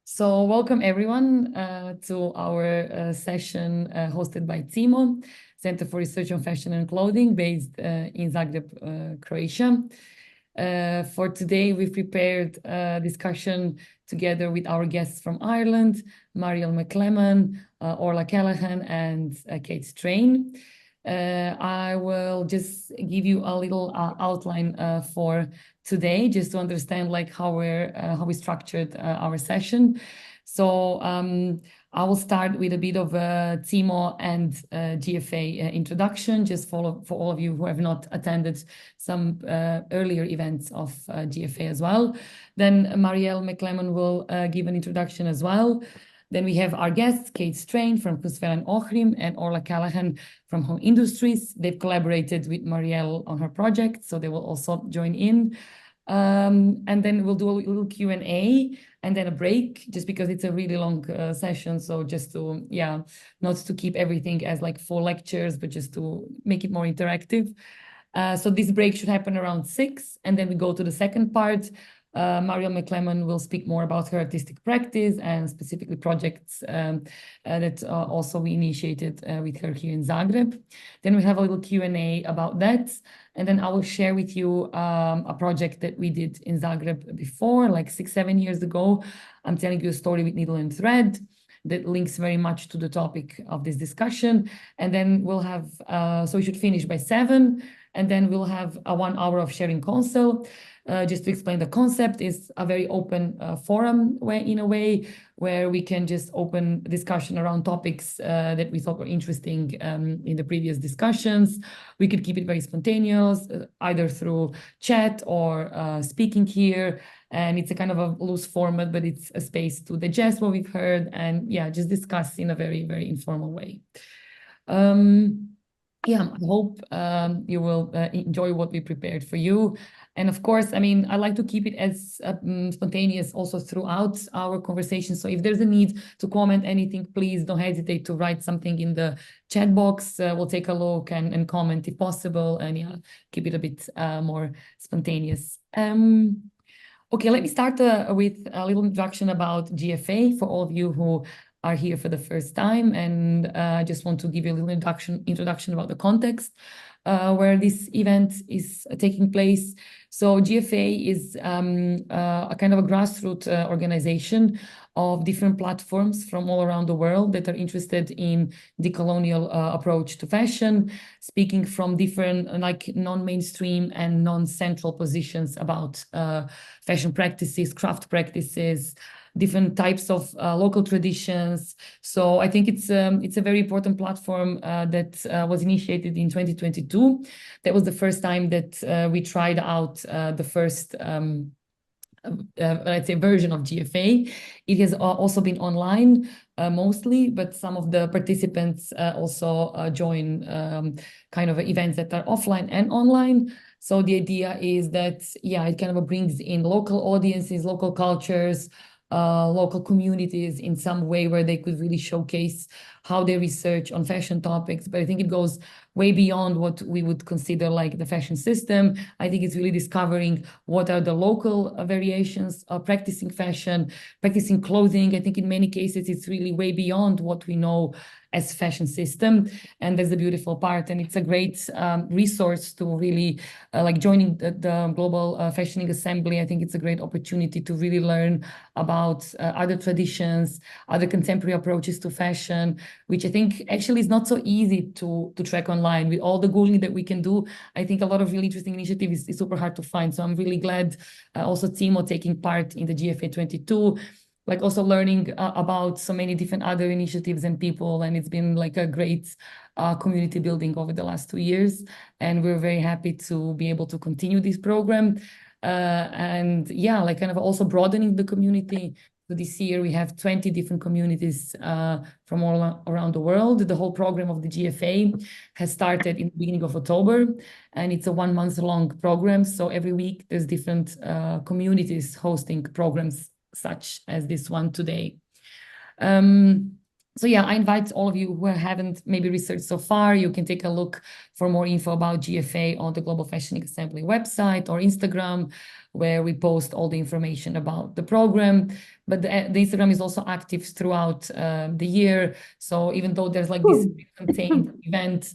So welcome everyone to our session hosted by CIMO, Center for Research on Fashion and Clothing, based in Zagreb, Croatia. For today, we've prepared a discussion together with our guests from Ireland, Mariel McClellan, Orla Callahan, and Kate Strain. I will just give you a little outline for today, just to understand like how we structured our session. So I will start with a bit of a CIMO and GFA introduction, just for all of you who have not attended some earlier events of GFA as well. Then Marielle McClellan will give an introduction as well. Then we have our guests, Kate Strain from Kusvel and Ohrim and Orla Callahan from Home Industries. They've collaborated with Marielle on her project, so they will also join in. And then we'll do a little Q&A and then a break, just because it's a really long session. So just to, not to keep everything as like full lectures, but just to make it more interactive. So this break should happen around 6, and then we go to the second part. Mariel McClellan will speak more about her artistic practice and specifically projects that also we initiated with her here in Zagreb. Then we have a little Q&A about that. And then I will share with you a project that we did in Zagreb before, like 6-7 years ago. I'm telling you a story with needle and thread that links very much to the topic of this discussion. And then we'll have, so we should finish by 7. And then we'll have a 1 hour of sharing console. Just to explain the concept, is a very open forum in a way where we can just open discussion around topics that we thought were interesting in the previous discussions. We could keep it very spontaneous, either through chat or speaking here. And it's a kind of a loose format, but it's a space to digest what we've heard and just discuss in a very, very informal way. I hope you will enjoy what we prepared for you. And of course, I mean, I like to keep it as spontaneous also throughout our conversation. So if there's a need to comment anything, please don't hesitate to write something in the chat box. We'll take a look and comment if possible, and keep it a bit more spontaneous. Okay, let me start with a little introduction about GFA for all of you who are here for the first time, and I just want to give you a little introduction about the context where this event is taking place. So GFA is a kind of a grassroots organization of different platforms from all around the world that are interested in decolonial approach to fashion, speaking from different like non-mainstream and non-central positions about fashion practices, craft practices, different types of local traditions. So I think it's a very important platform that was initiated in 2022. That was the first time that we tried out the first let's say version of GFA. It has also been online mostly, but some of the participants also join kind of events that are offline and online. So the idea is that it kind of brings in local audiences, local cultures, local communities in some way where they could really showcase how they research on fashion topics. But I think it goes way beyond what we would consider like the fashion system. I think it's really discovering what are the local variations of practicing fashion, practicing clothing. I think in many cases, it's really way beyond what we know as fashion system. And that's the beautiful part. And it's a great resource to really like joining the Global Fashioning Assembly. I think it's a great opportunity to really learn about other traditions, other contemporary approaches to fashion, which I think actually is not so easy to track online. With all the Googling that we can do, I think a lot of really interesting initiatives is super hard to find. So I'm really glad also CIMO taking part in the GFA 22, like also learning about so many different other initiatives and people. And it's been like a great community building over the last 2 years. And we're very happy to be able to continue this program. And like kind of also broadening the community. So this year we have 20 different communities from all around the world. The whole program of the GFA has started in the beginning of October, and it's a 1-month-long program. So every week there's different communities hosting programs such as this one today. So yeah, I invite all of you who haven't maybe researched so far, you can take a look for more info about GFA on the Global Fashion Assembly website or Instagram, where we post all the information about the program. But the Instagram is also active throughout the year. So even though there's like this contained event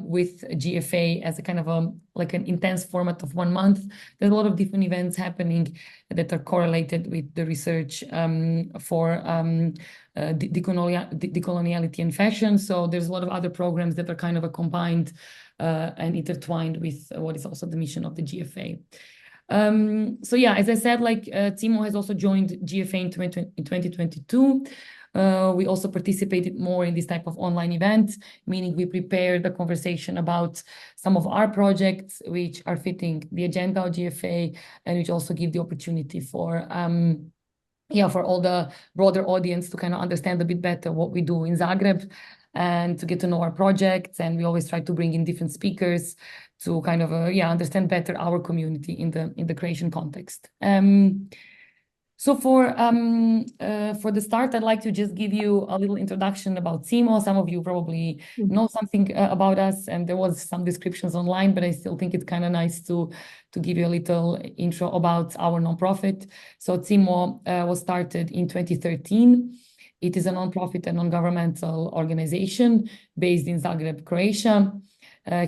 with GFA as a kind of like an intense format of 1 month, there's a lot of different events happening that are correlated with the research for decoloniality and fashion. So there's a lot of other programs that are kind of a combined and intertwined with what is also the mission of the GFA. So yeah, as I said, like CIMO has also joined GFA in 2022. We also participated more in this type of online events, meaning we prepared the conversation about some of our projects which are fitting the agenda of GFA and which also give the opportunity for for all the broader audience to kind of understand a bit better what we do in Zagreb and to get to know our projects. And we always try to bring in different speakers to kind of understand better our community in the Croatian context. So for the start, I'd like to just give you a little introduction about CIMO. Some of you probably know something about us, and there was some descriptions online, but I still think it's kind of nice to give you a little intro about our nonprofit. So CIMO was started in 2013. It is a nonprofit and non-governmental organization based in Zagreb, Croatia.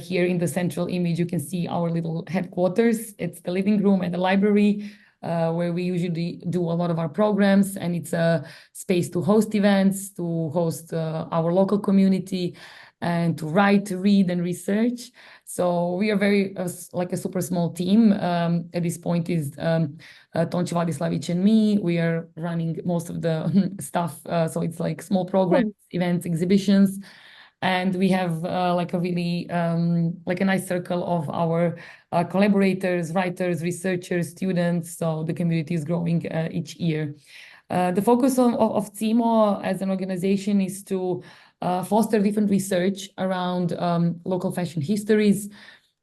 Here in the central image, you can see our little headquarters. It's the living room and the library, where we usually do a lot of our programs, and it's a space to host events, to host our local community, and to write, read, and research. So we are very like a super small team. At this point is Tonči Vladislavić and me. We are running most of the stuff. So it's like small programs, events, exhibitions. And we have like a really like a nice circle of our collaborators, writers, researchers, students. So the community is growing each year. The focus of CIMO as an organization is to foster different research around local fashion histories.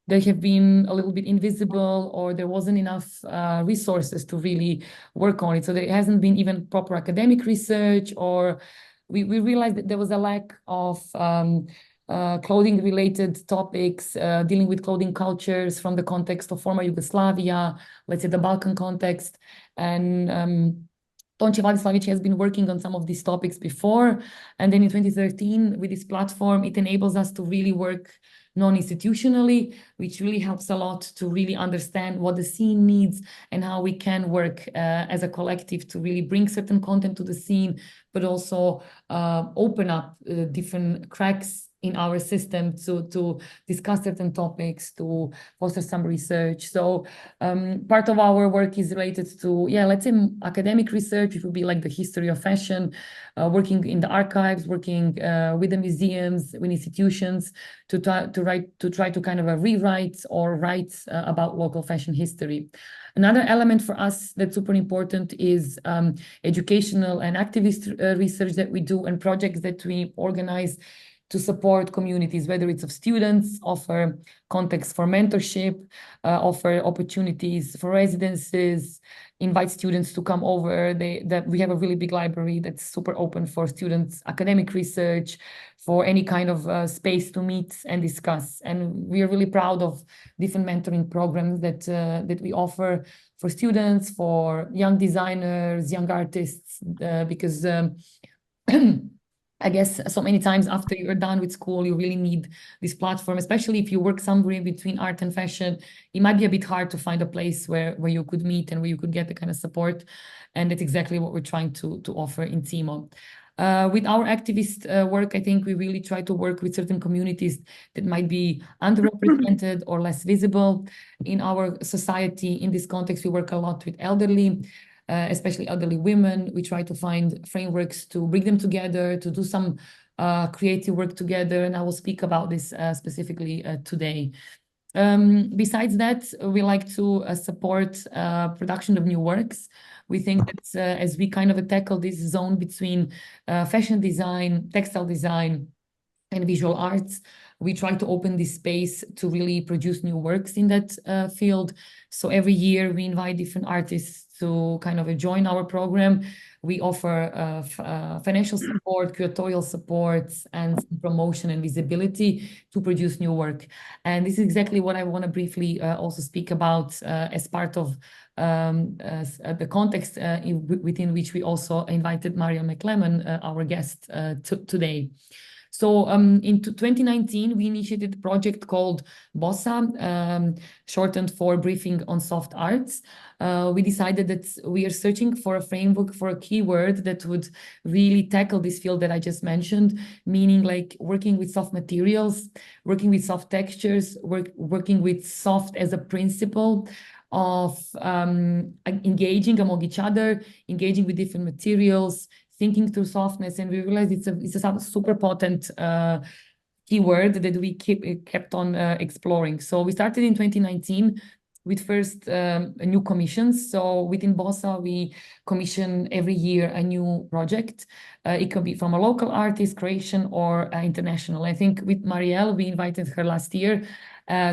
They have been a little bit invisible, or there wasn't enough resources to really work on it. So there hasn't been even proper academic research, or we realized that there was a lack of clothing related topics, dealing with clothing cultures from the context of former Yugoslavia, let's say the Balkan context. And Tonči Vladislavić has been working on some of these topics before. And then in 2013, with this platform, it enables us to really work non-institutionally, which really helps a lot to really understand what the scene needs and how we can work as a collective to really bring certain content to the scene, but also open up different cracks in our system to discuss certain topics, to foster some research. So part of our work is related to, let's say academic research. It would be like the history of fashion, working in the archives, working with the museums, with institutions to try to kind of rewrite or write about local fashion history. Another element for us that's super important is educational and activist research that we do and projects that we organize to support communities, whether it's of students, offer context for mentorship, offer opportunities for residences, invite students to come over. That we have a really big library that's super open for students, academic research, for any kind of space to meet and discuss. And we are really proud of different mentoring programs that we offer for students, for young designers, young artists, because I guess so many times after you're done with school, you really need this platform, especially if you work somewhere between art and fashion. It might be a bit hard to find a place where you could meet and where you could get the kind of support. And that's exactly what we're trying to offer in CIMO. With our activist work, I think we really try to work with certain communities that might be underrepresented or less visible in our society. In this context, we work a lot with elderly, especially elderly women. We try to find frameworks to bring them together, to do some creative work together. And I will speak about this specifically today. Besides that, we like to support production of new works. We think that as we kind of tackle this zone between fashion design, textile design, and visual arts. We try to open this space to really produce new works in that field. So every year we invite different artists to kind of join our program. We offer financial support, curatorial support, and promotion and visibility to produce new work. And this is exactly what I want to briefly also speak about as part of the context within which we also invited Maria McLemmon, our guest today. So in 2019, we initiated a project called BOSSA, shortened for Briefing on Soft Arts. We decided that we are searching for a framework, for a keyword that would really tackle this field that I just mentioned, meaning like working with soft materials, working with soft textures, working with soft as a principle of engaging among each other, engaging with different materials, thinking through softness, and we realized it's a super potent keyword that we kept on exploring. So we started in 2019 with first new commissions. So within BOSSA, we commission every year a new project. It could be from a local artist, Croatian, or international. I think with Marielle, we invited her last year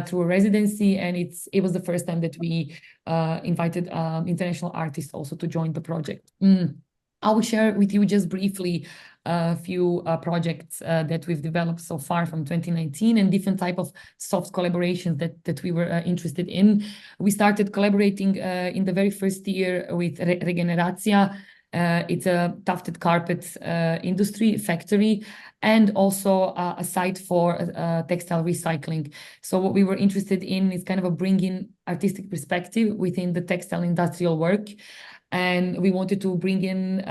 through a residency, and it was the first time that we invited international artists also to join the project. I will share with you just briefly a few projects that we've developed so far from 2019 and different type of soft collaborations that we were interested in. We started collaborating in the very first year with Regeneratia. It's a tufted carpet industry factory, and also a site for textile recycling. So what we were interested in is kind of a bringing artistic perspective within the textile industrial work. And we wanted to bring in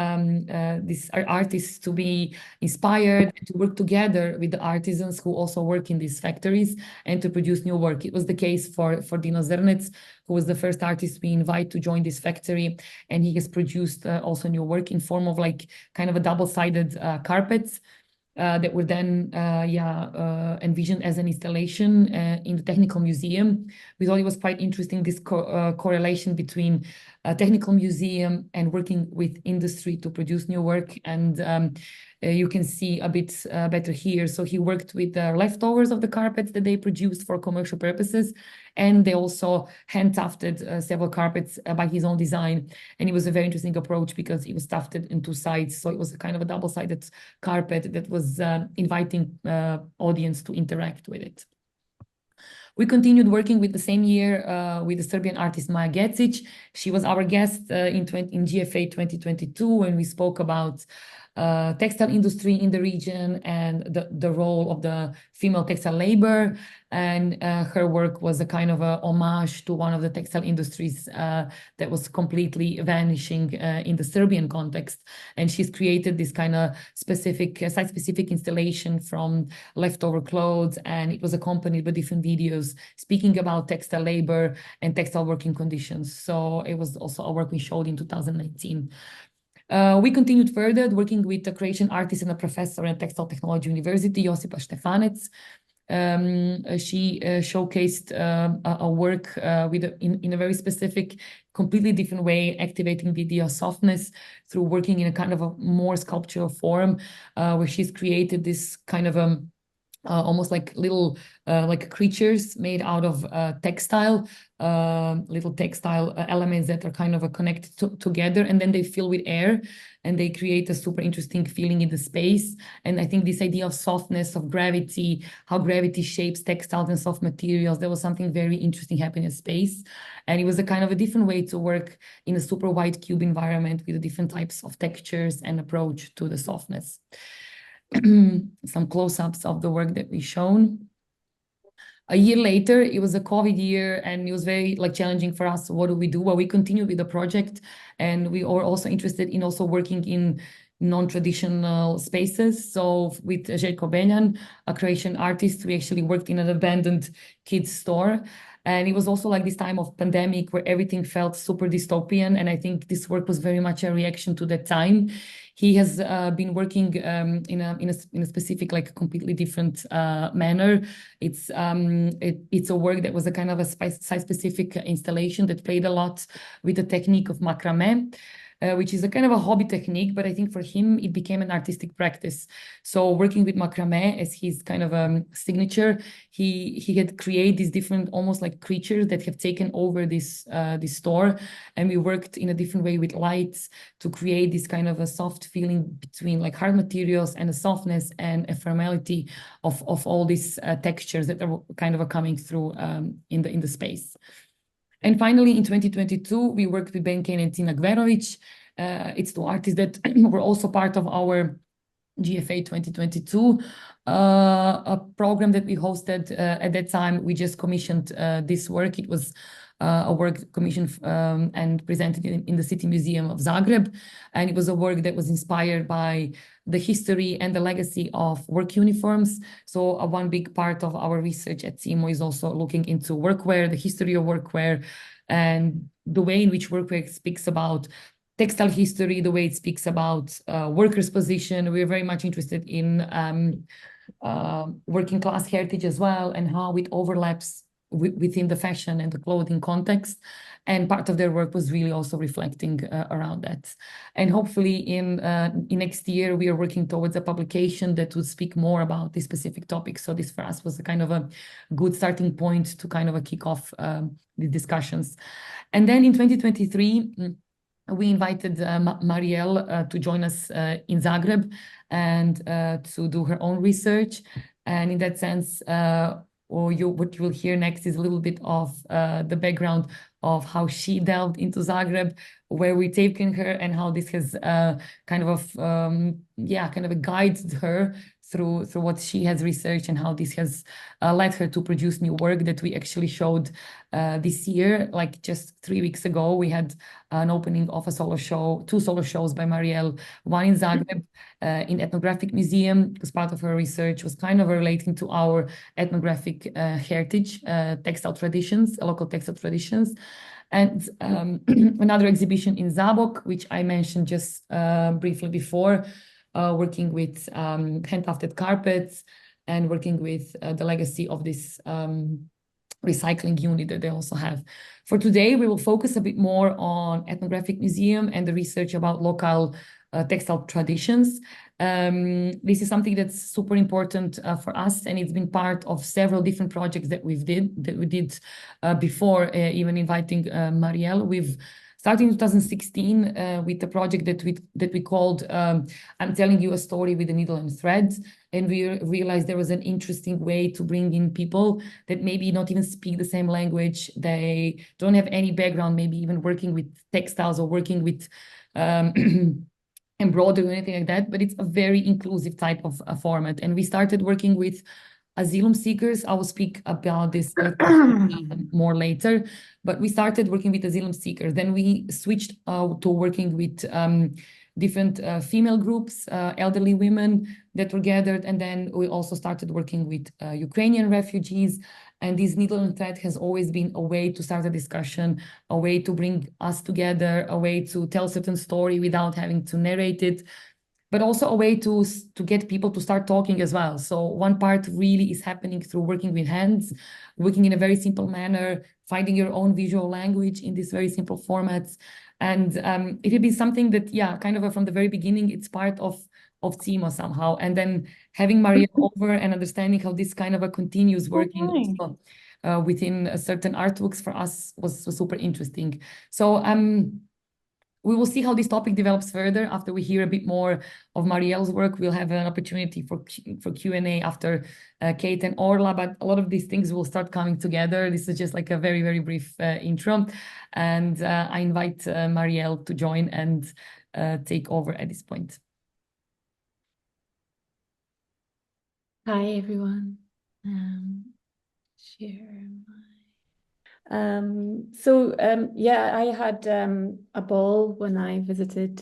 these artists to be inspired, to work together with the artisans who also work in these factories and to produce new work. It was the case for Dino Zrnec, who was the first artist we invite to join this factory. And he has produced also new work in form of like kind of a double-sided carpets that were then envisioned as an installation in the Technical Museum. We thought it was quite interesting, this correlation between a technical museum and working with industry to produce new work. And you can see a bit better here. So he worked with the leftovers of the carpets that they produced for commercial purposes. And they also hand tufted several carpets by his own design. And it was a very interesting approach because it was tufted in two sides. So it was a kind of a double-sided carpet that was inviting audience to interact with it. We continued working with the same year with the Serbian artist Maja Gecic. She was our guest in GFA 2022 when we spoke about textile industry in the region and the role of the female textile labor. And her work was a kind of a homage to one of the textile industries that was completely vanishing in the Serbian context. And she's created this kind of specific, site-specific installation from leftover clothes, and it was accompanied by different videos speaking about textile labor and textile working conditions. So it was also a work we showed in 2019. We continued further working with a Croatian artist and a professor at Textile Technology University, Josipa Štefanec. She showcased a work in a very specific, completely different way, activating the idea of softness through working in a kind of a more sculptural form, where she's created this kind of almost like little like creatures made out of textile, little textile elements that are kind of connected together, and then they fill with air and they create a super interesting feeling in the space. And I think this idea of softness, of gravity, how gravity shapes textiles and soft materials, there was something very interesting happening in space. And it was a kind of a different way to work in a super wide cube environment with the different types of textures and approach to the softness. Some close-ups of the work that we've shown. A year later, it was a COVID year, and it was very challenging for us. What do we do? Well, we continued with the project, and we are also interested in also working in non-traditional spaces. So with Željko Beljan, a Croatian artist, we actually worked in an abandoned kids store. And it was also like this time of pandemic where everything felt super dystopian. And I think this work was very much a reaction to that time. He has been working in a specific, completely different manner. It's a work that was a kind of a site-specific installation that played a lot with the technique of macrame. which is a kind of a hobby technique, but I think for him it became an artistic practice. So working with macrame as his kind of signature, he had created these different almost like creatures that have taken over this store, and we worked in a different way with lights to create this kind of a soft feeling between like hard materials and a softness and a formality of all these textures that are kind of coming through in the space. And finally, in 2022, we worked with Ben Kane and Tina Gverovic. It's two artists that were also part of our GFA 2022, a program that we hosted at that time. We just commissioned this work. It was a work commissioned and presented in the City Museum of Zagreb. And it was a work that was inspired by the history and the legacy of work uniforms. So one big part of our research at CIMO is also looking into workwear, the history of workwear, and the way in which workwear speaks about textile history, the way it speaks about workers' position. We're very much interested in working class heritage as well, and how it overlaps within the fashion and the clothing context. And part of their work was really also reflecting around that. And hopefully in next year, we are working towards a publication that would speak more about this specific topic. So this for us was a kind of a good starting point to kind of a kick off the discussions. And then in 2023, we invited Marielle to join us in Zagreb and to do her own research. And in that sense, what you will hear next is a little bit of the background of how she delved into Zagreb, where we've taken her, and how this has kind of guided her through what she has researched, and how this has led her to produce new work that we actually showed this year. Like just 3 weeks ago, we had an opening of a solo show, 2 solo shows by Marielle, one in Zagreb in Ethnographic Museum, because part of her research was kind of relating to our ethnographic heritage, textile traditions, local textile traditions. And another exhibition in Zabok, which I mentioned just briefly before, working with hand-tufted carpets and working with the legacy of this recycling unit that they also have. For today, we will focus a bit more on Ethnographic Museum and the research about local textile traditions. This is something that's super important for us, and it's been part of several different projects that we did before even inviting Marielle. We've started in 2016 with a project that we called I'm Telling You a Story with a Needle and Thread. And we realized there was an interesting way to bring in people that maybe not even speak the same language. They don't have any background, maybe even working with textiles or working with embroidery or anything like that, but it's a very inclusive type of format. And we started working with asylum seekers. I will speak about this more later, but we started working with asylum seekers. Then we switched to working with different female groups, elderly women that were gathered. And then we also started working with Ukrainian refugees. And this needle and thread has always been a way to start a discussion, a way to bring us together, a way to tell a certain story without having to narrate it, but also a way to get people to start talking as well. So one part really is happening through working with hands, working in a very simple manner, finding your own visual language in these very simple formats. And it will be something that, kind of from the very beginning, it's part of CIMO somehow. And then having Maria over and understanding how this kind of a continuous working also, within a certain artworks for us was super interesting. So we will see how this topic develops further after we hear a bit more of Marielle's work. We'll have an opportunity for Q&A after Kate and Orla, but a lot of these things will start coming together. This is just like a very, very brief intro. And I invite Marielle to join and take over at this point. Hi, everyone. Share my... I had a ball when I visited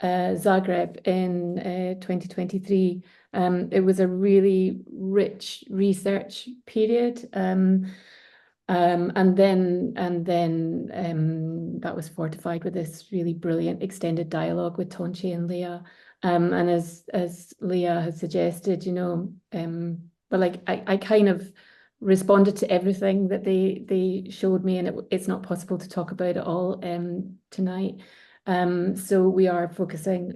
Zagreb in 2023. It was a really rich research period. And then that was fortified with this really brilliant extended dialogue with Tonchi and Leah. And as Leah has suggested, I kind of responded to everything that they showed me, and it's not possible to talk about it all tonight. So we are focusing,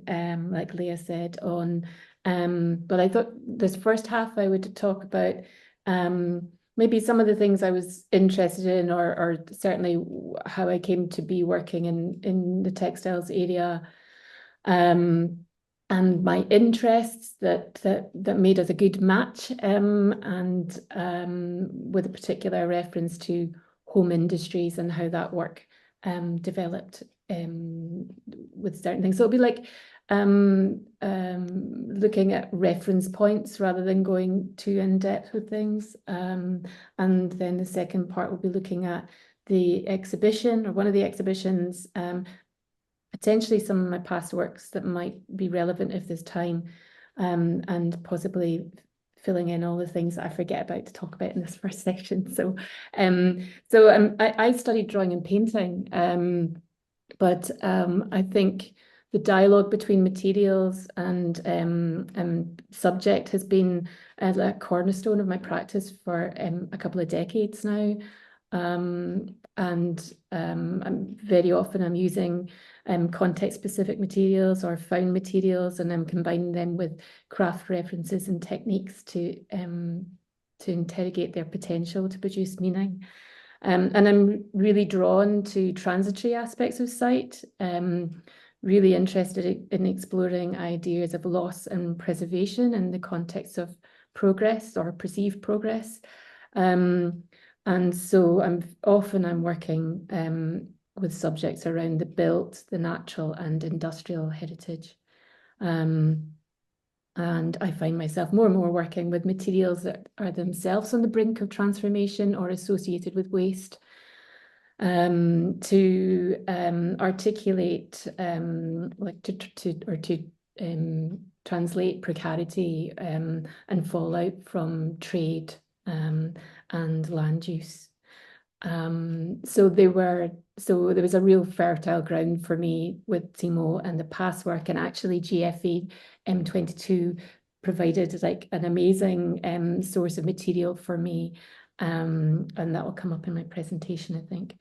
like Leah said, on, but I thought this first half I would talk about maybe some of the things I was interested in, or certainly how I came to be working in the textiles area, and my interests that made us a good match, and with a particular reference to home industries and how that work developed with certain things. So it'll be like looking at reference points rather than going too in depth with things. And then the second part will be looking at the exhibition, or one of the exhibitions, potentially some of my past works that might be relevant if there's time, and possibly filling in all the things that I forget about to talk about in this first section. So I studied drawing and painting, but I think the dialogue between materials and subject has been a cornerstone of my practice for a couple of decades now. And very often I'm using context-specific materials or found materials, and I'm combining them with craft references and techniques to interrogate their potential to produce meaning. And I'm really drawn to transitory aspects of sight, really interested in exploring ideas of loss and preservation in the context of progress or perceived progress. And so I'm working with subjects around the built, the natural, and industrial heritage. And I find myself more and more working with materials that are themselves on the brink of transformation or associated with waste, to articulate, like to translate precarity and fallout from trade and land use. So there was a real fertile ground for me with CIMO and the past work, and actually GFE M22 provided like an amazing source of material for me, and that will come up in my presentation, I think.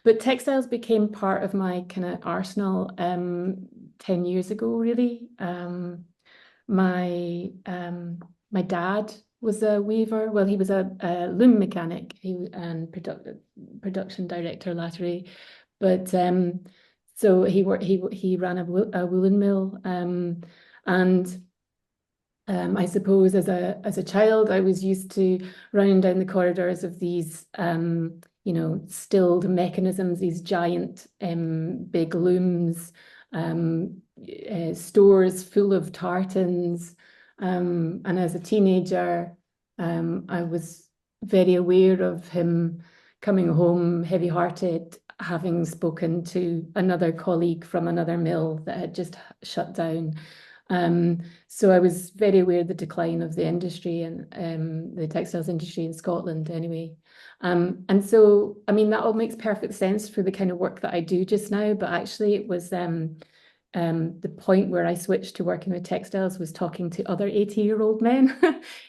But textiles became part of my kind of arsenal 10 years ago, really. My dad was a weaver. Well, he was a loom mechanic and production director latterly, but so he ran a woolen mill, and I suppose as a child I was used to running down the corridors of these stilled mechanisms, these giant big looms, stores full of tartans. And as a teenager, I was very aware of him coming home heavy-hearted, having spoken to another colleague from another mill that had just shut down. So I was very aware of the decline of the industry and the textiles industry in Scotland anyway. And so, I mean, that all makes perfect sense for the kind of work that I do just now, but actually it was the point where I switched to working with textiles was talking to other 80-year-old men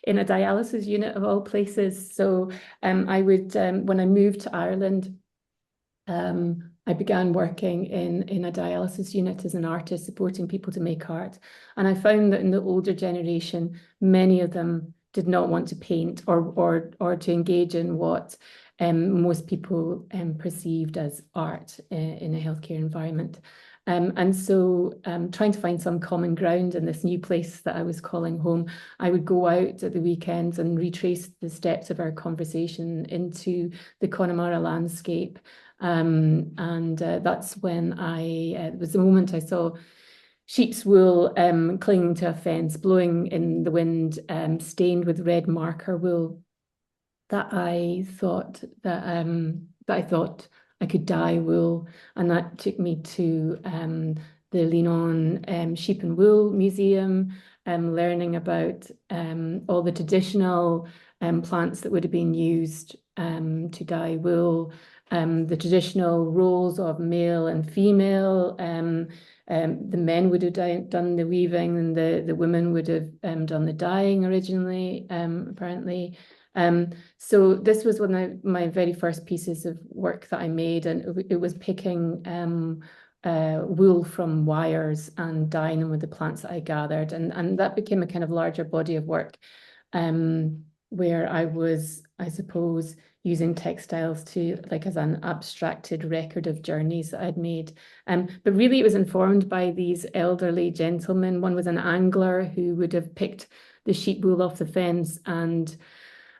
in a dialysis unit of all places. So I would, when I moved to Ireland, I began working in a dialysis unit as an artist, supporting people to make art. And I found that in the older generation, many of them did not want to paint or to engage in what most people perceived as art in a healthcare environment. And so trying to find some common ground in this new place that I was calling home, I would go out at the weekends and retrace the steps of our conversation into the Connemara landscape. And that's when it was the moment I saw sheep's wool clinging to a fence, blowing in the wind, stained with red marker wool, that I thought I could dye wool. And that took me to the Leanon Sheep and Wool Museum, learning about all the traditional plants that would have been used to dye wool, the traditional roles of male and female. The men would have done the weaving, and the women would have done the dyeing originally, apparently. So this was one of my very first pieces of work that I made, and it was picking wool from wires and dyeing them with the plants that I gathered. And that became a kind of larger body of work where I was, I suppose, using textiles to like as an abstracted record of journeys that I'd made. But really it was informed by these elderly gentlemen. One was an angler who would have picked the sheep wool off the fence and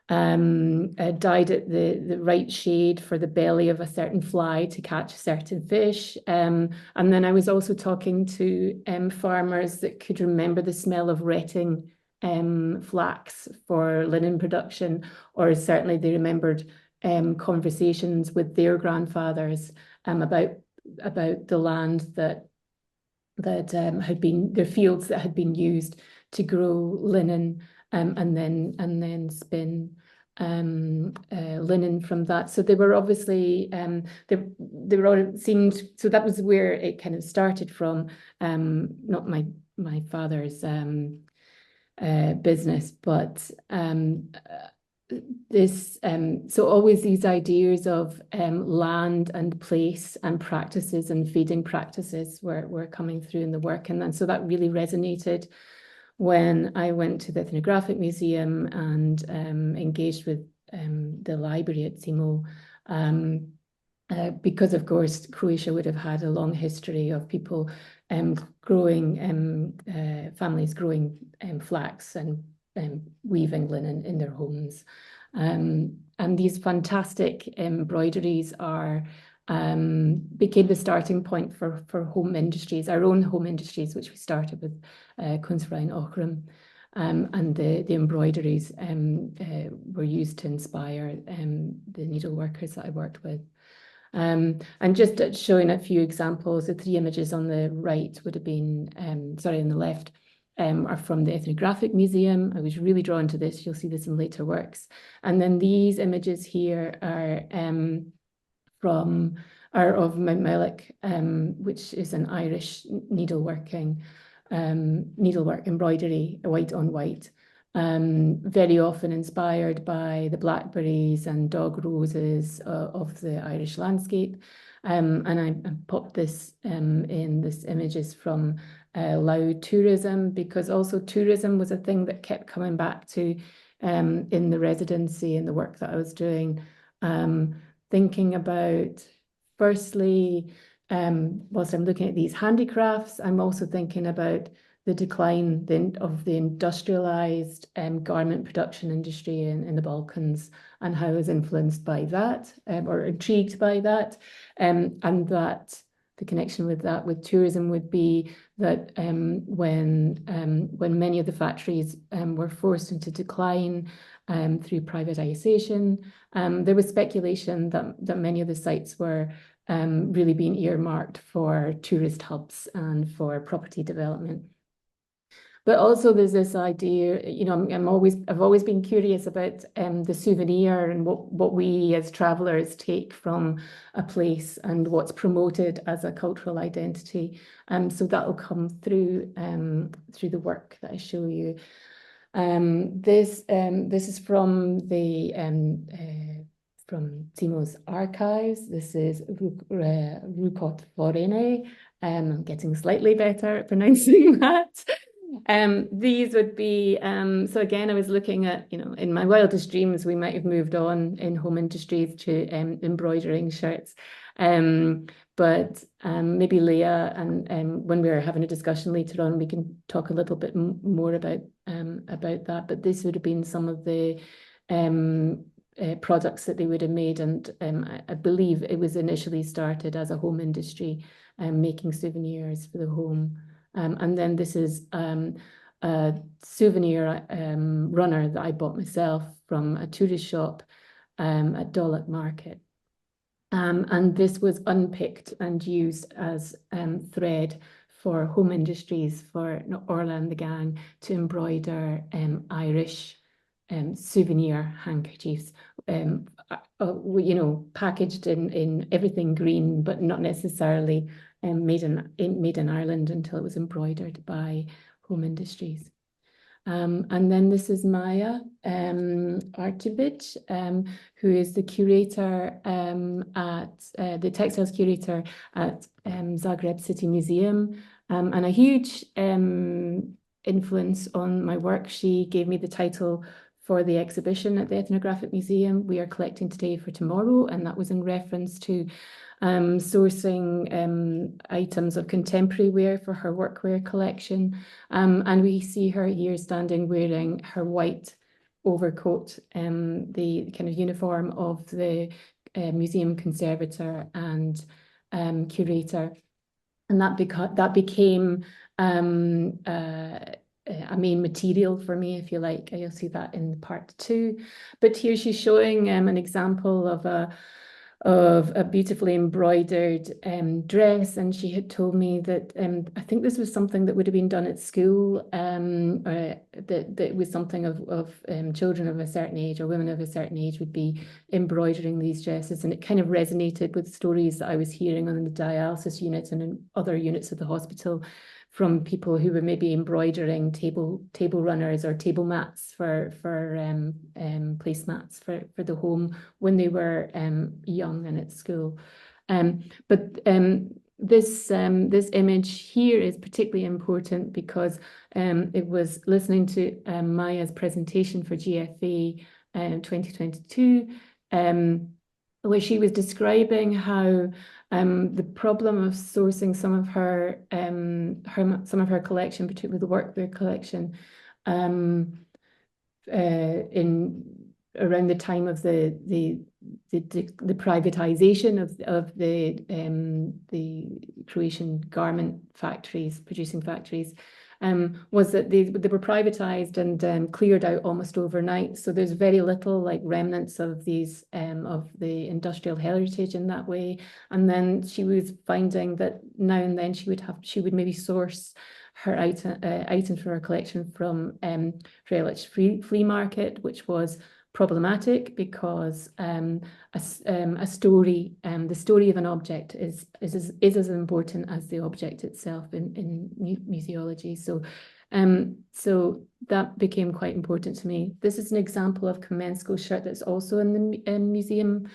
dyed it the right shade for the belly of a certain fly to catch a certain fish. And then I was also talking to farmers that could remember the smell of retting flax for linen production, or certainly they remembered conversations with their grandfathers about the land that had been their fields that had been used to grow linen and then spin linen from that. So they were obviously they were all seemed, so that was where it kind of started from. Not my father's business, but so always these ideas of land and place and practices and feeding practices were coming through in the work. And then so that really resonated when I went to the Ethnographic Museum and engaged with the library at CIMO, because of course Croatia would have had a long history of people growing, families growing flax and weaving linen in their homes. And these fantastic embroideries became the starting point for home industries, our own home industries, which we started with Kunstverein Ochrum. And the embroideries were used to inspire the needleworkers that I worked with. And just showing a few examples, the 3 images on the right would have been, on the left, are from the Ethnographic Museum. I was really drawn to this. You'll see this in later works. And then these images here are of Mount which is an Irish needlework embroidery, white on white. Very often inspired by the blackberries and dog roses of the Irish landscape. And I popped this in this images from loud tourism, because also tourism was a thing that kept coming back to in the residency and the work that I was doing. Thinking about, firstly, whilst I'm looking at these handicrafts, I'm also thinking about the decline of the industrialized garment production industry in the Balkans, and how I was influenced by that or intrigued by that. And that the connection with that with tourism would be that when many of the factories were forced into decline through privatization, there was speculation that many of the sites were really being earmarked for tourist hubs and for property development. But also there's this idea, you know, I've always been curious about the souvenir and what we as travelers take from a place and what's promoted as a cultural identity. So that will come through the work that I show you. This is from CIMO's archives. This is Rukot Vorene. I'm getting slightly better at pronouncing that. These would be, so again, I was looking at, you know, in my wildest dreams, we might have moved on in home industries to embroidering shirts. But maybe Leah, and when we're having a discussion later on, we can talk a little bit more about that. But this would have been some of the products that they would have made. And I believe it was initially started as a home industry, making souvenirs for the home. And then this is a souvenir runner that I bought myself from a tourist shop at Dollak Market. And this was unpicked and used as thread for home industries, for Orla and the gang, to embroider Irish souvenir handkerchiefs, you know, packaged in everything green, but not necessarily made in Ireland until it was embroidered by home industries. And then this is Maya Archibic, who is the curator at the textiles curator at Zagreb City Museum, and a huge influence on my work. She gave me the title for the exhibition at the Ethnographic Museum, We Are Collecting Today for Tomorrow, and that was in reference to sourcing items of contemporary wear for her workwear collection. And we see her here standing wearing her white overcoat, the kind of uniform of the museum conservator and curator. And that became a main material for me, if you like. You'll see that in part 2. But here she's showing an example of a beautifully embroidered dress, and she had told me that I think this was something that would have been done at school, that was something of children of a certain age or women of a certain age would be embroidering these dresses, and it kind of resonated with stories that I was hearing on the dialysis units and in other units of the hospital from people who were maybe embroidering table runners or table mats for placemats for the home when they were young and at school. But this image here is particularly important because it was listening to Maya's presentation for GFA 2022, where she was describing how the problem of sourcing some of her collection, particularly the workwear collection, in around the time of the privatization of the Croatian garment factories, producing factories, was that they were privatized and cleared out almost overnight. So there's very little like remnants of these of the industrial heritage in that way. And then she was finding that now and then she would maybe source her items from her collection from Frelich's flea market, which was problematic because a story, the story of an object is as important as the object itself in museology. So so that became quite important to me. This is an example of Kamensko's shirt that's also in the museum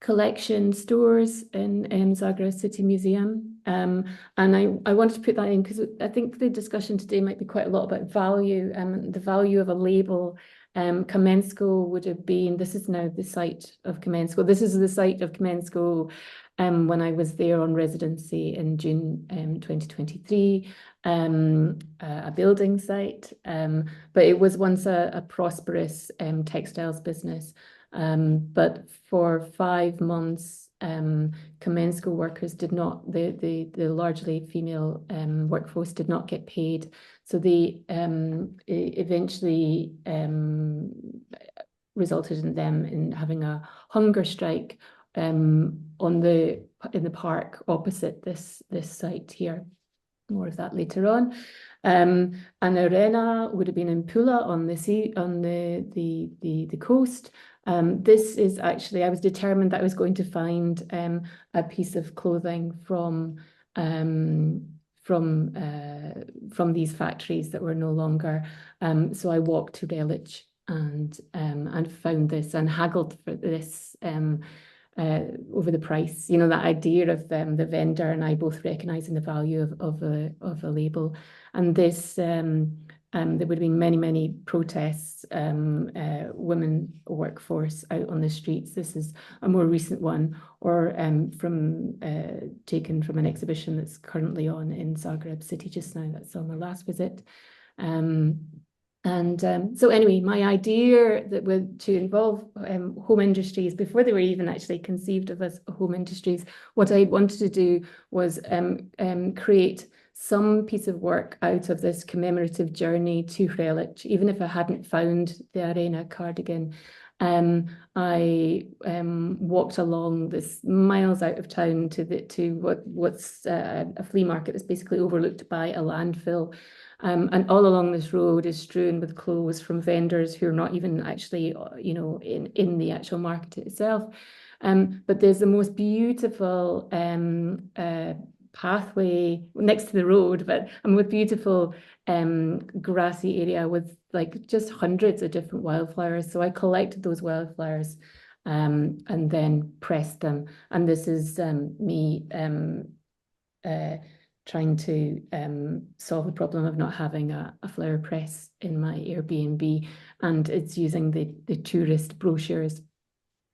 collection stores in Zagreb City Museum. And I wanted to put that in because I think the discussion today might be quite a lot about value and the value of a label. Kamensko would have been, this is now the site of Kamensko. This is the site of Kamensko when I was there on residency in June 2023, a building site. But it was once a prosperous textiles business. But for 5 months, Kamensko workers did not, the largely female workforce did not get paid. So they eventually resulted in them in having a hunger strike in the park opposite this site here. More of that later on. An arena would have been in Pula on the sea, on the coast. This is actually, I was determined that I was going to find a piece of clothing from these factories that were no longer. So I walked to Relic and found this and haggled for this over the price. You know, that idea of the vendor and I both recognizing the value of a label. And this there would have been many protests, women workforce out on the streets. This is a more recent one, or taken from an exhibition that's currently on in Zagreb City just now. That's on my last visit. So anyway, my idea that was to involve home industries before they were even actually conceived of as home industries, what I wanted to do was create some piece of work out of this commemorative journey to Relic, even if I hadn't found the Arena cardigan. I walked along this miles out of town to what's a flea market that's basically overlooked by a landfill. And all along this road is strewn with clothes from vendors who are not even actually, you know, in the actual market itself. But there's the most beautiful pathway next to the road, but I'm with beautiful grassy area with like just hundreds of different wildflowers. So I collected those wildflowers and then pressed them. And this is me trying to solve the problem of not having a flower press in my Airbnb. And it's using the tourist brochures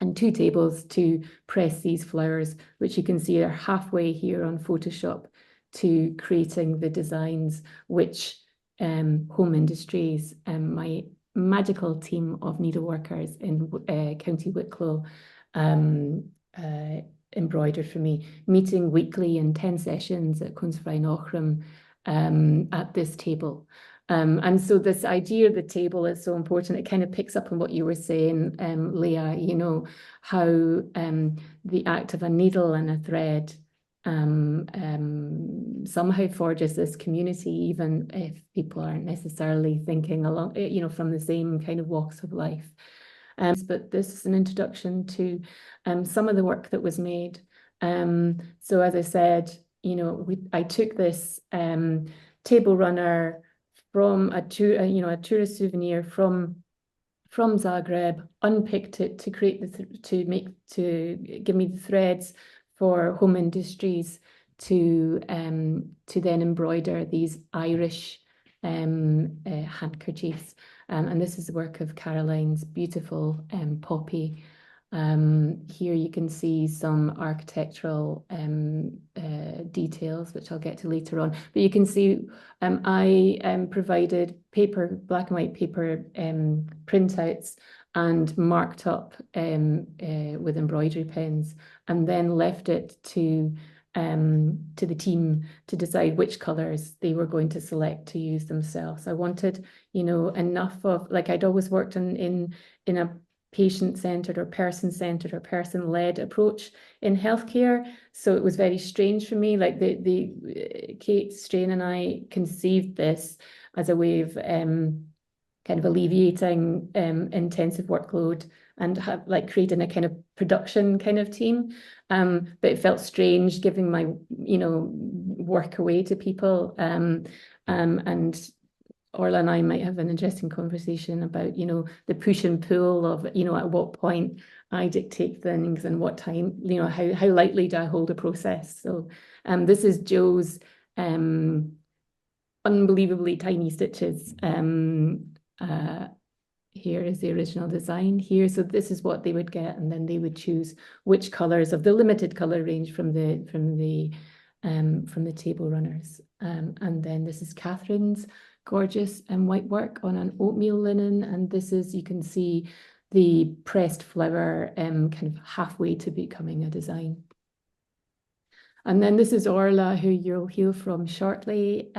and 2 tables to press these flowers, which you can see are halfway here on Photoshop to creating the designs, which Home Industries, my magical team of needleworkers in County Wicklow, embroidered for me, meeting weekly in 10 sessions at Kunstverein Ochram at this table. And so this idea of the table is so important. It kind of picks up on what you were saying, Leah, you know, how the act of a needle and a thread somehow forges this community, even if people aren't necessarily thinking along, you know, from the same kind of walks of life. But this is an introduction to some of the work that was made. So as I said, you know, I took this table runner from a tourist souvenir from Zagreb, unpicked it to create to give me the threads for Home Industries to then embroider these Irish handkerchiefs. And this is the work of Caroline's beautiful poppy. Here you can see some architectural details, which I'll get to later on. But you can see I provided black and white paper printouts and marked up with embroidery pens, and then left it to the team to decide which colours they were going to select to use themselves. I wanted, you know, enough of, like, I'd always worked in a patient-centred or person-centred or person-led approach in healthcare. So it was very strange for me, like Kate Strain and I conceived this as a way of kind of alleviating intensive workload and have like creating a kind of production kind of team. But it felt strange giving my, you know, work away to people. And Orla and I might have an interesting conversation about, you know, the push and pull of, you know, at what point I dictate things and what time, you know, how lightly do I hold a process. So this is Joe's unbelievably tiny stitches. Here is the original design here. So this is what they would get, and then they would choose which colours of the limited colour range from the table runners. And then this is Catherine's gorgeous white work on an oatmeal linen, and this is, you can see the pressed flower kind of halfway to becoming a design. And then this is Orla, who you'll hear from shortly.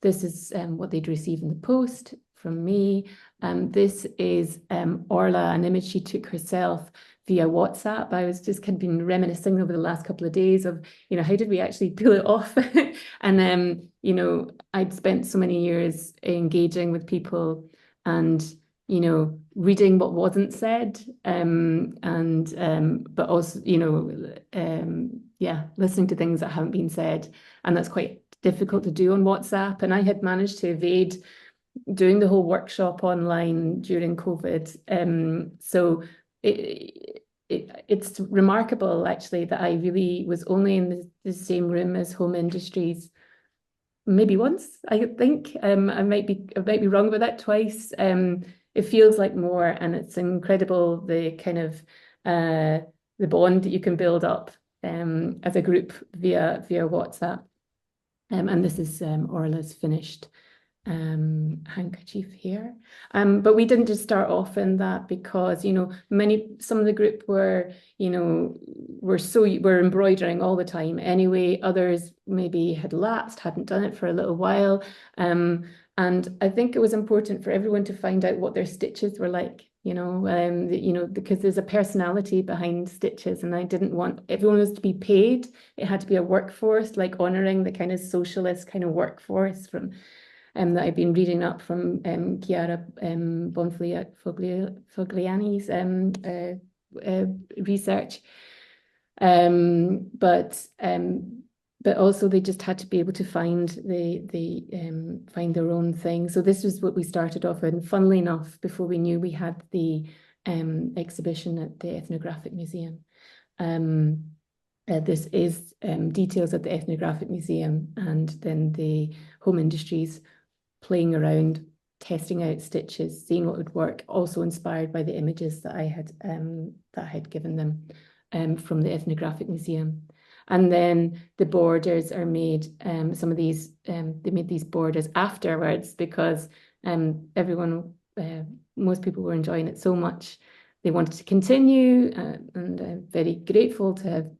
This is what they'd receive in the post from me. This is Orla, an image she took herself via WhatsApp. I was just kind of been reminiscing over the last couple of days of, you know, how did we actually pull it off? And, you know, I'd spent so many years engaging with people and, you know, reading what wasn't said, but also, you know, yeah, listening to things that haven't been said. And that's quite difficult to do on WhatsApp. And I had managed to evade doing the whole workshop online during COVID. So it's remarkable, actually, that I really was only in the same room as Home Industries maybe once, I think. I might be wrong about that, twice. It feels like more, and it's incredible the kind of the bond that you can build up as a group via WhatsApp. And this is Orla's finished handkerchief here. But we didn't just start off in that because, you know, some of the group were, you know, were embroidering all the time anyway. Others maybe had lapsed, hadn't done it for a little while. And I think it was important for everyone to find out what their stitches were like, you know, because there's a personality behind stitches, and I didn't want everyone was to be paid. It had to be a workforce, like honouring the kind of socialist kind of workforce from that I've been reading up from Chiara Bonfigliani's research. But but also they just had to be able to find find their own thing. So this was what we started off with. And funnily enough, before we knew, we had the exhibition at the Ethnographic Museum. This is details at the Ethnographic Museum, and then the home industries playing around, testing out stitches, seeing what would work, also inspired by the images that I had given them from the Ethnographic Museum. And then the borders are made, some of these, they made these borders afterwards because everyone, most people were enjoying it so much. They wanted to continue, and I'm very grateful to have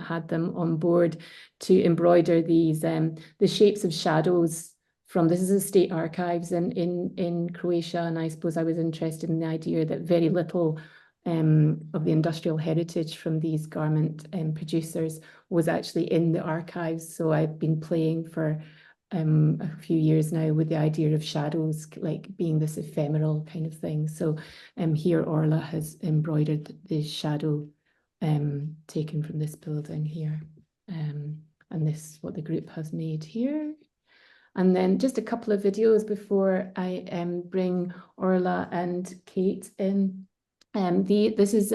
had them on board to embroider these, the shapes of shadows from, this is the state archives in Croatia, and I suppose I was interested in the idea that very little of the industrial heritage from these garment producers was actually in the archives. So I've been playing for a few years now with the idea of shadows like being this ephemeral kind of thing. So here Orla has embroidered the shadow taken from this building here. And this what the group has made here. And then just a couple of videos before I bring Orla and Kate in. This is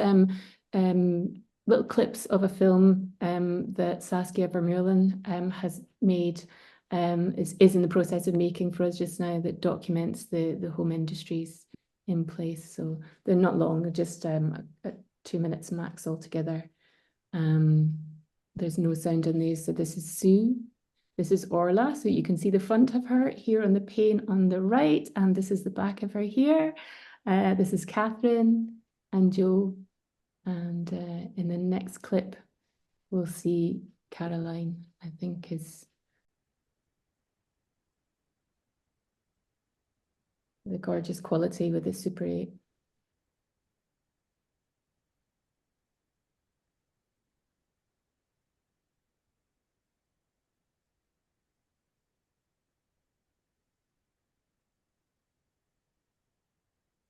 little clips of a film that Saskia Vermeulen has made, is in the process of making for us just now, that documents the home industries in place. So they're not long, just 2 minutes max altogether. There's no sound on these. So this is Sue. This is Orla, so you can see the front of her here on the pane on the right, and this is the back of her here. This is Catherine and Joe, and in the next clip, we'll see Caroline, I think is the gorgeous quality with the Super 8.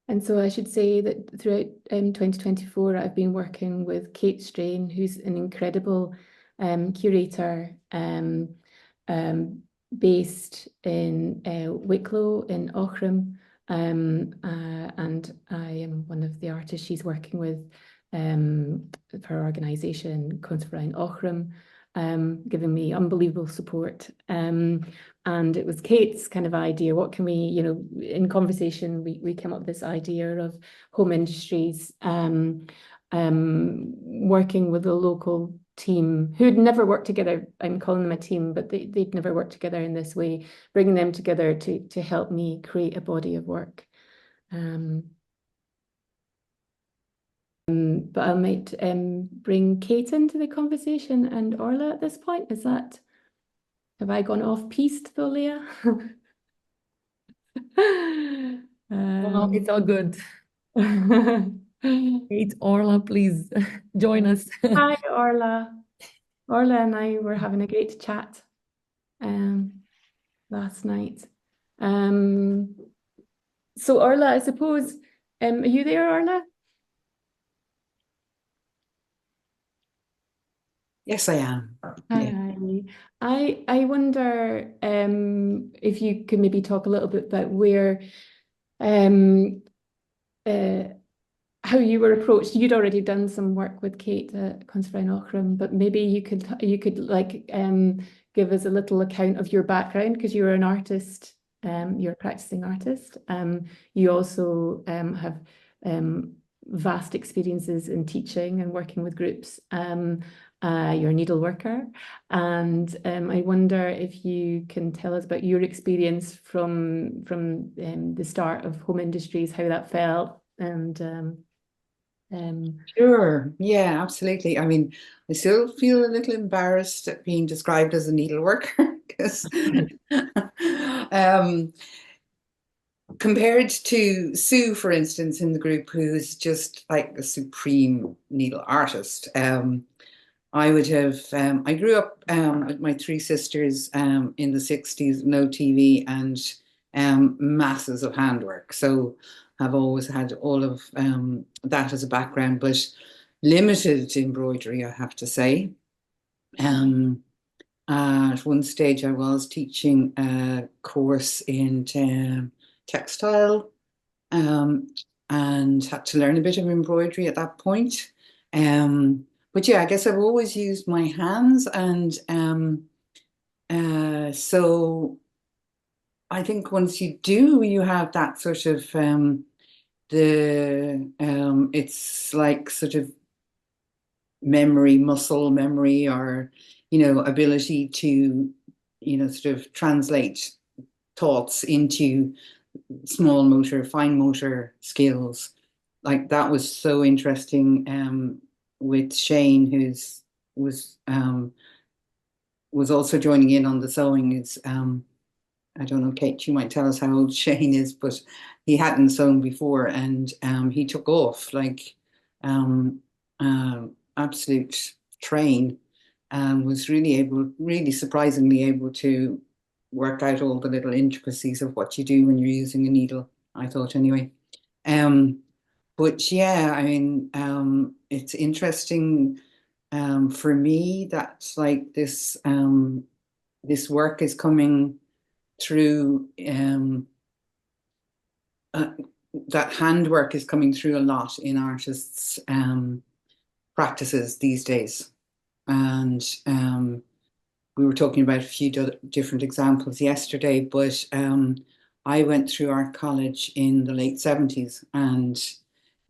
And so I should say that throughout 2024, I've been working with Kate Strain, who's an incredible curator based in Wicklow in Aughrim. And I am one of the artists she's working with for her organisation, Conservain Aughrim, giving me unbelievable support. And it was Kate's kind of idea, what can we, in conversation, we came up with this idea of home industries, working with a local team who'd never worked together. I'm calling them a team, but they'd never worked together in this way, bringing them together to help me create a body of work. But I might bring Kate into the conversation and Orla at this point. Have I gone off piste though, Leah? Oh, it's all good. Kate, Orla, please join us. Hi, Orla. Orla and I were having a great chat last night. So Orla, I suppose, are you there, Orla? Yes, I am. Hi. I wonder if you could maybe talk a little bit about where how you were approached. You'd already done some work with Kate at Conservain Aughrim, but maybe you could like give us a little account of your background, because you were an artist, you're a practicing artist. You also have vast experiences in teaching and working with groups. You're a needle worker, and I wonder if you can tell us about your experience from the start of home industries, how that felt, and Sure. Yeah, absolutely. I mean, I still feel a little embarrassed at being described as a needle worker because compared to Sue, for instance, in the group, who's just like a supreme needle artist. I would have, I grew up with my three sisters in the 60s, no TV and masses of handwork. So I've always had all of that as a background, but limited embroidery, I have to say. at one stage I was teaching a course in textile, um, and had to learn a bit of embroidery at that point. But yeah, I guess I've always used my hands, and so I think once you do, you have that sort of it's like sort of memory, muscle memory, or ability to sort of translate thoughts into small motor, fine motor skills. Like that was so interesting with Shane, who's was also joining in on the sewing. Is I don't know, Kate, you might tell us how old Shane is, but he hadn't sewn before, and he took off like um, absolute train, and was really surprisingly able to work out all the little intricacies of what you do when you're using a needle, I thought anyway. Um, but yeah, I mean, it's interesting for me that like this work is coming through uh, that handwork is coming through a lot in artists' practices these days. And we were talking about a few different examples yesterday, but I went through art college in the late 70s, and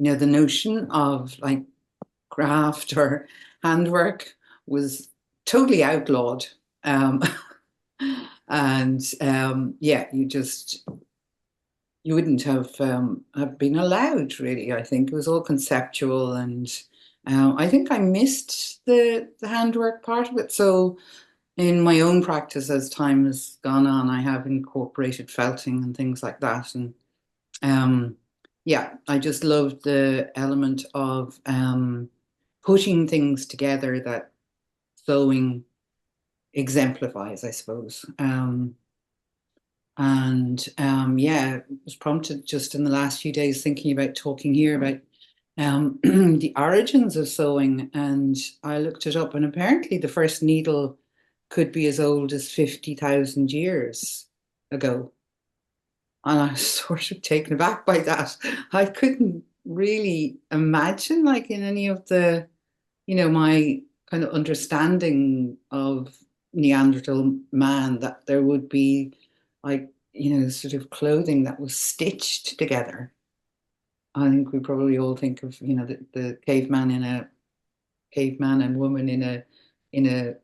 the notion of like craft or handwork was totally outlawed. Um, and yeah, you wouldn't have been allowed really. I think it was all conceptual, and I think I missed the handwork part of it. So in my own practice, as time has gone on, I have incorporated felting and things like that, and yeah, I just loved the element of putting things together that sewing exemplifies, I suppose. And yeah, it was prompted just in the last few days thinking about talking here about the origins of sewing. And I looked it up, and apparently the first needle could be as old as 50,000 years ago. And I was sort of taken aback by that. I couldn't really imagine, like in any of the, my kind of understanding of Neanderthal man, that there would be like, sort of clothing that was stitched together. I think we probably all think of, the caveman and woman in a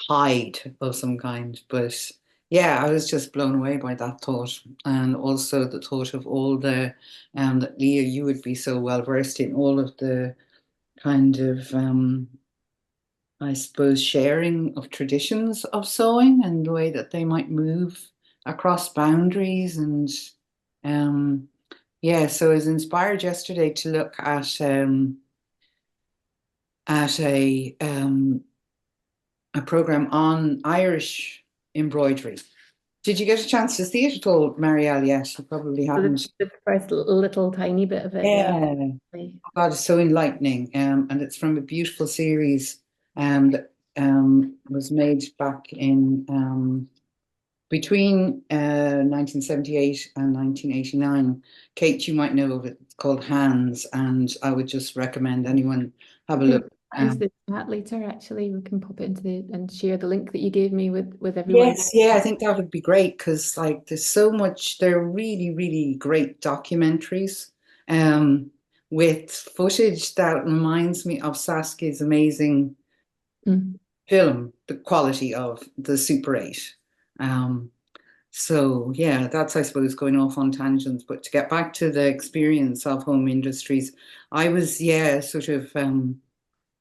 hide of some kind. But yeah, I was just blown away by that thought. And also the thought of all the, that Leah, you would be so well versed in all of the kind of, I suppose, sharing of traditions of sewing and the way that they might move across boundaries. And yeah, so I was inspired yesterday to look at a program on Irish embroidery. Did you get a chance to see it at all, Marielle? Yes, you probably haven't. The first little tiny bit of it, Yeah. Oh God, it's so enlightening. And it's from a beautiful series that was made back in between 1978 and 1989. Kate, you might know of it. It's called Hands, and I would just recommend anyone have a look. Into the chat later, actually, we can pop it into and share the link that you gave me with everyone. Yes, yeah, I think that would be great because like there's so much, they're really, really great documentaries with footage that reminds me of Saskia's amazing film, the quality of the Super 8. So yeah, that's I suppose going off on tangents, but to get back to the experience of home industries, I was sort of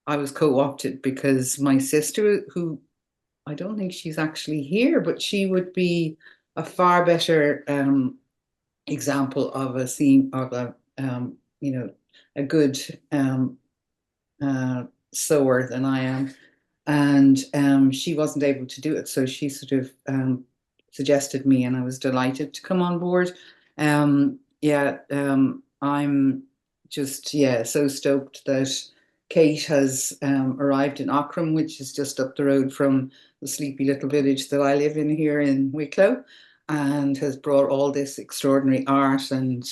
I was co-opted because my sister, who I don't think she's actually here, but she would be a far better example of a scene of a good sewer than I am. And she wasn't able to do it, so she sort of suggested me, and I was delighted to come on board. I'm just so stoked that Kate has arrived in Aughrim, which is just up the road from the sleepy little village that I live in here in Wicklow, and has brought all this extraordinary art and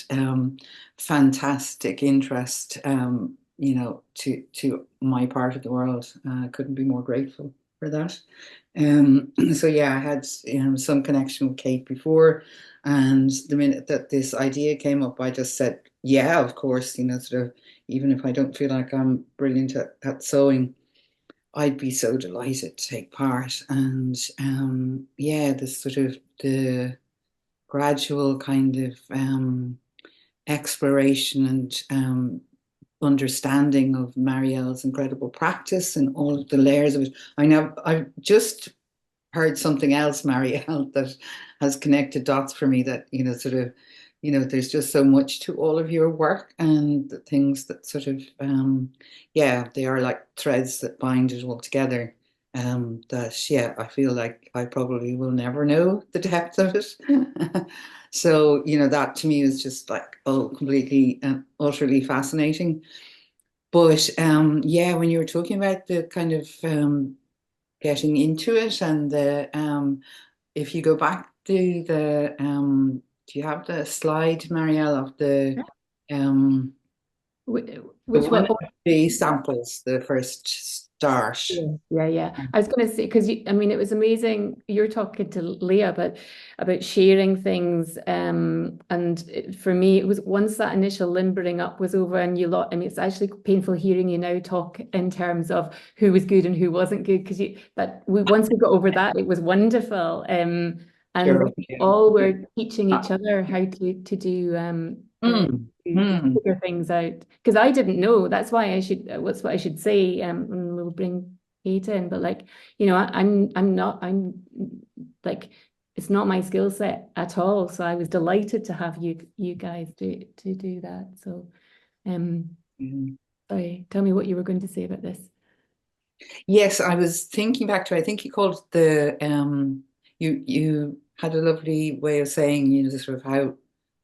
fantastic interest, to my part of the world. I couldn't be more grateful for that. So yeah, I had some connection with Kate before, and the minute that this idea came up, I just said, yeah, of course, sort of, even if I don't feel like I'm brilliant at sewing, I'd be so delighted to take part. And yeah, this sort of the gradual kind of exploration and understanding of Marielle's incredible practice and all of the layers of it. I've just heard something else, Marielle, that has connected dots for me, that, sort of, there's just so much to all of your work, and the things that sort of, yeah, they are like threads that bind it all together. That, yeah, I feel like I probably will never know the depth of it. So, that to me is just like, oh, completely and utterly fascinating. But yeah, when you were talking about the kind of getting into it, and the if you go back to the do you have the slide, Marielle, of the um Which one one? of the samples, the first start? Yeah. I was going to say, because I mean, it was amazing. You're talking to Leah about sharing things, and for me, it was once that initial limbering up was over, and I mean, it's actually painful hearing you now talk in terms of who was good and who wasn't good, because once we got over that, it was wonderful. And Sure. we all were teaching each other how to do Mm, to mm. figure things out, because I didn't know. That's why what's what I should say, and we'll bring Kate in. But like, I'm like, it's not my skill set at all. So I was delighted to have you guys to do that. So sorry, tell me what you were going to say about this. Yes, I was thinking back to, I think you called it the you had a lovely way of saying, sort of how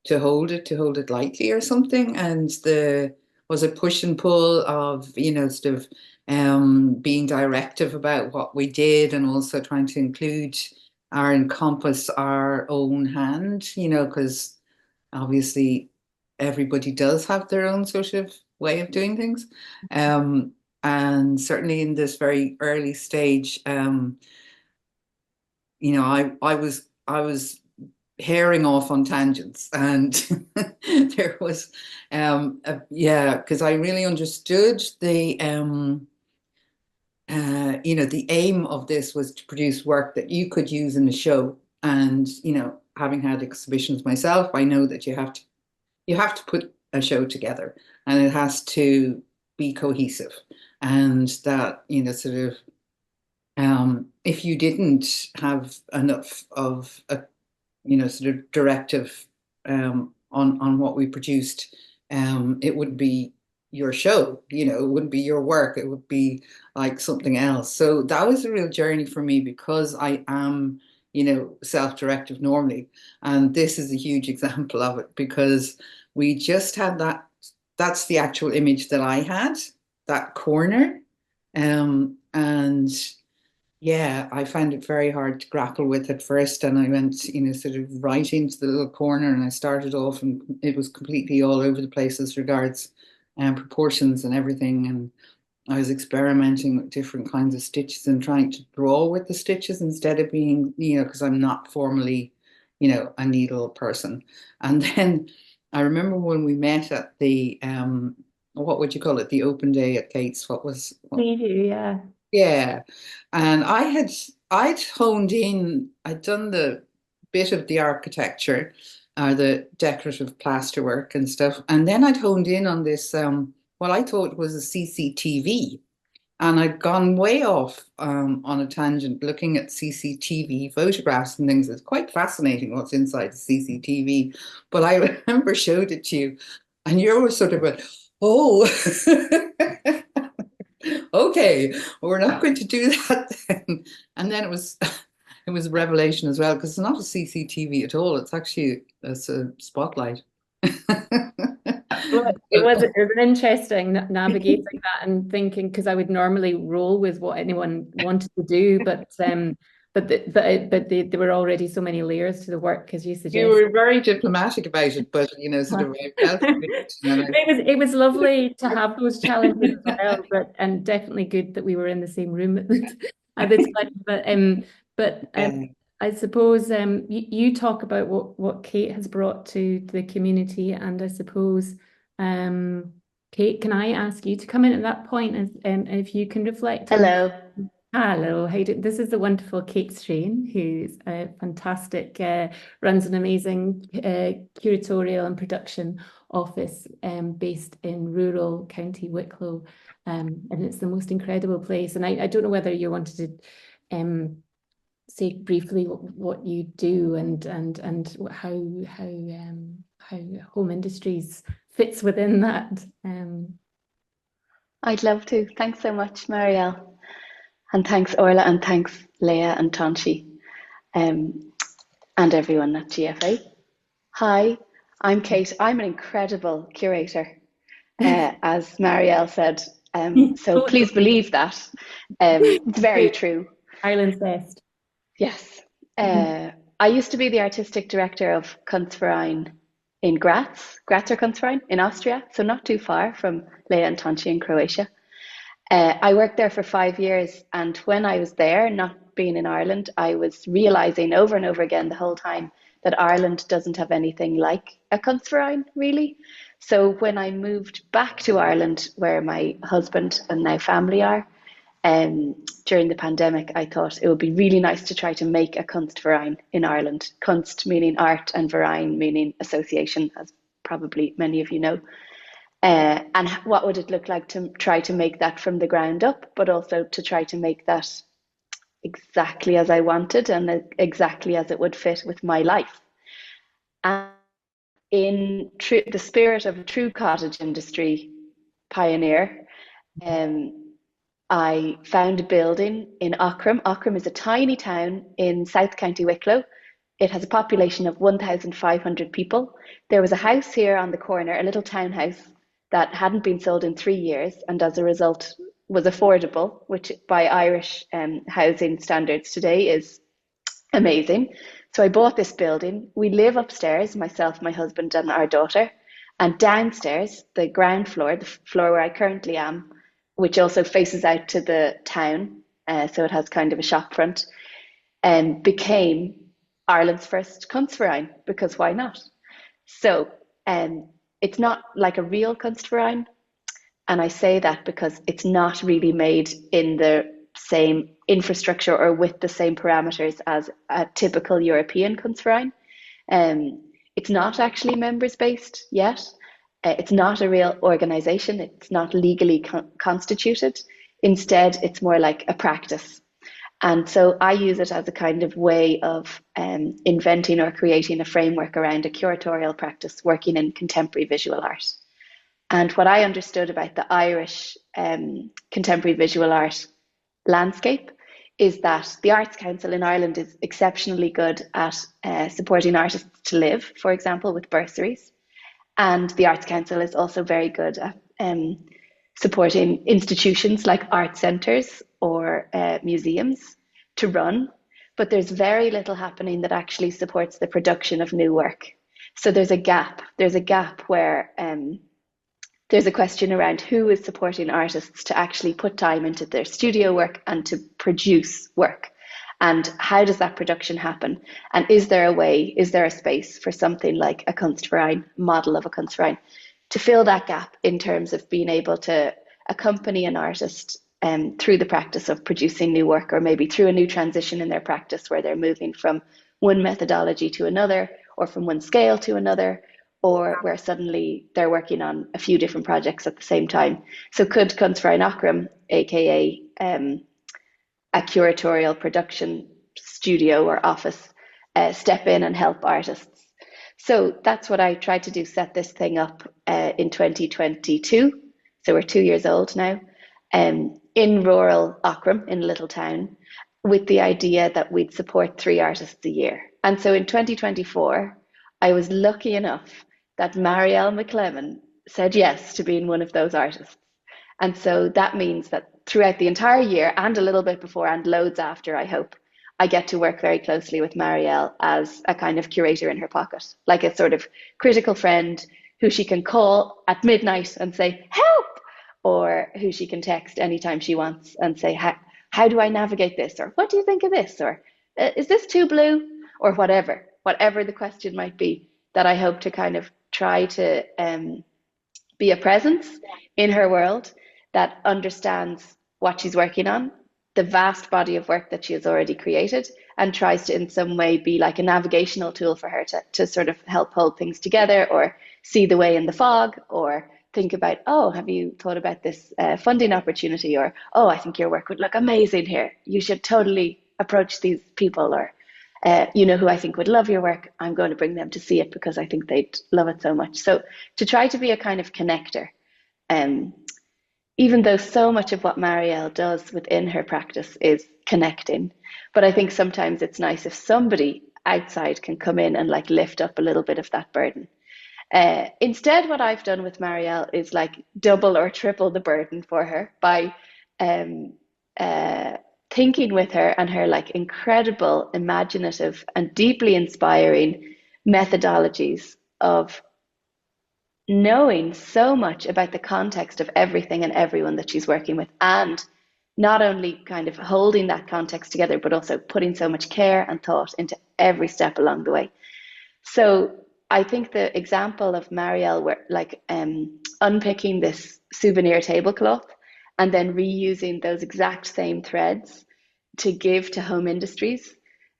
to hold it lightly or something. And the was a push and pull of, sort of being directive about what we did, and also trying to include or encompass our own hand, because obviously everybody does have their own sort of way of doing things. Um, and certainly in this very early stage, I was herring off on tangents, and there was, yeah, because I really understood the aim of this was to produce work that you could use in the show. And, having had exhibitions myself, I know that you have to put a show together, and it has to be cohesive. And that, sort of, if you didn't have enough of a, sort of directive on what we produced, it would be your show, it wouldn't be your work, it would be like something else. So that was a real journey for me, because I am, self-directive normally. And this is a huge example of it, because we just had that's the actual image that I had, that corner. And yeah, I found it very hard to grapple with at first. And I went, sort of right into the little corner, and I started off, and it was completely all over the place as regards proportions and everything. And I was experimenting with different kinds of stitches and trying to draw with the stitches instead of being, because I'm not formally, a needle person. And then I remember when we met at the, what would you call it? The open day at Kate's. Yeah. Yeah. And I'd honed in, I'd done the bit of the architecture, or the decorative plasterwork and stuff. And then I'd honed in on this, what I thought was a CCTV. And I'd gone way off on a tangent looking at CCTV photographs and things. It's quite fascinating what's inside the CCTV. But I remember showed it to you, and you were sort of like, oh, okay, we're not going to do that then. And then it was a revelation as well, because it's not a CCTV at all. It's actually a spotlight. Well, it was an interesting navigating that and thinking, because I would normally roll with what anyone wanted to do, but they were already so many layers to the work, as you You suggest. were very diplomatic about it, but sort of I felt It was lovely to have those challenges as well, and definitely good that we were in the same room at the time. I suppose you talk about what Kate has brought to the community, and I suppose Kate, can I ask you to come in at that point, and if you can reflect on. Hello. Hello, how do, this is the wonderful Kate Strain, who's a fantastic, runs an amazing curatorial and production office based in rural County Wicklow, and it's the most incredible place. And I don't know whether you wanted to say briefly what you do and how home industries fits within that. I'd love to. Thanks so much, Marielle. And thanks, Orla, and thanks, Leah and Tanshi, and everyone at GFA. Hi, I'm Kate. I'm an incredible curator, as Marielle said. So please believe that. It's very true. Ireland's best. Yes. I used to be the artistic director of Kunstverein in Graz or Kunstverein in Austria, so not too far from Leah and Tanshi in Croatia. I worked there for 5 years, and when I was there, not being in Ireland, I was realizing over and over again the whole time that Ireland doesn't have anything like a Kunstverein, really. So when I moved back to Ireland, where my husband and now family are, during the pandemic, I thought it would be really nice to try to make a Kunstverein in Ireland. Kunst meaning art and Verein meaning association, as probably many of you know. And what would it look like to try to make that from the ground up, but also to try to make that exactly as I wanted and exactly as it would fit with my life. And in the spirit of a true cottage industry pioneer, I found a building in Aughrim. Aughrim is a tiny town in South County Wicklow. It has a population of 1,500 people. There was a house here on the corner, a little townhouse, that hadn't been sold in 3 years, and as a result was affordable, which by Irish housing standards today is amazing. So I bought this building. We live upstairs, myself, my husband, and our daughter. And downstairs, the ground floor, the floor where I currently am, which also faces out to the town, so it has kind of a shop front, became Ireland's first Kunstverein, because why not? So it's not like a real Kunstverein, and I say that because it's not really made in the same infrastructure or with the same parameters as a typical European Kunstverein. It's not actually members based yet. It's not a real organization. It's not legally constituted. Instead, it's more like a practice. And so I use it as a kind of way of inventing or creating a framework around a curatorial practice working in contemporary visual art. And what I understood about the Irish contemporary visual art landscape is that the Arts Council in Ireland is exceptionally good at supporting artists to live, for example, with bursaries. And the Arts Council is also very good at supporting institutions like art centres or museums to run, but there's very little happening that actually supports the production of new work. So there's a gap. There's a gap where there's a question around who is supporting artists to actually put time into their studio work and to produce work. And how does that production happen? And is there a way, is there a space for something like a Kunstverein, model of a Kunstverein, to fill that gap in terms of being able to accompany an artist through the practice of producing new work, or maybe through a new transition in their practice where they're moving from one methodology to another, or from one scale to another, or where suddenly they're working on a few different projects at the same time. So could Kunstverein Aughrim, aka a curatorial production studio or office, step in and help artists? So that's what I tried to do, set this thing up in 2022. So we're 2 years old now, in rural Aughrim, in a little town, with the idea that we'd support 3 artists a year. And so in 2024, I was lucky enough that Marielle McLemmon said yes to being one of those artists. And so that means that throughout the entire year and a little bit before and loads after, I hope, I get to work very closely with Marielle as a kind of curator in her pocket, like a sort of critical friend who she can call at midnight and say, help, or who she can text anytime she wants and say, how do I navigate this? Or what do you think of this? Or is this too blue? Or whatever the question might be, that I hope to kind of try to be a presence in her world that understands what she's working on, the vast body of work that she has already created, and tries to in some way be like a navigational tool for her to sort of help hold things together, or see the way in the fog, or think about, oh, have you thought about this funding opportunity? Or, oh, I think your work would look amazing here. You should totally approach these people. Or, you know who I think would love your work. I'm going to bring them to see it because I think they'd love it so much. So to try to be a kind of connector, even though so much of what Marielle does within her practice is connecting. But I think sometimes it's nice if somebody outside can come in and like lift up a little bit of that burden. Instead, what I've done with Marielle is like double or triple the burden for her by thinking with her and her like incredible, imaginative and deeply inspiring methodologies of knowing so much about the context of everything and everyone that she's working with, and not only kind of holding that context together, but also putting so much care and thought into every step along the way. So I think the example of Marielle, where like unpicking this souvenir tablecloth and then reusing those exact same threads to give to home industries,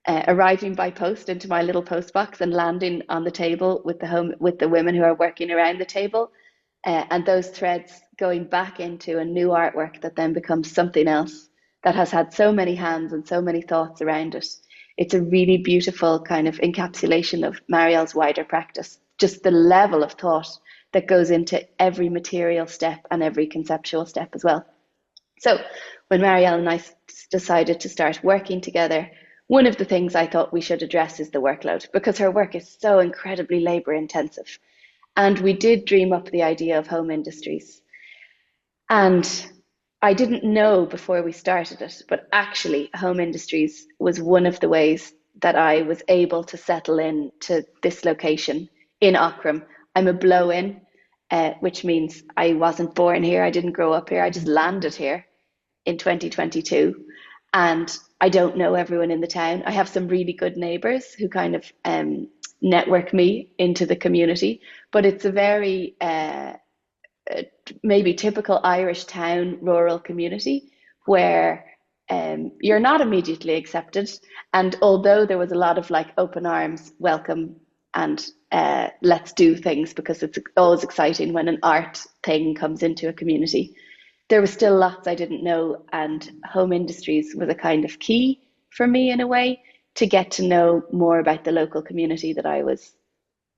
arriving by post into my little post box and landing on the table with the women who are working around the table, and those threads going back into a new artwork that then becomes something else that has had so many hands and so many thoughts around it. It's a really beautiful kind of encapsulation of Marielle's wider practice, just the level of thought that goes into every material step and every conceptual step as well. So when Marielle and I decided to start working together, one of the things I thought we should address is the workload, because her work is so incredibly labor intensive. And we did dream up the idea of home industries. And I didn't know before we started it, but actually home industries was one of the ways that I was able to settle in to this location in Auckrim. I'm a blow-in, which means I wasn't born here. I didn't grow up here. I just landed here in 2022. And I don't know everyone in the town. I have some really good neighbours who kind of network me into the community, but it's a very maybe typical Irish town rural community where you're not immediately accepted. And although there was a lot of like open arms, welcome, and let's do things, because it's always exciting when an art thing comes into a community, there was still lots I didn't know, and home industries was a kind of key for me in a way to get to know more about the local community that I was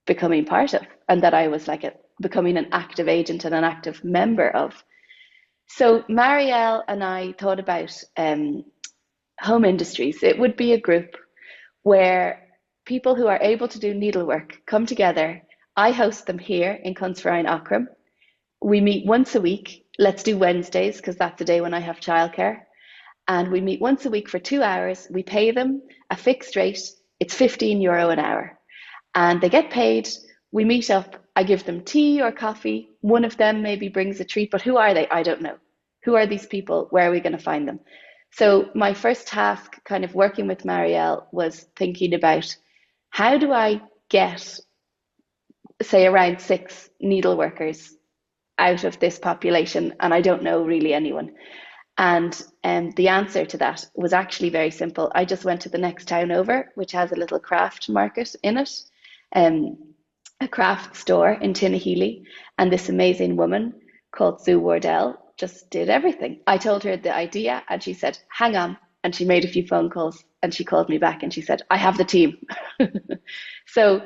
becoming part of, and that I was like becoming an active agent and an active member of. So Marielle and I thought about home industries. It would be a group where people who are able to do needlework come together. I host them here in Clonsferrine, Auckrim. We meet once a week. Let's do Wednesdays, because that's the day when I have childcare. And we meet once a week for 2 hours. We pay them a fixed rate. It's €15 an hour. And they get paid. We meet up. I give them tea or coffee. One of them maybe brings a treat, but who are they? I don't know. Who are these people? Where are we going to find them? So my first task kind of working with Marielle was thinking about, how do I get, say, around 6 needle workers out of this population, and I don't know really anyone. And the answer to that was actually very simple. I just went to the next town over, which has a little craft market in it, a craft store in Tinahely, and this amazing woman called Sue Wardell just did everything. I told her the idea and she said, hang on, and she made a few phone calls and she called me back and she said, I have the team. So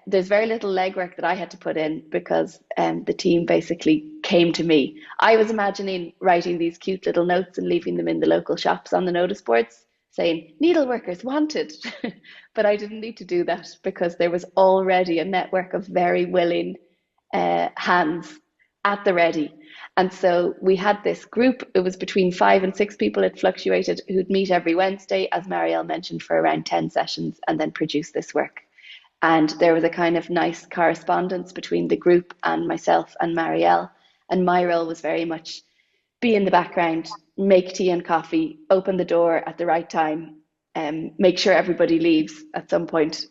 there's very little legwork that I had to put in, because the team basically came to me. I was imagining writing these cute little notes and leaving them in the local shops on the notice boards saying needleworkers wanted, but I didn't need to do that, because there was already a network of very willing hands at the ready. And so we had this group, it was between 5 and 6 people, it fluctuated, who'd meet every Wednesday, as Marielle mentioned, for around 10 sessions and then produce this work. And there was a kind of nice correspondence between the group and myself and Marielle. And my role was very much be in the background, make tea and coffee, open the door at the right time, make sure everybody leaves at some point,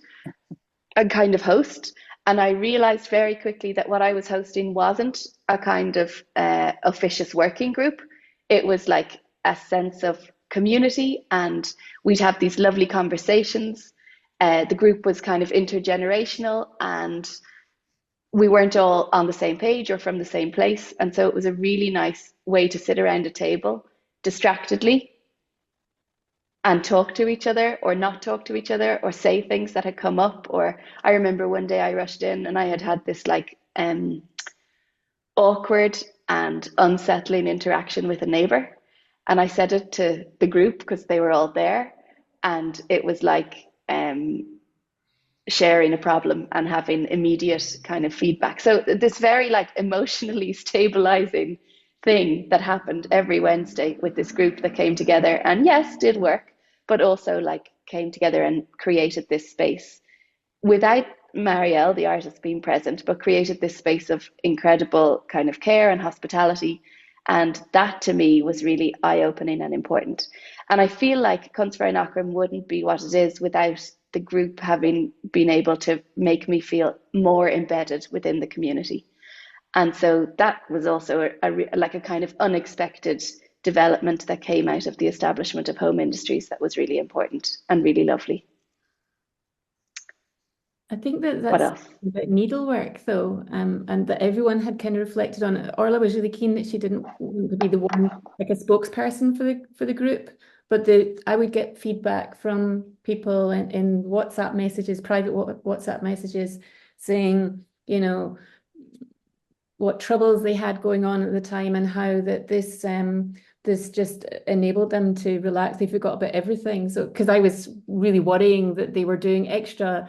and kind of host. And I realized very quickly that what I was hosting wasn't a kind of officious working group. It was like a sense of community, and we'd have these lovely conversations. The group was kind of intergenerational, and we weren't all on the same page or from the same place. And so it was a really nice way to sit around a table distractedly and talk to each other or not talk to each other or say things that had come up. Or I remember one day I rushed in and I had this like awkward and unsettling interaction with a neighbor. And I said it to the group because they were all there. And it was like sharing a problem and having immediate kind of feedback. So this very like emotionally stabilizing thing that happened every Wednesday with this group that came together and yes, did work, but also like came together and created this space without Marielle, the artist, being present, but created this space of incredible kind of care and hospitality. And that to me was really eye-opening and important. And I feel like Cuntsfar in Aughrim wouldn't be what it is without the group having been able to make me feel more embedded within the community. And so that was also like a kind of unexpected development that came out of the establishment of home industries that was really important and really lovely. I think that's about needlework though, and that everyone had kind of reflected on it. Orla was really keen that she didn't want to be the one, like a spokesperson for the group, but I would get feedback from people in WhatsApp messages, private WhatsApp messages, saying, you know, what troubles they had going on at the time and how that this just enabled them to relax. They forgot about everything. So, because I was really worrying that they were doing extra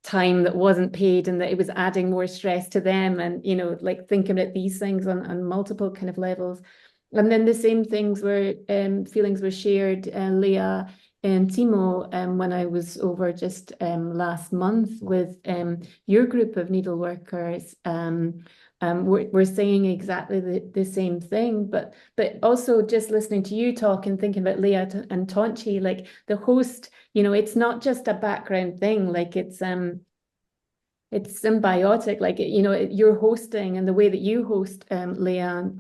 time that wasn't paid and that it was adding more stress to them, and you know, like thinking about these things on multiple kind of levels. And then the same things were feelings were shared, Leah and CIMO, when I was over just last month with your group of needleworkers. We're saying exactly the same thing, but also just listening to you talk and thinking about Leah and Tonchi, like the host, you know, it's not just a background thing, like it's symbiotic, like, you know, you're hosting, and the way that you host, Leah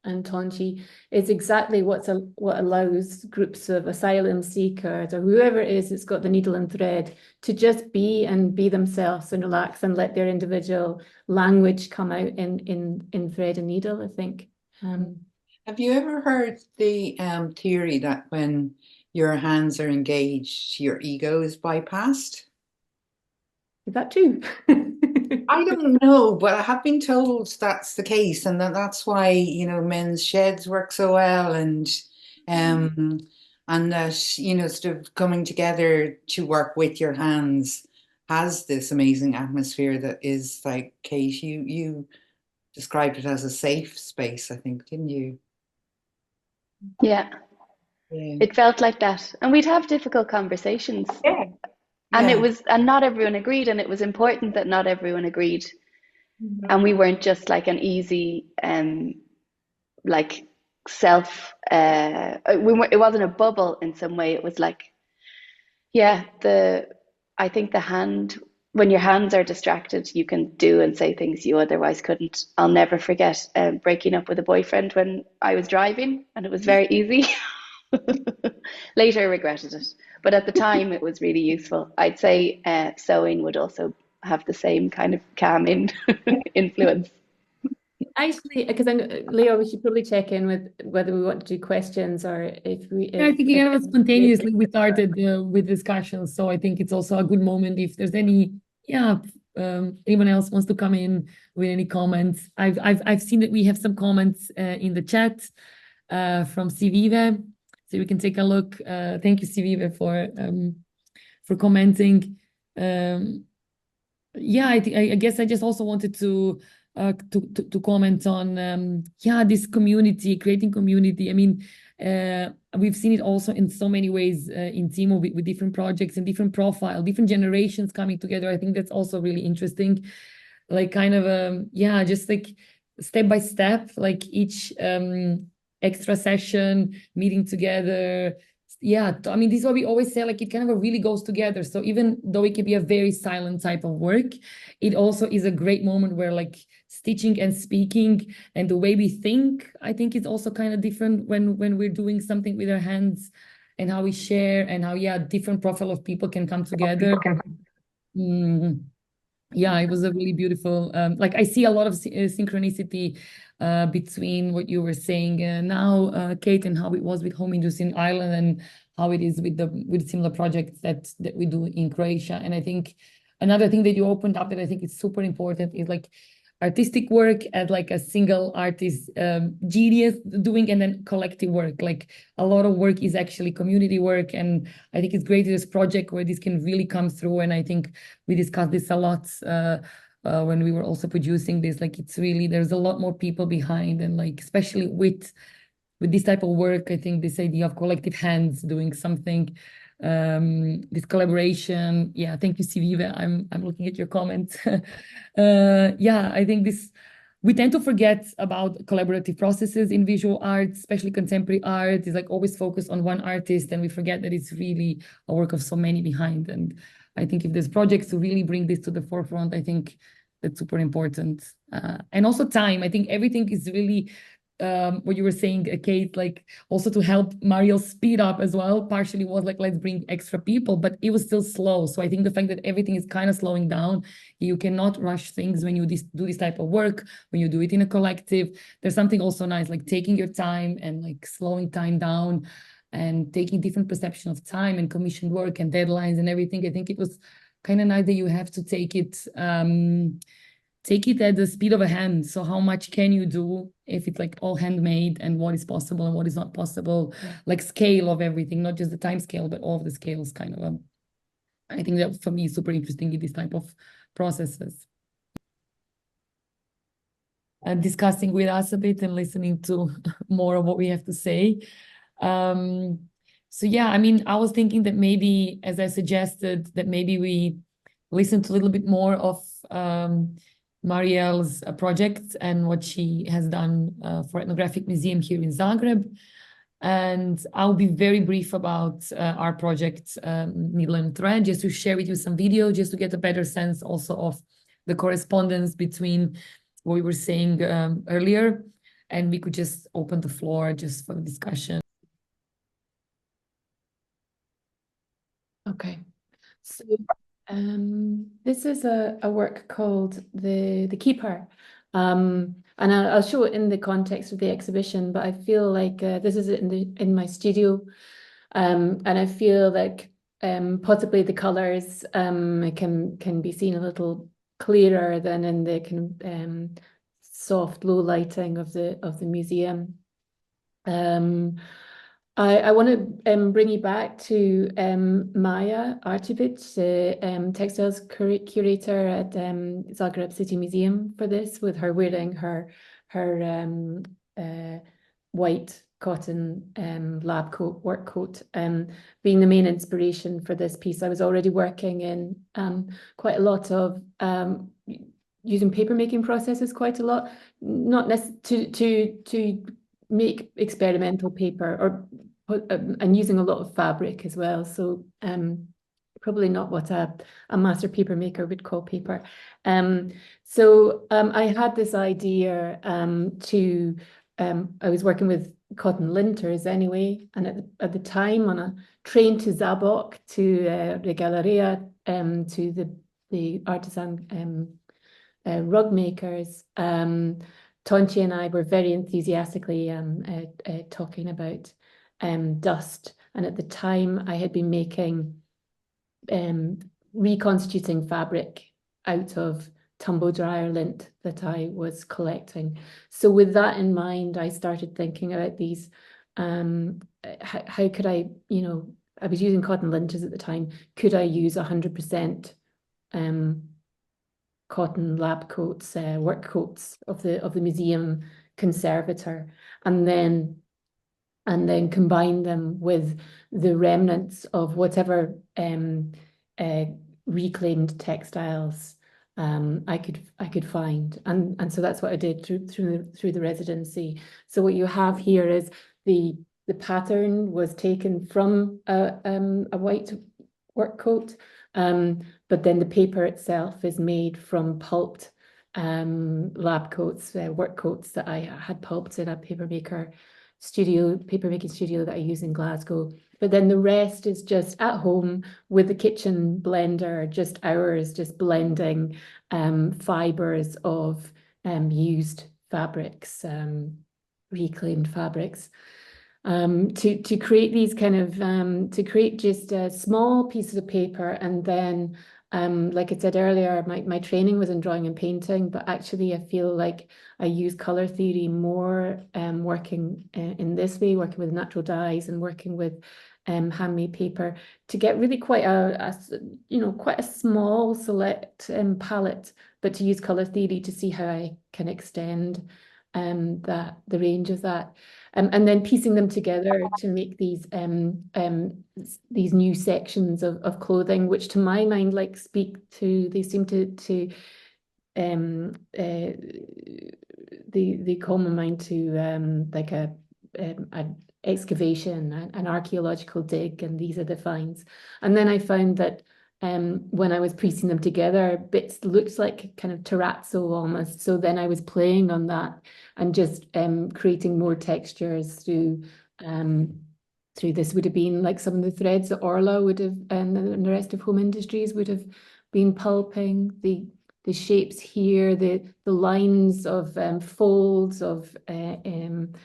and Tonchi, is exactly what allows groups of asylum seekers or whoever it is that's got the needle and thread to just be themselves and relax and let their individual language come out in thread and needle, I think. Have you ever heard the theory that when your hands are engaged, your ego is bypassed? Is that true? I don't know, but I have been told that's the case, and that's why, you know, men's sheds work so well, and that, you know, sort of coming together to work with your hands has this amazing atmosphere that is like, Kate, you described it as a safe space, I think, didn't you? Yeah. It felt like that, and we'd have difficult conversations. And it was, and not everyone agreed, and it was important that not everyone agreed. And we weren't just like an easy, like it wasn't a bubble in some way. It was like, yeah, I think when your hands are distracted, you can do and say things you otherwise couldn't. I'll never forget breaking up with a boyfriend when I was driving, and it was very easy. Later I regretted it, but at the time it was really useful. I'd say sewing would also have the same kind of calming influence. Actually, because I know, Leo, we should probably check in with whether we want to do questions or if we. I think again, spontaneously we started with discussions, so I think it's also a good moment if there's any, anyone else wants to come in with any comments. I've seen that we have some comments in the chat from Civive. So we can take a look. Thank you, Civive, for commenting. I guess I just also wanted to to comment on this community, creating community. I mean, we've seen it also in so many ways in CIMO with different projects and different profile, different generations coming together. I think that's also really interesting. Like kind of just like step by step, like each extra session, meeting together. I mean, this is what we always say, like it kind of really goes together. So even though it can be a very silent type of work, it also is a great moment where like stitching and speaking and the way we think, I think it's also kind of different when we're doing something with our hands, and how we share, and how different profile of people can come together. It was a really beautiful, like I see a lot of synchronicity between what you were saying now, Kate, and how it was with home industry in Ireland, and how it is with similar projects that we do in Croatia. And I think another thing that you opened up that I think is super important is like artistic work as like a single artist genius doing, and then collective work. Like a lot of work is actually community work, and I think it's great this project where this can really come through. And I think we discussed this a lot when we were also producing this. Like it's really, there's a lot more people behind, and like especially with this type of work, I think this idea of collective hands doing something, this collaboration. Thank you, Sivive. I'm looking at your comments. I think this, we tend to forget about collaborative processes in visual art, especially contemporary art. Is like always focused on one artist, and we forget that it's really a work of so many behind. And I think if there's projects to really bring this to the forefront, I think that's super important. And also time. I think everything is really what you were saying, Kate, like also to help Mario speed up as well, partially was like, let's bring extra people, but it was still slow. So I think the fact that everything is kind of slowing down, you cannot rush things when you do this type of work, when you do it in a collective. There's something also nice, like taking your time and like slowing time down and taking different perception of time and commissioned work and deadlines and everything. I think it was kind of nice that you have to take it at the speed of a hand. So how much can you do if it's like all handmade, and what is possible and what is not possible, like scale of everything, not just the time scale, but all of the scales kind of. I think that for me is super interesting in this type of processes. And discussing with us a bit and listening to more of what we have to say. I mean, I was thinking that maybe, as I suggested, that maybe we listen to a little bit more of Marielle's project and what she has done for Ethnographic Museum here in Zagreb. And I'll be very brief about our project, Needle and Thread, just to share with you some video, just to get a better sense also of the correspondence between what we were saying earlier. And we could just open the floor just for the discussion. Okay. So this is a work called the Keeper, and I'll show it in the context of the exhibition. But I feel like this is in my studio, and I feel like possibly the colours can be seen a little clearer than in the kind of soft low lighting of the museum. I want to bring you back to Maja Arčević, the textiles curator at Zagreb City Museum, for this, with her wearing her white cotton lab coat, work coat, being the main inspiration for this piece. I was already working in quite a lot of using paper making processes quite a lot, not necessarily to make experimental paper, or and using a lot of fabric as well. So probably not what a master paper maker would call paper. So I had this idea I was working with cotton linters anyway, and at the time on a train to Zabok, to Regaleria, to the artisan rug makers, Tonchi and I were very enthusiastically talking about dust. And at the time I had been making, reconstituting fabric out of tumble dryer lint that I was collecting. So with that in mind, I started thinking about these, how could I, I was using cotton linters at the time, could I use 100% cotton lab coats, work coats of the museum conservator, and then combine them with the remnants of whatever reclaimed textiles I could find, and so that's what I did through the residency. So what you have here is the pattern was taken from a white work coat, but then the paper itself is made from pulped lab coats, work coats that I had pulped in a paper making studio that I use in Glasgow. But then the rest is just at home with the kitchen blender, just hours, just blending fibers of used fabrics, reclaimed fabrics. To create these kind of to create just small pieces of paper, and then like I said earlier, my training was in drawing and painting, but actually I feel like I use color theory more working in this way, working with natural dyes and working with handmade paper to get really quite quite a small select palette, but to use color theory to see how I can extend the range of that. And then piecing them together to make these new sections of clothing, which to my mind they seem to they call my mind to like an excavation, an archaeological dig, and these are the finds. And then I found that when I was piecing them together, bits looked like kind of terrazzo almost. So then I was playing on that and just creating more textures through this. Would have been like some of the threads that Orla would have, and the rest of Home Industries would have been pulping. The shapes here, the lines of folds of and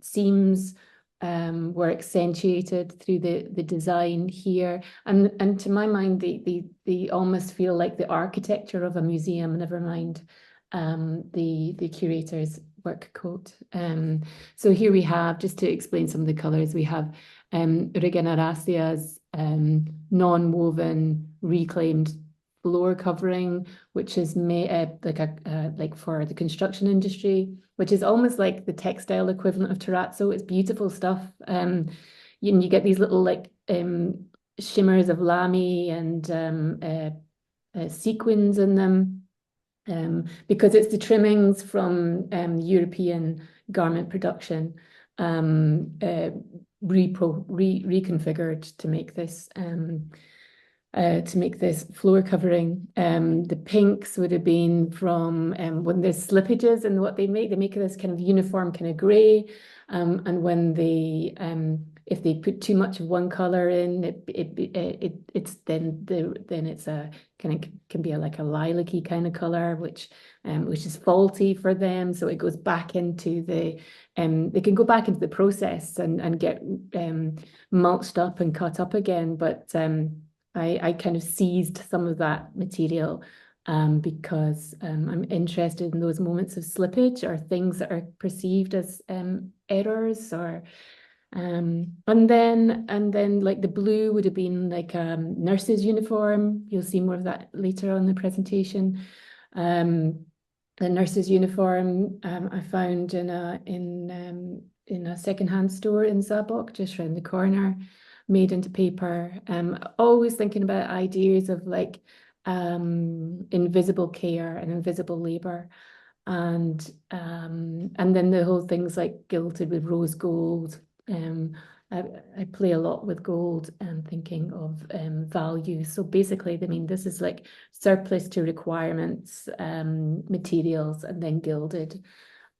seams were accentuated through the design here, and to my mind they almost feel like the architecture of a museum, never mind the curator's work coat. So here we have, just to explain some of the colors, we have Regeneracia's non-woven reclaimed floor covering, which is made like for the construction industry, which is almost like the textile equivalent of terrazzo. It's beautiful stuff. You get these little like shimmers of lamy and sequins in them, because it's the trimmings from European garment production reconfigured to make this floor covering. The pinks would have been from when there's slippages in what they make this kind of uniform kind of grey, and when they if they put too much of one color in, it's a kind of can be like a lilac-y kind of color, which is faulty for them. So it goes back into they can go back into the process and get mulched up and cut up again, but I kind of seized some of that material because I'm interested in those moments of slippage or things that are perceived as errors, or and then like the blue would have been like a nurse's uniform. You'll see more of that later on in the presentation. The nurse's uniform I found in a secondhand store in Zabok, just around the corner, made into paper. Always thinking about ideas of like invisible care and invisible labor, and then the whole thing's like gilded with rose gold. I play a lot with gold and thinking of value. So basically, I mean, this is like surplus to requirements materials and then gilded.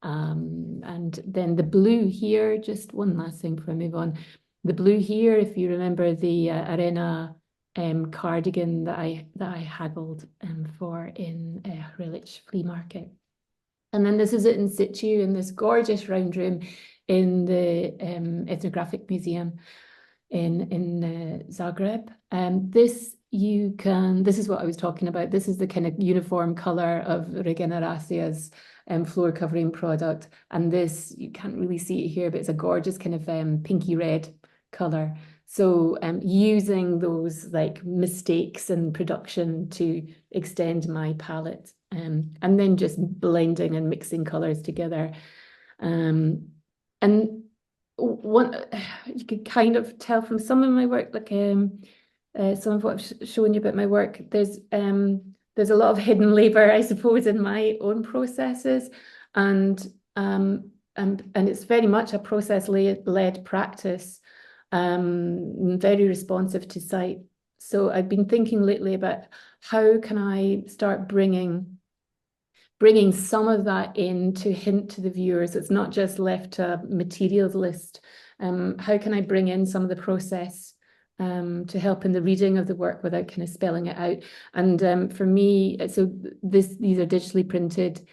And then the blue here, just one last thing before I move on. The blue here, if you remember the Arena cardigan that I haggled for in Hrilic flea market. And then this is it in situ in this gorgeous round room in the Ethnographic Museum in Zagreb. This is what I was talking about. This is the kind of uniform color of Regeneracia's floor covering product. And this, you can't really see it here, but it's a gorgeous kind of pinky red color. So using those like mistakes in production to extend my palette, and then just blending and mixing colors together. And one, you could kind of tell from some of my work, like some of what I've shown you about my work, there's a lot of hidden labor, I suppose, in my own processes, and it's very much a process-led practice, very responsive to site. So I've been thinking lately about how can I start bringing some of that in to hint to the viewers. It's not just left a materials list. How can I bring in some of the process to help in the reading of the work without kind of spelling it out? And for me, so these are digitally printed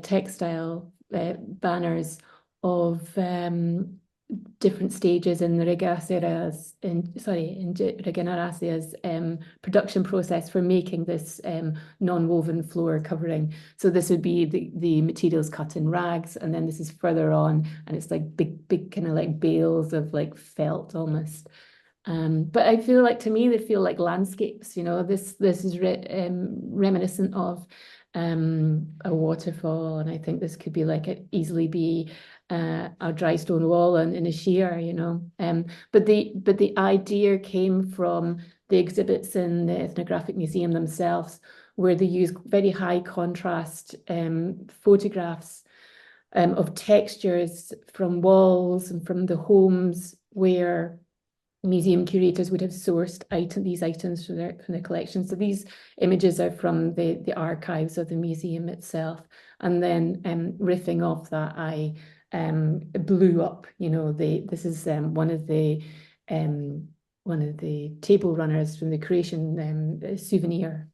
textile banners of different stages in the Regeneracia's production process for making this non-woven floor covering. So this would be the materials cut in rags, and then this is further on, and it's like big kind of like bales of like felt almost. But I feel like, to me, they feel like landscapes. You know, this is reminiscent of a waterfall, and I think this could be like easily be a dry stone wall in a shear, you know. But the idea came from the exhibits in the Ethnographic Museum themselves, where they use very high contrast photographs of textures from walls and from the homes where museum curators would have sourced these items from their collection. So these images are from the archives of the museum itself. And then riffing off that, I blew up, you know, this is one of the table runners from the Croatian souvenir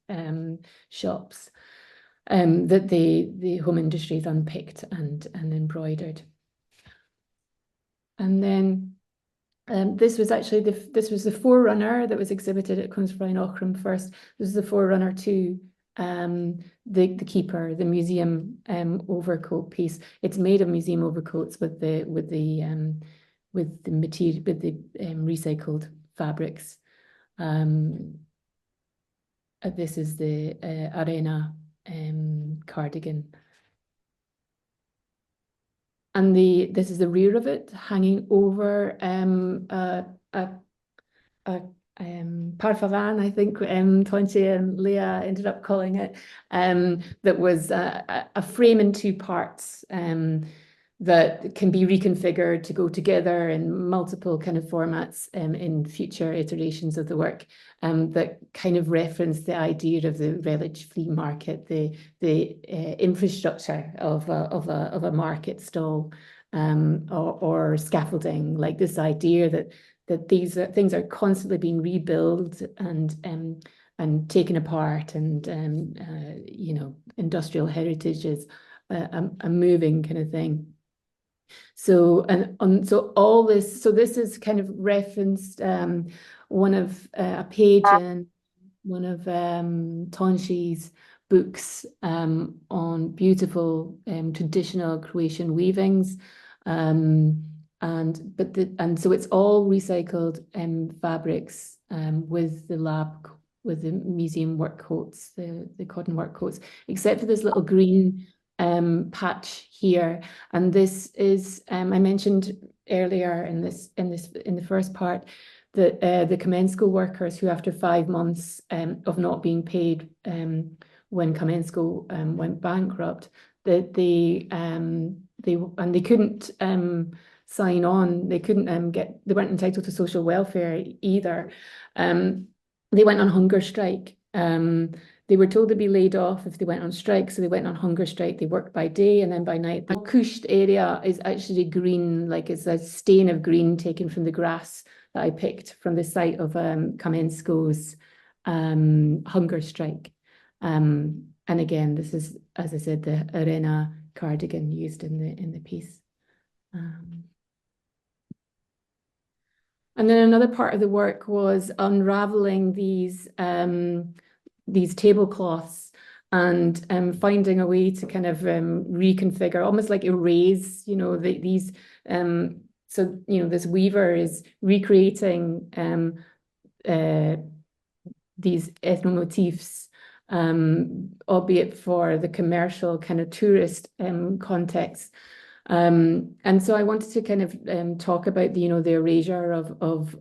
shops that the home industry has unpicked and embroidered. And then this was actually the forerunner that was exhibited at Kunstverein Ochrum first. This is the forerunner to the keeper, the museum overcoat piece. It's made of museum overcoats with the material, with the recycled fabrics. This is the Arena cardigan. And this is the rear of it, hanging over parfavan, I think Tonchi and Leah ended up calling it, that was a frame in two parts that can be reconfigured to go together in multiple kind of formats in future iterations of the work, that kind of reference the idea of the village flea market, the infrastructure of a market stall, or scaffolding, like this idea that these things are constantly being rebuilt and taken apart, and you know, industrial heritage is a moving kind of thing. So all this, so this is kind of referenced one of a page in one of Tonchi's books on beautiful traditional Croatian weavings, and so it's all recycled fabrics with the museum work coats, the cotton work coats, except for this little green patch here. And this is I mentioned earlier in the first part that the Kamensko workers, who after 5 months of not being paid when Kamensko went bankrupt, that they couldn't sign on. They couldn't they weren't entitled to social welfare either. They went on hunger strike. They were told to be laid off if they went on strike, so they went on hunger strike. They worked by day and then by night. The Kusht area is actually green, like it's a stain of green taken from the grass that I picked from the site of Kamensko's hunger strike. And again, this is, as I said, the Arena cardigan used in the piece. And then another part of the work was unraveling these tablecloths and finding a way to kind of reconfigure, almost like erase, you know, these so, you know, this weaver is recreating these ethnomotifs, albeit for the commercial kind of tourist context. And so I wanted to kind of talk about the, you know, the erasure of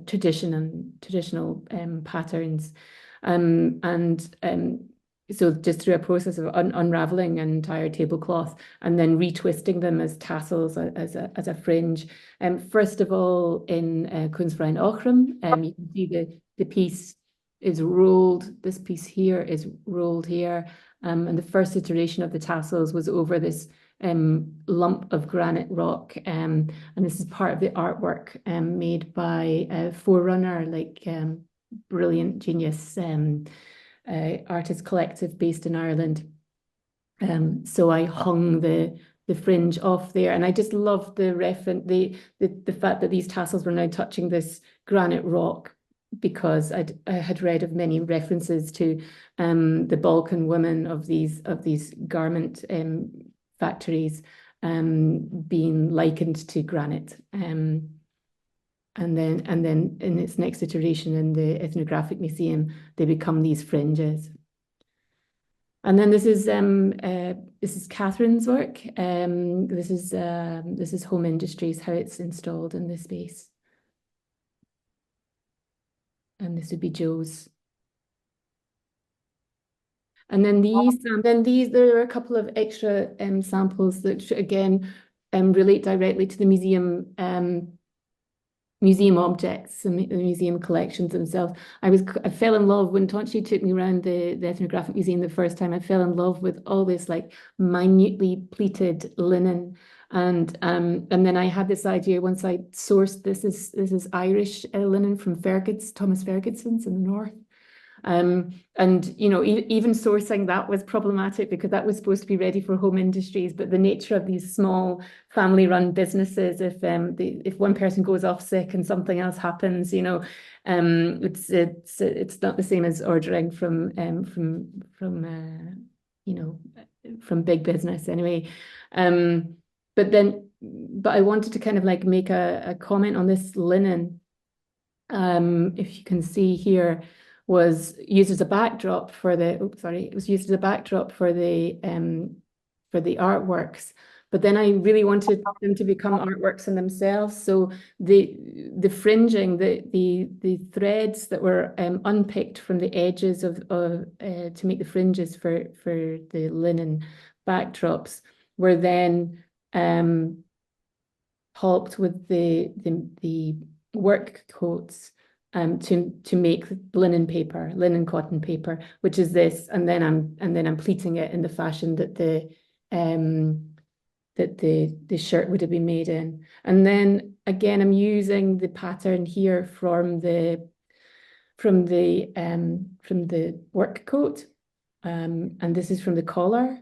tradition and traditional patterns, so just through a process of unraveling an entire tablecloth and then retwisting them as tassels, as a fringe. First of all, in Kunstverein Ochrum, you can see the piece is rolled. This piece here is rolled here. And the first iteration of the tassels was over this lump of granite rock. And this is part of the artwork made by a Forerunner, like brilliant genius artist collective based in Ireland. So I hung the fringe off there, and I just loved the reference, the fact that these tassels were now touching this granite rock, because I had read of many references to the Balkan women of these garment factories being likened to granite. And then in its next iteration in the Ethnographic Museum, they become these fringes. And then this is Catherine's work. This is Home Industries, how it's installed in this space. And this would be Joe's. And then there are a couple of extra samples that again relate directly to the museum objects and the museum collections themselves. I fell in love when Tonchi took me around the Ethnographic Museum the first time. I fell in love with all this like minutely pleated linen. And then I had this idea once I sourced this is Irish linen from Thomas Ferguson's in the north. And you know, even sourcing that was problematic because that was supposed to be ready for Home Industries, but the nature of these small family-run businesses, if one person goes off sick and something else happens, you know, it's not the same as ordering from big business anyway. But I wanted to kind of like make a comment on this linen. If you can see here, was used as a backdrop for the, it was used as a backdrop for the artworks. But then I really wanted them to become artworks in themselves. So the fringing, the threads that were unpicked from the edges to make the fringes for the linen backdrops were then pulped with the work coats to make linen cotton paper, which is this, and then I'm pleating it in the fashion that the shirt would have been made in. And then again, I'm using the pattern here from the work coat, and this is from the collar.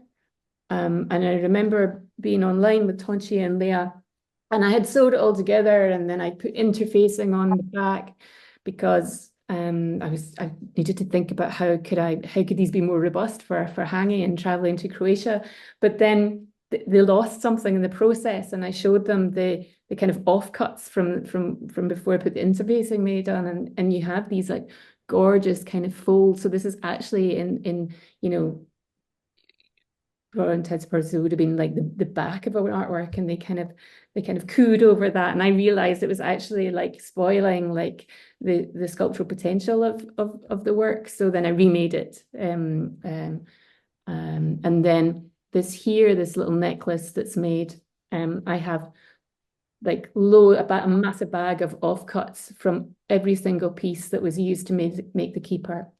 And I remember being online with Tonchi and Leah, and I had sewed it all together, and then I put interfacing on the back, because I needed to think about how could these be more robust for hanging and traveling to Croatia. But then they lost something in the process, and I showed them the kind of offcuts from before I put the interfacing made on, and you have these like gorgeous kind of folds. So this is actually in you know, for all intents and purposes, it would have been like the back of our artwork, and they kind of cooed over that, and I realized it was actually like spoiling like the sculptural potential of the work. So then I remade it, and then this little necklace that's made, I have like about a massive bag of offcuts from every single piece that was used to make the keeper.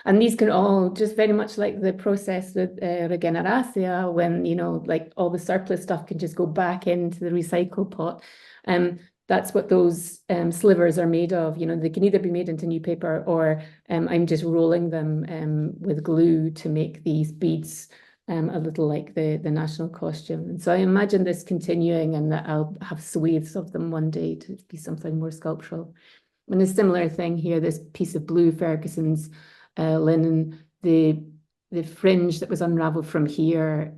And these can all, just very much like the process with regeneratia, when, you know, like all the surplus stuff can just go back into the recycle pot. That's what those slivers are made of. You know, they can either be made into new paper, or I'm just rolling them with glue to make these beads a little like the national costume. And so I imagine this continuing, and that I'll have swathes of them one day to be something more sculptural. And a similar thing here, this piece of blue Ferguson's linen, the fringe that was unraveled from here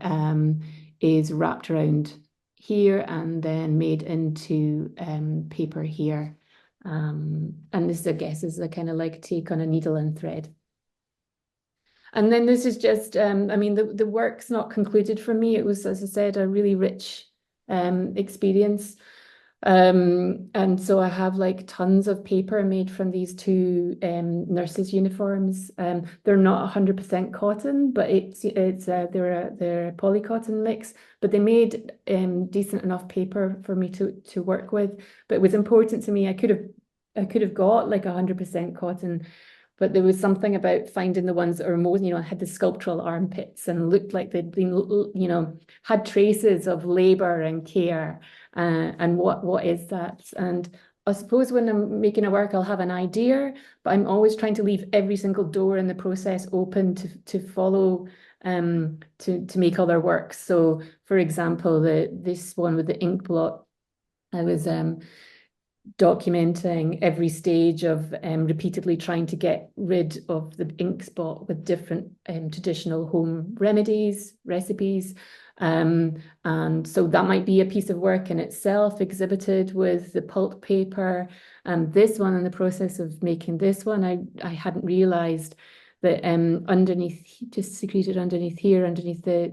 is wrapped around here and then made into paper here. And this, I guess, is a kind of like take on a needle and thread. And then this is just, I mean, the work's not concluded for me. It was, as I said, a really rich experience. And so I have like tons of paper made from these two nurses' uniforms. They're not 100% cotton, but they're a polycotton mix. But they made decent enough paper for me to work with. But it was important to me. I could have got like 100% cotton, but there was something about finding the ones that are most, had the sculptural armpits and looked like they'd been, had traces of labor and care. And what is that? And I suppose when I'm making a work, I'll have an idea, but I'm always trying to leave every single door in the process open to follow, to make other works. So, for example, this one with the ink blot, I was documenting every stage of repeatedly trying to get rid of the ink spot with different traditional home recipes. And so that might be a piece of work in itself, exhibited with the pulp paper. And this one, in the process of making this one, I hadn't realized that underneath, just secreted underneath here, underneath the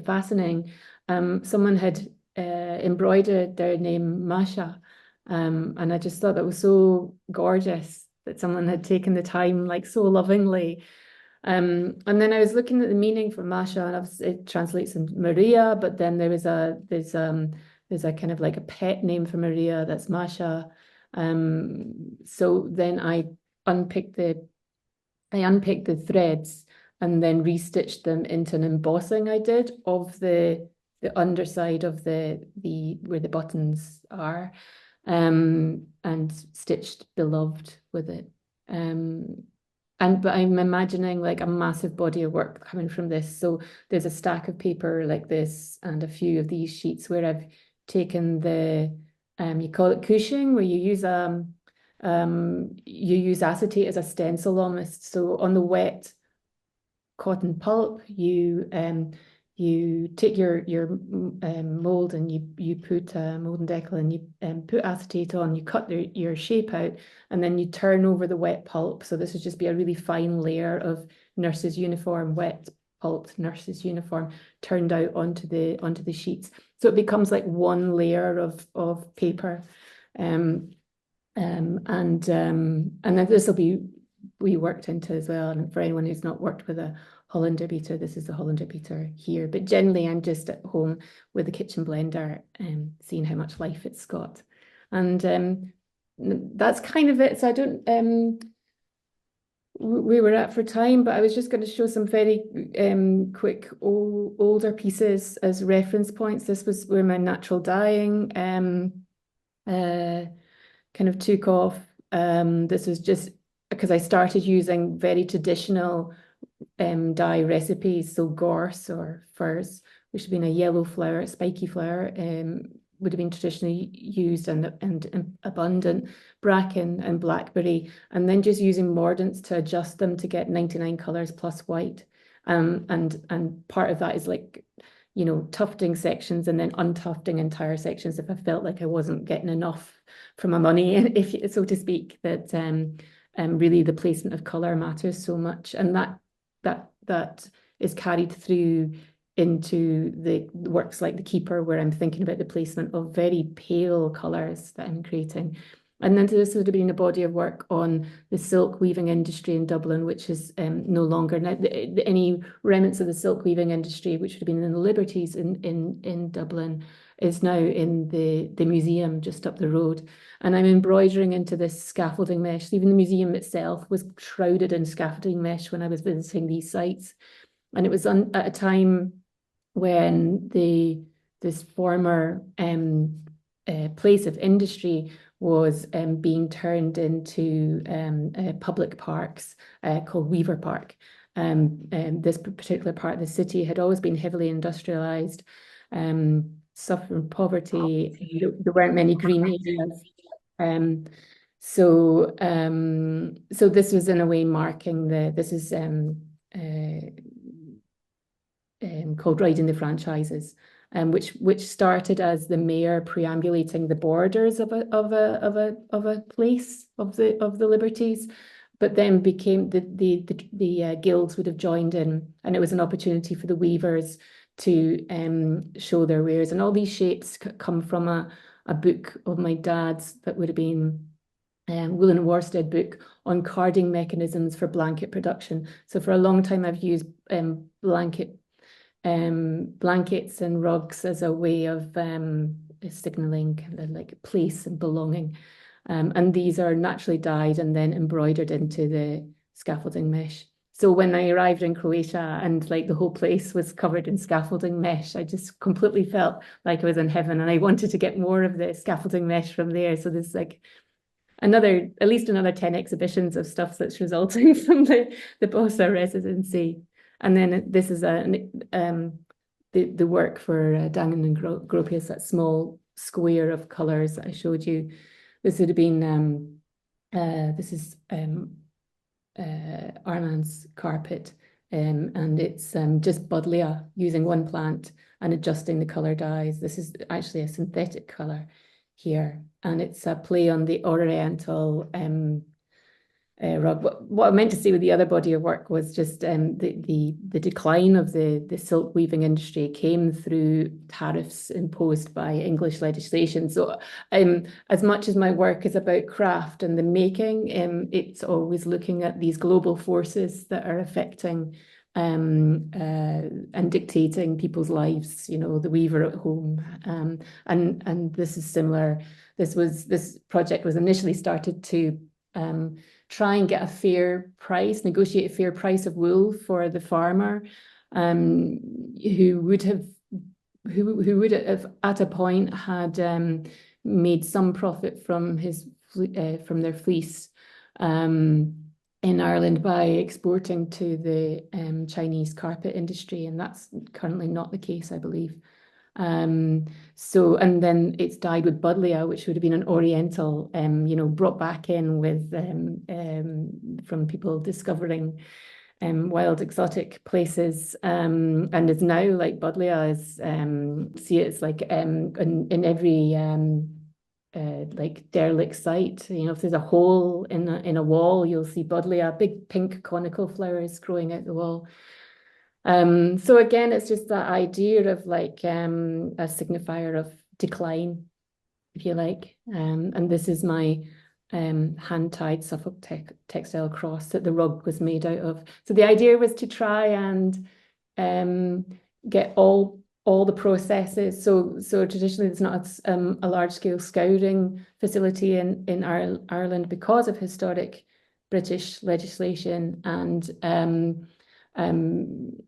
fastening, someone had embroidered their name Masha, and I just thought that was so gorgeous that someone had taken the time, like so lovingly. And then I was looking at the meaning for Masha, and it translates in Maria, but then there's a kind of like a pet name for Maria that's Masha. So then I unpicked the threads and then restitched them into an embossing I did of the underside of the where the buttons are, and stitched Beloved with it. But I'm imagining like a massive body of work coming from this. So there's a stack of paper like this and a few of these sheets where I've taken the you call it couching, where you use acetate as a stencil almost. So on the wet cotton pulp, you take your mold and you put mold and decal, and you put acetate on, you cut your shape out, and then you turn over the wet pulp. So this would just be a really fine layer of nurse's uniform, wet pulped nurse's uniform, turned out onto the sheets. So it becomes like one layer of paper. And then this will be reworked into as well. And for anyone who's not worked with a Hollander beater, this is the Hollander beater here. But generally, I'm just at home with the kitchen blender, seeing how much life it's got. And that's kind of it. So I don't, we were at for time, but I was just going to show some very quick older pieces as reference points. This was where my natural dyeing kind of took off. This was just because I started using very traditional dye recipes. So gorse or furze, which would have been a yellow flower, spiky flower, would have been traditionally used, and abundant bracken and blackberry, and then just using mordants to adjust them to get 99 colours plus white. And part of that is like, tufting sections and then untufting entire sections if I felt like I wasn't getting enough for my money, if so to speak, that really the placement of colour matters so much. And that is carried through into the works like The Keeper, where I'm thinking about the placement of very pale colours that I'm creating. And then this would have been a body of work on the silk weaving industry in Dublin, which is no longer now. Any remnants of the silk weaving industry, which would have been in the Liberties in Dublin, is now in the museum just up the road. And I'm embroidering into this scaffolding mesh. Even the museum itself was shrouded in scaffolding mesh when I was visiting these sites. And it was at a time when this former place of industry was being turned into public parks called Weaver Park. This particular part of the city had always been heavily industrialised, suffering poverty. There weren't many green areas. So this was in a way marking this is called Riding the Franchises. which started as the mayor preambulating the borders of a place of the liberties, but then became the guilds would have joined in, and it was an opportunity for the weavers to show their wares. And all these shapes come from a book of my dad's that would have been Woolen Worsted book on carding mechanisms for blanket production. So for a long time I've used blankets and rugs as a way of signaling kind of like place and belonging. And these are naturally dyed and then embroidered into the scaffolding mesh. So when I arrived in Croatia and like the whole place was covered in scaffolding mesh, I just completely felt like I was in heaven, and I wanted to get more of the scaffolding mesh from there. So there's like at least another 10 exhibitions of stuff that's resulting from the Bossa residency. And then this is the work for Dangan and Gropius, that small square of colours that I showed you. This would have been, this is Armand's carpet, and it's just buddleia, using one plant and adjusting the colour dyes. This is actually a synthetic colour here, and it's a play on the Oriental rug. What I meant to say with the other body of work was just the decline of the silk weaving industry came through tariffs imposed by English legislation. So as much as my work is about craft and the making, it's always looking at these global forces that are affecting and dictating people's lives, you know, the weaver at home. And this is similar. This project was initially started to try and get a fair price, negotiate a fair price of wool for the farmer, who would have at a point had made some profit from their fleece in Ireland by exporting to the Chinese carpet industry, and that's currently not the case, I believe. So, and then it's dyed with buddleia, which would have been an Oriental, you know, brought back in with from people discovering wild exotic places, and it's now like buddleia is see it's like in every like derelict site, you know, if there's a hole in a wall, you'll see buddleia, big pink conical flowers growing out the wall. So again, it's just that idea of like a signifier of decline, if you like. And this is my hand-tied Suffolk textile cross that the rug was made out of. So the idea was to try and get all the processes. So traditionally there's not a large-scale scouring facility in Ireland because of historic British legislation, and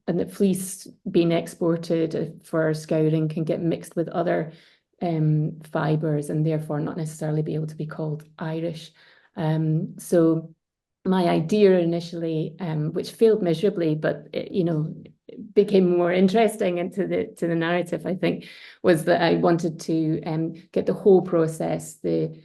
the fleece being exported for scouring can get mixed with other fibres and therefore not necessarily be able to be called Irish. So my idea initially, which failed miserably, but it, you know, became more interesting into the narrative, I think, was that I wanted to get the whole process, the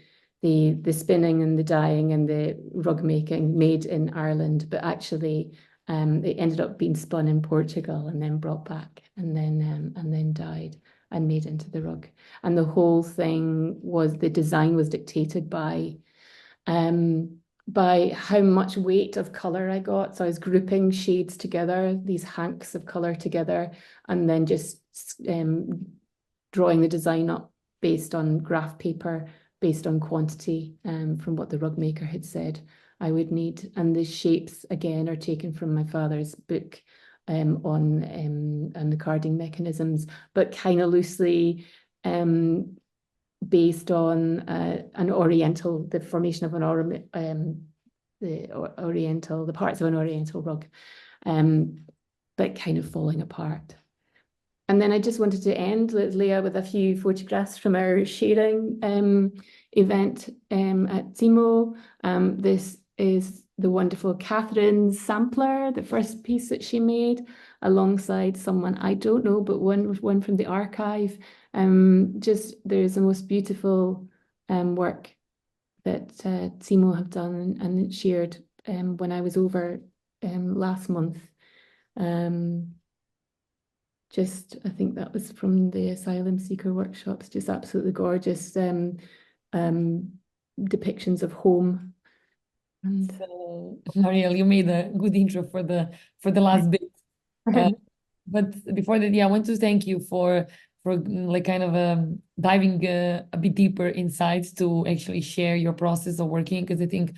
spinning and the dyeing and the rug making made in Ireland, but actually it ended up being spun in Portugal and then brought back and then dyed and made into the rug. And the whole thing was, the design was dictated by how much weight of color I got. So I was grouping shades together, these hanks of color together, and then just drawing the design up based on graph paper, based on quantity from what the rug maker had said I would need. And the shapes, again, are taken from my father's book on the carding mechanisms, but kind of loosely based on an Oriental, the formation of the parts of an Oriental rug, but kind of falling apart. And then I just wanted to end, Leah, with a few photographs from our sharing event at CIMO. This is the wonderful Catherine's sampler, the first piece that she made, alongside someone I don't know, but one from the archive. Just there's the most beautiful work that CIMO have done and shared when I was over last month. just, I think that was from the asylum seeker workshops, just absolutely gorgeous depictions of home. And So, Marielle, you made a good intro for the last bit. But before that, yeah, I want to thank you for like kind of diving a bit deeper inside to actually share your process of working, because I think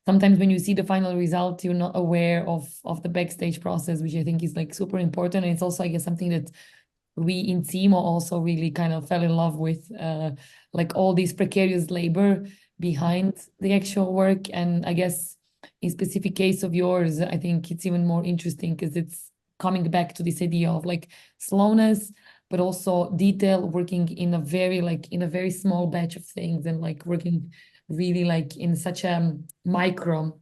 sometimes when you see the final result, you're not aware of the backstage process, which I think is like super important. And it's also, I guess, something that we in CIMO also really kind of fell in love with, like all this precarious labor behind the actual work. And I guess in specific case of yours, I think it's even more interesting because it's coming back to this idea of like slowness, but also detail, working in a very small batch of things, and like working really like in such a micro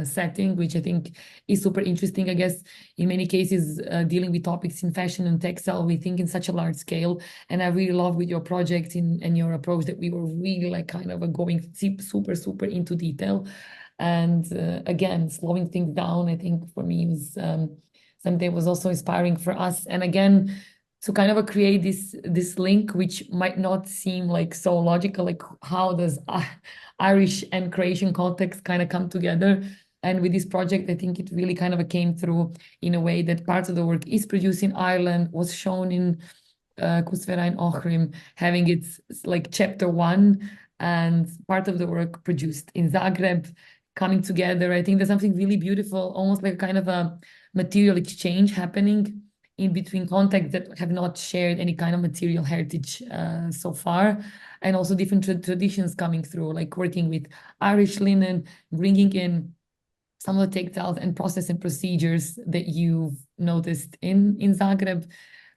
setting, which I think is super interesting. I guess in many cases, dealing with topics in fashion and textile, we think in such a large scale. And I really love with your project and your approach that we were really like kind of going super into detail. And again, slowing things down, I think for me was something that was also inspiring for us. And again, to kind of create this link, which might not seem like so logical, like how does Irish and Croatian context kind of come together? And with this project, I think it really kind of came through in a way that part of the work is produced in Ireland, was shown in Kusvera in Ohrim, having its like chapter 1, and part of the work produced in Zagreb, coming together. I think there's something really beautiful, almost like kind of a material exchange happening in between contexts that have not shared any kind of material heritage so far, and also different traditions coming through, like working with Irish linen, bringing in some of the textiles and process and procedures that you've noticed in Zagreb.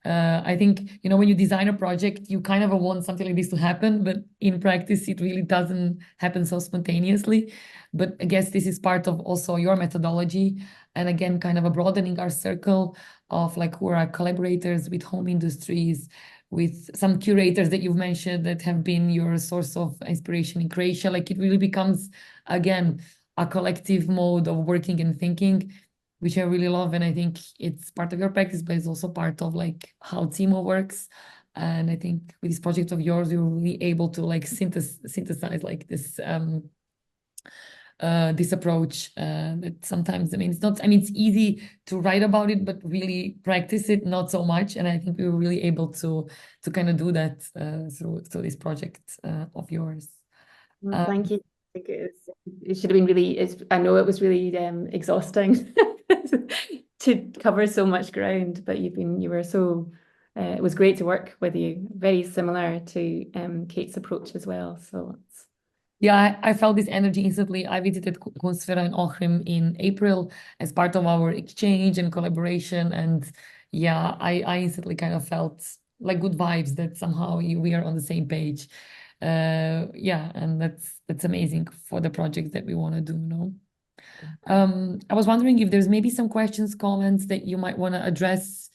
I think, you know, when you design a project, you kind of want something like this to happen, but in practice, it really doesn't happen so spontaneously. But I guess this is part of also your methodology. And again, kind of a broadening our circle of like who are our collaborators with home industries, with some curators that you've mentioned that have been your source of inspiration in Croatia. Like it really becomes, again, a collective mode of working and thinking, which I really love. And I think it's part of your practice, but it's also part of like how CIMO works. And I think with this project of yours, you're really able to like synthesize like this approach that sometimes, I mean, it's easy to write about it, but really practice it, not so much. And I think we were really able to kind of do that through this project of yours. well, thank you. I think it should have been really, I know it was really exhausting to cover so much ground, but you were so, it was great to work with you, very similar to Kate's approach as well. So it's Yeah, I felt this energy instantly. I visited Kunstfera in Ochrim in April as part of our exchange and collaboration. And yeah, I instantly kind of felt like good vibes that somehow we are on the same page. Yeah, and that's amazing for the project that we want to do, you know. I was wondering if there's maybe some questions, comments that you might want to address,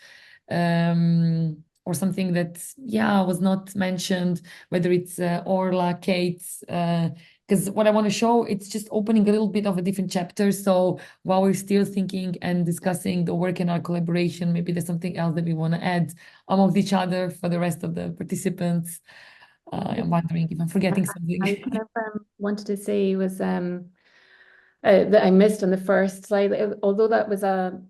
or something that, yeah, was not mentioned, whether it's Orla, Kate, because what I want to show, it's just opening a little bit of a different chapter. So while we're still thinking and discussing the work and our collaboration, maybe there's something else that we want to add amongst each other for the rest of the participants. I'm wondering if I'm forgetting something. I kind of wanted to say was that I missed on the first slide, although that was a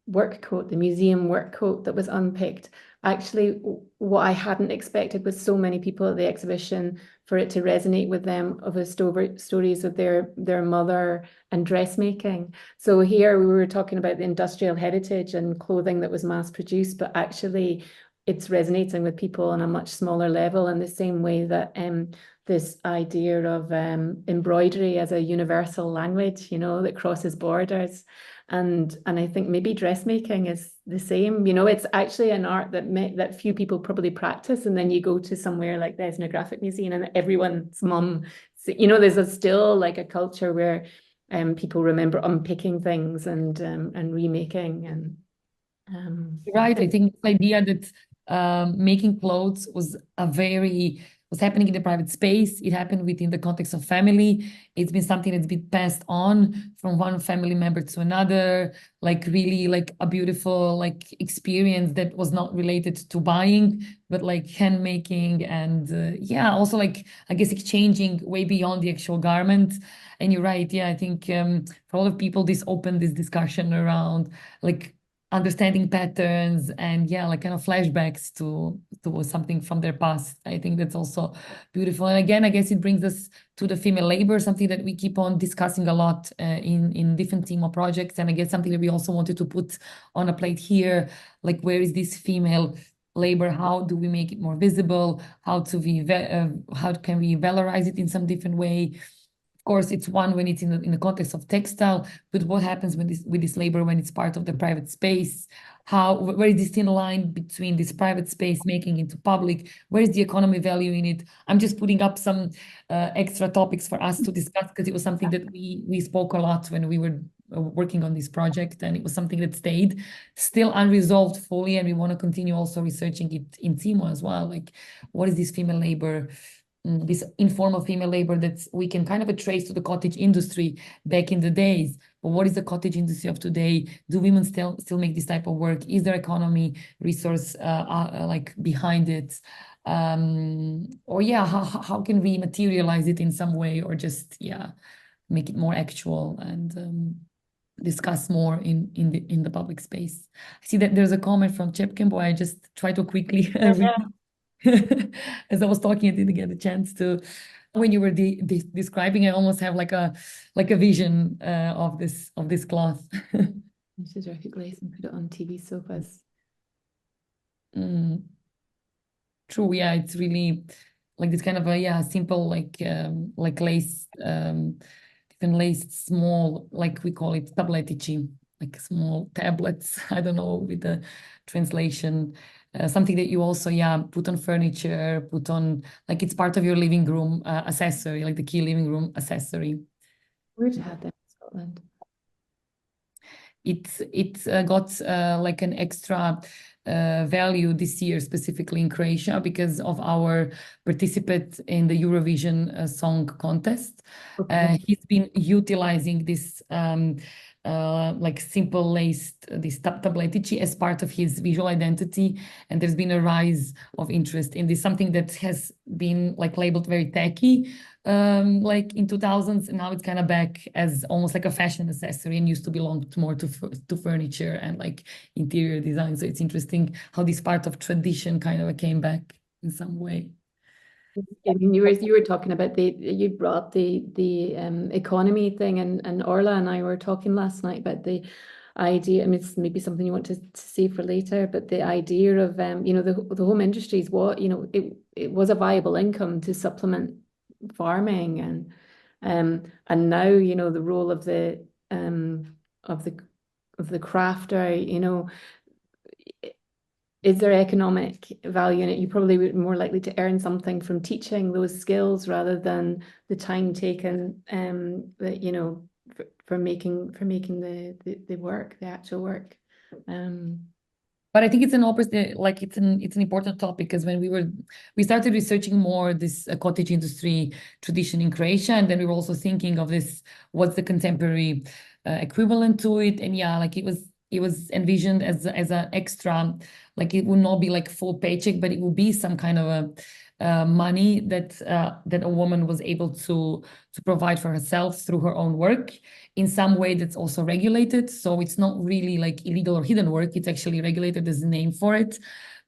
work quote, the museum work quote that was unpicked. Actually, what I hadn't expected was so many people at the exhibition for it to resonate with them of the stories of their mother and dressmaking. So here we were talking about the industrial heritage and clothing that was mass produced, but actually it's resonating with people on a much smaller level, in the same way that this idea of embroidery as a universal language, you know, that crosses borders. And I think maybe dressmaking is the same. You know, it's actually an art that few people probably practice. And then you go to somewhere like the Ethnographic Museum and everyone's mum, you know, there's still like a culture where people remember unpicking things and remaking. And Right. I think the idea that making clothes was a very was happening in the private space. It happened within the context of family. It's been something that's been passed on from one family member to another, like really like a beautiful like experience that was not related to buying, but like handmaking and yeah, also like I guess exchanging way beyond the actual garment. And you're right, yeah, I think for a lot of people this opened this discussion around like understanding patterns and yeah, like kind of flashbacks to something from their past. I think that's also beautiful. And again, I guess it brings us to the female labor, something that we keep on discussing a lot in different CIMO projects. And I guess something that we also wanted to put on a plate here, like where is this female labor? How do we make it more visible? How can we valorize it in some different way? Of course, it's one when it's in the context of textile, but what happens with this labor when it's part of the private space? Where is this thin line between this private space making into public? Where is the economy value in it? I'm just putting up some extra topics for us to discuss because it was something that we spoke a lot when we were working on this project, and it was something that stayed still unresolved fully, and we want to continue also researching it in CIMO as well. Like, what is this female labor? This informal female labor that we can kind of trace to the cottage industry back in the days. But what is the cottage industry of today? Do women still make this type of work? Is there economy resource like behind it? Or yeah, how can we materialize it in some way, or just yeah, make it more actual and discuss more in the public space? I see that there's a comment from Chepkin, but I just try to quickly read. As I was talking, I didn't get a chance to. When you were describing, I almost have like a vision of this cloth. I should recognize and put it on TV sofas. True, yeah, it's really like this kind of a simple like lace, different laced small, like we call it tabletici, like small tablets. I don't know with the translation. Something that you also put on furniture, put on like it's part of your living room accessory, like the key living room accessory. Where'd you have them in Scotland? It got like an extra value this year, specifically in Croatia, because of our participant in the Eurovision Song Contest. Okay. He's been utilizing this like simple laced this tabletici as part of his visual identity, and there's been a rise of interest in this, something that has been like labeled very tacky like in 2000s, and now it's kind of back as almost like a fashion accessory and used to belong more to furniture and like interior design. So it's interesting how this part of tradition kind of came back in some way. I mean, you were talking about you brought up the economy thing, and Orla and I were talking last night about the idea. I mean, it's maybe something you want to see for later, but the idea of the home industry is what it was a viable income to supplement farming, and now the role of the crafter, is there economic value in it? You probably would be more likely to earn something from teaching those skills rather than the time taken that for making the work, the actual work. But I think it's an opposite, like it's an important topic, because when we started researching more this cottage industry tradition in Croatia, and then we were also thinking of this, what's the contemporary equivalent to it, and yeah, like it was envisioned as an extra, like it would not be like full paycheck, but it would be some kind of a money that a woman was able to provide for herself through her own work in some way that's also regulated. So it's not really like illegal or hidden work. It's actually regulated, there's a name for it.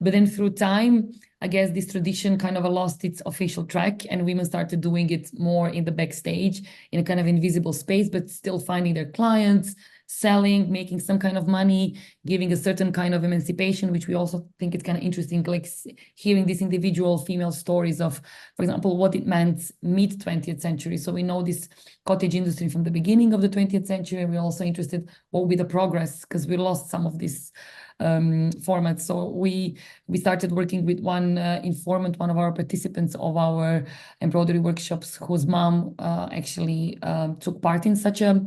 But then through time, I guess this tradition kind of lost its official track, and women started doing it more in the backstage in a kind of invisible space, but still finding their clients, selling, making some kind of money, giving a certain kind of emancipation, which we also think is kind of interesting, like hearing these individual female stories of, for example, what it meant mid-20th century. So we know this cottage industry from the beginning of the 20th century. We're also interested what will be the progress, because we lost some of this formats. So we started working with one informant, one of our participants of our embroidery workshops, whose mom actually took part in such a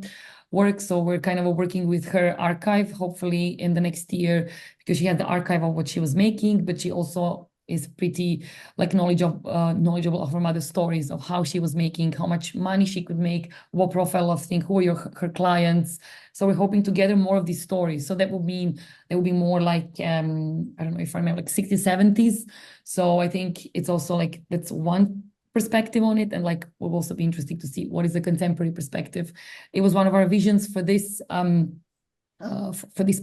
work. So we're kind of working with her archive, hopefully in the next year, because she had the archive of what she was making, but she also is pretty like knowledgeable of her mother's stories of how she was making, how much money she could make, what profile of thing, who are her clients. So we're hoping to gather more of these stories. So that would mean there will be more like I don't know if I remember, like 60s, 70s. So I think it's also like that's one perspective on it, and like will also be interesting to see what is the contemporary perspective. It was one of our visions for this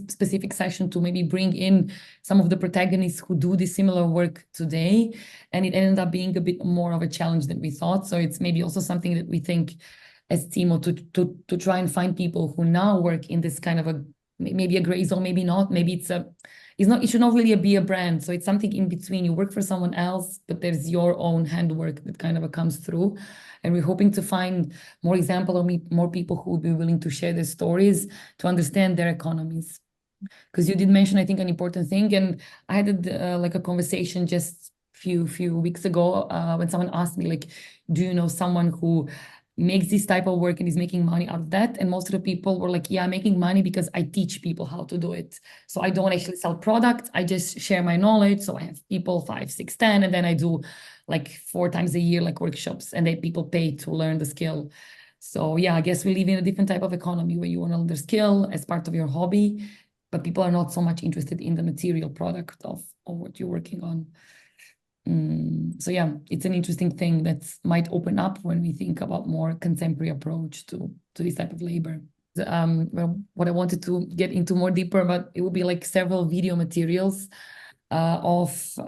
specific session to maybe bring in some of the protagonists who do this similar work today, and it ended up being a bit more of a challenge than we thought. So it's maybe also something that we think as CIMO to try and find people who now work in this kind of a maybe a gray zone, maybe not, maybe it should not really be a brand. So it's something in between. You work for someone else, but there's your own handwork that kind of comes through. And we're hoping to find more examples or more people who will be willing to share their stories to understand their economies. Because you did mention, I think, an important thing. And I had like a conversation just few weeks ago when someone asked me, like, do you know someone who makes this type of work and is making money out of that? And most of the people were like, yeah, I'm making money because I teach people how to do it. So I don't actually sell products. I just share my knowledge. So I have people 5, 6, 10, and then I do like 4 times a year, like workshops, and then people pay to learn the skill. So yeah, I guess we live in a different type of economy where you want to learn the skill as part of your hobby, but people are not so much interested in the material product of what you're working on. So yeah, it's an interesting thing that might open up when we think about more contemporary approach to this type of labor. Well, what I wanted to get into more deeper, but it will be like several video materials of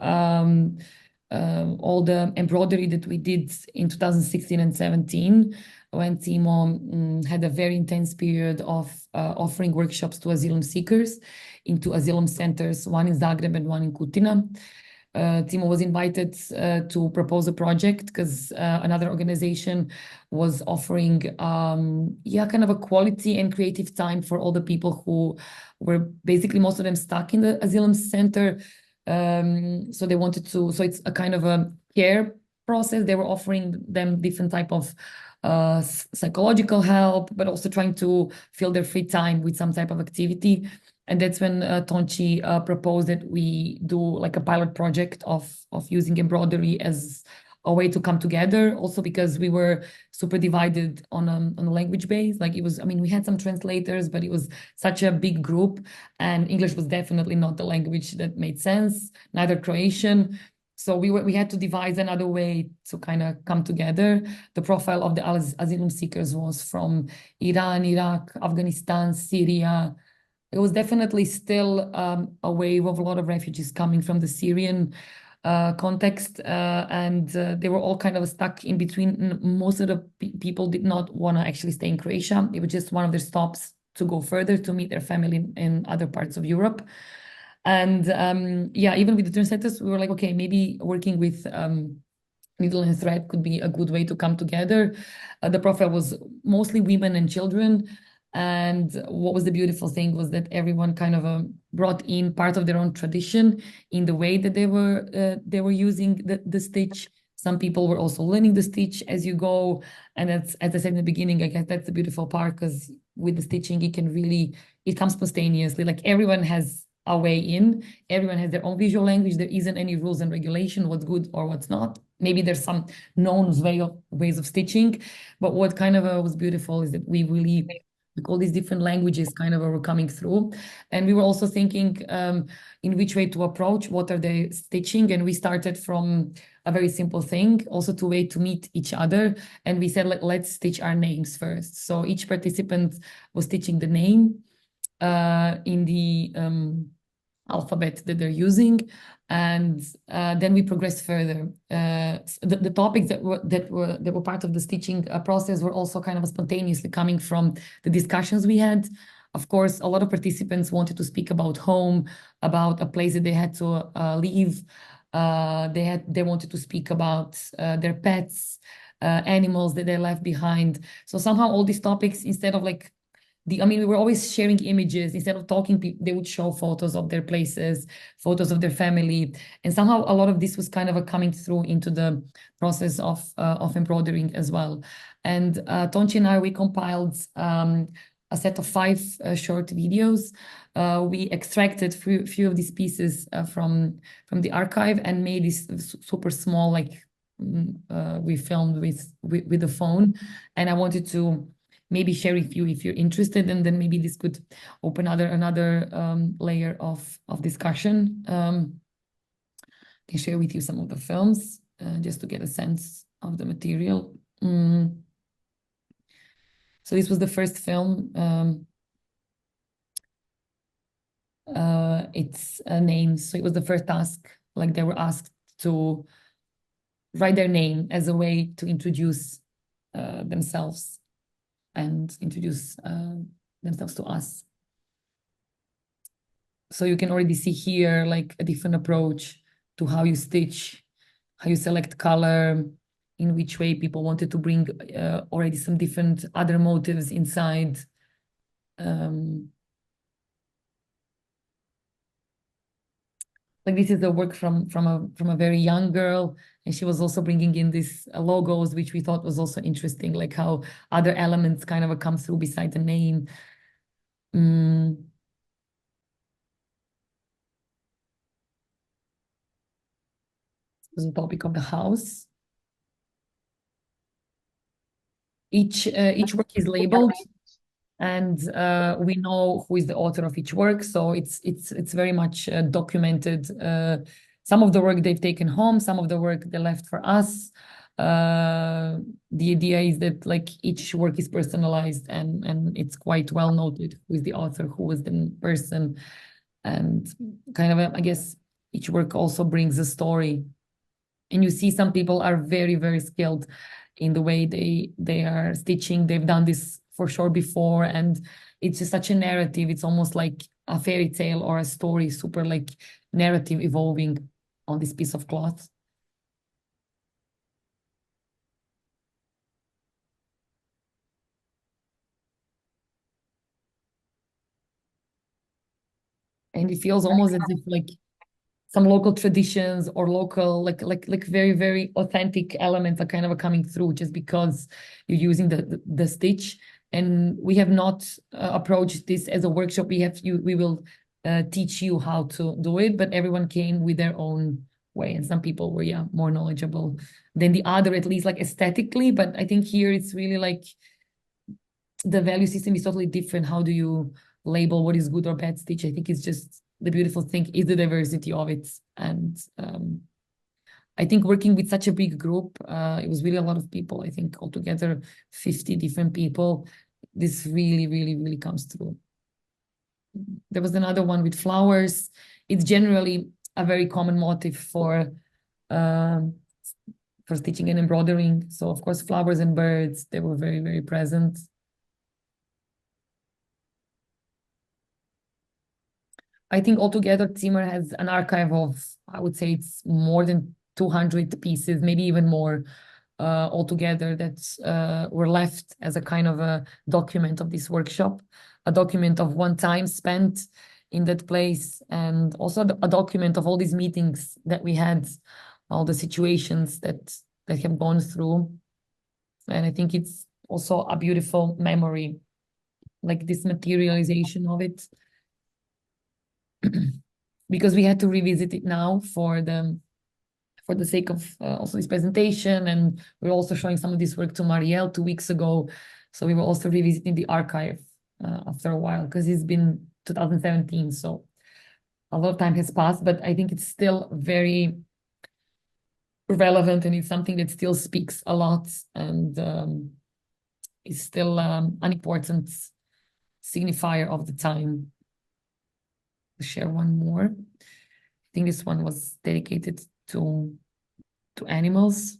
all the embroidery that we did in 2016 and 17 when CIMO had a very intense period of offering workshops to asylum seekers into asylum centers, one in Zagreb and one in Kutina. CIMO was invited to propose a project because another organization was offering kind of a quality and creative time for all the people who were basically most of them stuck in the asylum center. So they wanted to, so it's a kind of a care process. They were offering them different type of psychological help, but also trying to fill their free time with some type of activity. And that's when Tonchi proposed that we do like a pilot project of using embroidery as a way to come together. Also because we were super divided on a language base. Like it was, I mean, we had some translators, but it was such a big group, and English was definitely not the language that made sense, neither Croatian. So we had to devise another way to kind of come together. The profile of the asylum seekers was from Iran, Iraq, Afghanistan, Syria. It was definitely still a wave of a lot of refugees coming from the Syrian context, and they were all kind of stuck in between. Most of the people did not want to actually stay in Croatia. It was just one of their stops to go further to meet their family in other parts of Europe. And even with the translators, we were like, okay, maybe working with needle and thread could be a good way to come together. The profile was mostly women and children. And what was the beautiful thing was that everyone kind of brought in part of their own tradition in the way that they were using the stitch. Some people were also learning the stitch as you go. And that's, as I said in the beginning, I guess that's the beautiful part, because with the stitching, it comes spontaneously. Like everyone has a way in, everyone has their own visual language. There isn't any rules and regulation, what's good or what's not. Maybe there's some known ways of stitching, but what kind of was beautiful is that we really, like all these different languages kind of were coming through. And we were also thinking in which way to approach, what are they stitching? And we started from a very simple thing, also to way to meet each other. And we said, let's stitch our names first. So each participant was stitching the name in the alphabet that they're using. And then we progressed further. The topics that were part of the stitching process were also kind of spontaneously coming from the discussions we had. Of course, a lot of participants wanted to speak about home, about a place that they had to leave. They wanted to speak about their pets, animals that they left behind. So somehow all these topics, instead of like we were always sharing images. Instead of talking, they would show photos of their places, photos of their family. And somehow a lot of this was kind of coming through into the process of embroidering as well. And Tonchi and I, we compiled a set of 5 short videos. We extracted few of these pieces from the archive and made this super small, like we filmed with the phone. And I wanted to maybe share with you if you're interested, and then maybe this could open another layer of discussion. I can share with you some of the films just to get a sense of the material. So this was the first film. It's a name. So it was the first task. Like they were asked to write their name as a way to introduce themselves and introduce themselves to us. So you can already see here like a different approach to how you stitch, how you select color, in which way people wanted to bring already some different other motives inside. Like this is a work from a very young girl, and she was also bringing in these logos, which we thought was also interesting, like how other elements kind of come through beside the name. Was the topic of the house. Each work is labeled, and we know who is the author of each work. So it's very much documented. Some of the work they've taken home, some of the work they left for us. The idea is that like each work is personalized, and it's quite well noted who is the author, who was the person, and kind of I guess each work also brings a story. And you see some people are very, very skilled in the way they are stitching. They've done this for sure before, and it's just such a narrative. It's almost like a fairy tale or a story, super like narrative evolving on this piece of cloth. And it feels almost as if like some local traditions or local like very, very authentic elements are kind of coming through just because you're using the stitch. And we have not approached this as a workshop. We will teach you how to do it, but everyone came with their own way, and some people were more knowledgeable than the other, at least like aesthetically. But I think here it's really like the value system is totally different. How do you label what is good or bad stitch? I think it's just the beautiful thing is the diversity of it. And I think working with such a big group, it was really a lot of people. I think altogether 50 different people. This really, really, really comes through. There was another one with flowers. It's generally a very common motif for stitching and embroidering. So of course, flowers and birds, they were very, very present. I think altogether CIMO has an archive of, I would say it's more than 200 pieces, maybe even more altogether that were left as a kind of a document of this workshop, a document of one time spent in that place, and also a document of all these meetings that we had, all the situations that have gone through. And I think it's also a beautiful memory, like this materialization of it. Because we had to revisit it now for the sake of also this presentation, and we're also showing some of this work to Marielle 2 weeks ago. So we were also revisiting the archive after a while, because it's been 2017, so a lot of time has passed, but I think it's still very relevant, and it's something that still speaks a lot, and is still an important signifier of the time. Share one more. I think this one was dedicated to animals.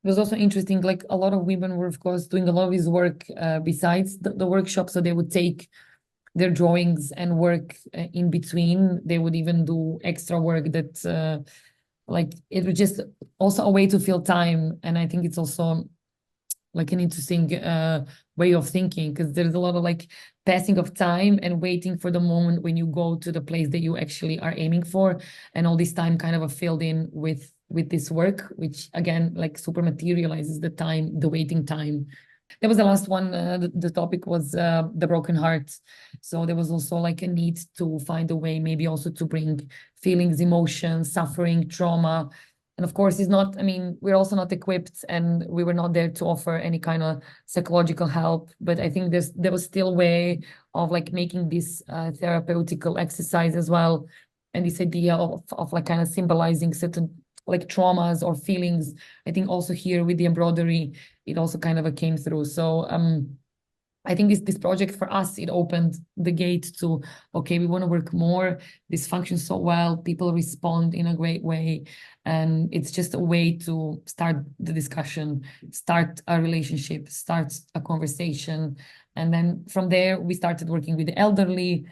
It was also interesting, like a lot of women were, of course, doing a lot of this work besides the workshop. So they would take their drawings and work in between. They would even do extra work that like it was just also a way to fill time. And I think it's also like an interesting way of thinking, because there's a lot of like passing of time and waiting for the moment when you go to the place that you actually are aiming for, and all this time kind of filled in with this work, which again like super materializes the time, the waiting time. That was the last one. The topic was the broken heart. So there was also like a need to find a way, maybe also to bring feelings, emotions, suffering, trauma. And of course, it's not, I mean, we're also not equipped, and we were not there to offer any kind of psychological help. But I think there was still a way of like making this therapeutical exercise as well. And this idea of like kind of symbolizing certain like traumas or feelings. I think also here with the embroidery, it also kind of came through. So I think this project for us, it opened the gate to, okay, we want to work more. This functions so well. People respond in a great way. And it's just a way to start the discussion, start a relationship, start a conversation. And then from there, we started working with the elderly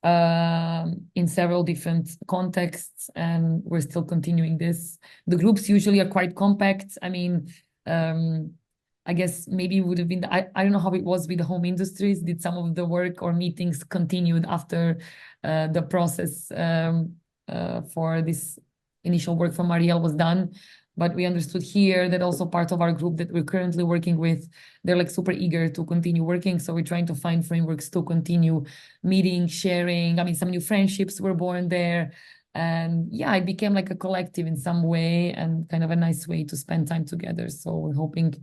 in several different contexts, and we're still continuing this. The groups usually are quite compact. I mean, I guess maybe it would have been, I don't know how it was with the home industries. Did some of the work or meetings continued after the process for this initial work from Marielle was done? But we understood here that also part of our group that we're currently working with, they're like super eager to continue working. So we're trying to find frameworks to continue meeting, sharing. I mean, some new friendships were born there. And yeah, it became like a collective in some way, and kind of a nice way to spend time together. So we're hoping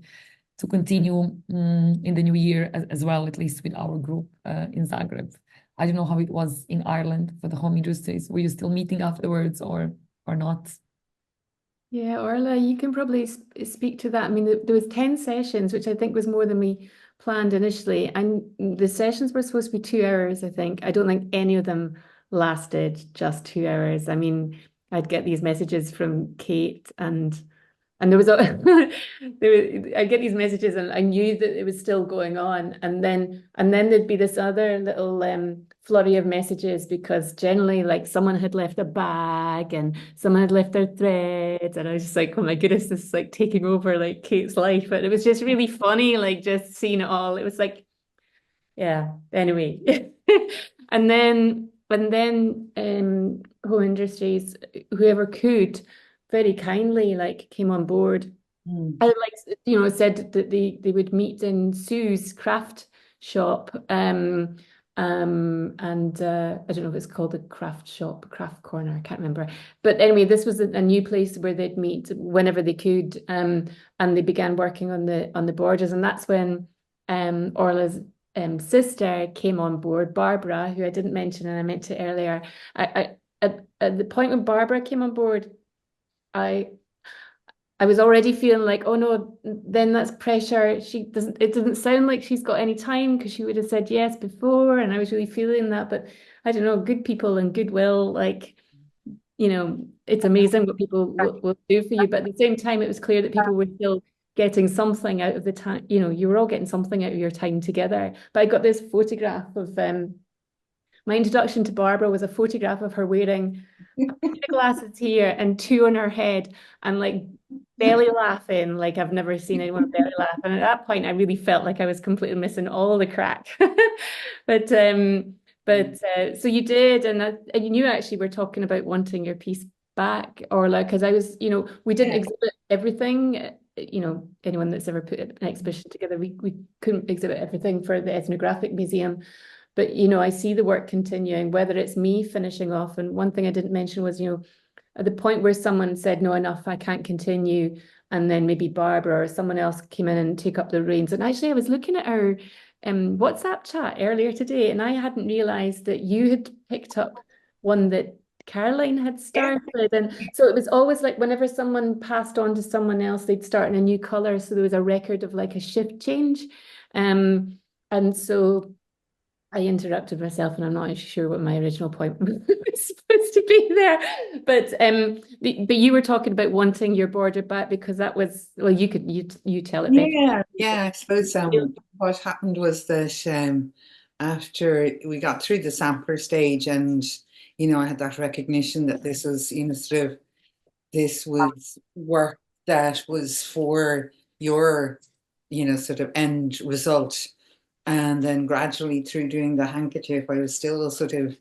to continue in the new year as well, at least with our group in Zagreb. I don't know how it was in Ireland for the home industries. Were you still meeting afterwards or not? Yeah, Orla, you can probably speak to that. I mean, there was 10 sessions, which I think was more than we planned initially. And the sessions were supposed to be 2 hours, I think. I don't think any of them lasted just 2 hours. I mean, I'd get these messages from Kate, and there was I get these messages, and I knew that it was still going on, and then there'd be this other little flurry of messages, because generally like someone had left a bag and someone had left their threads, and I was just like, oh my goodness, this is like taking over like Kate's life. But it was just really funny, like just seeing it all. It was like, yeah, anyway. and then home industries, whoever could, very kindly like came on board. I like, said that they would meet in Sue's craft shop. And I don't know if it's called a craft shop, craft corner, I can't remember. But anyway, this was a new place where they'd meet whenever they could. And they began working on the borders. And that's when Orla's sister came on board, Barbara, who I didn't mention, and I meant to earlier. At the point when Barbara came on board, I was already feeling like, oh no, then that's pressure. It doesn't sound like she's got any time, because she would have said yes before, and I was really feeling that. But I don't know, good people and goodwill, like, it's amazing what people will do for you. But at the same time, it was clear that people were still getting something out of the time. You were all getting something out of your time together. But I got this photograph of my introduction to Barbara was a photograph of her wearing glasses here and 2 on her head, and like belly laughing like I've never seen anyone belly laugh. And at that point, I really felt like I was completely missing all the crack. But so you did, and you knew actually we're talking about wanting your piece back, Orla, because I was, we didn't exhibit everything. Anyone that's ever put an exhibition together, we couldn't exhibit everything for the ethnographic museum. But, I see the work continuing, whether it's me finishing off. And one thing I didn't mention was, at the point where someone said, no, enough, I can't continue. And then maybe Barbara or someone else came in and took up the reins. And actually, I was looking at our WhatsApp chat earlier today, and I hadn't realized that you had picked up one that Caroline had started. And so it was always like whenever someone passed on to someone else, they'd start in a new color. So there was a record of like a shift change. And so I interrupted myself, and I'm not actually sure what my original point was supposed to be there. But you were talking about wanting your border back, because that was, well, you tell it better. Yeah. I suppose what happened was that after we got through the sampler stage, and I had that recognition that this was sort of this was work that was for your, sort of end result. And then gradually through doing the handkerchief, I was still sort of,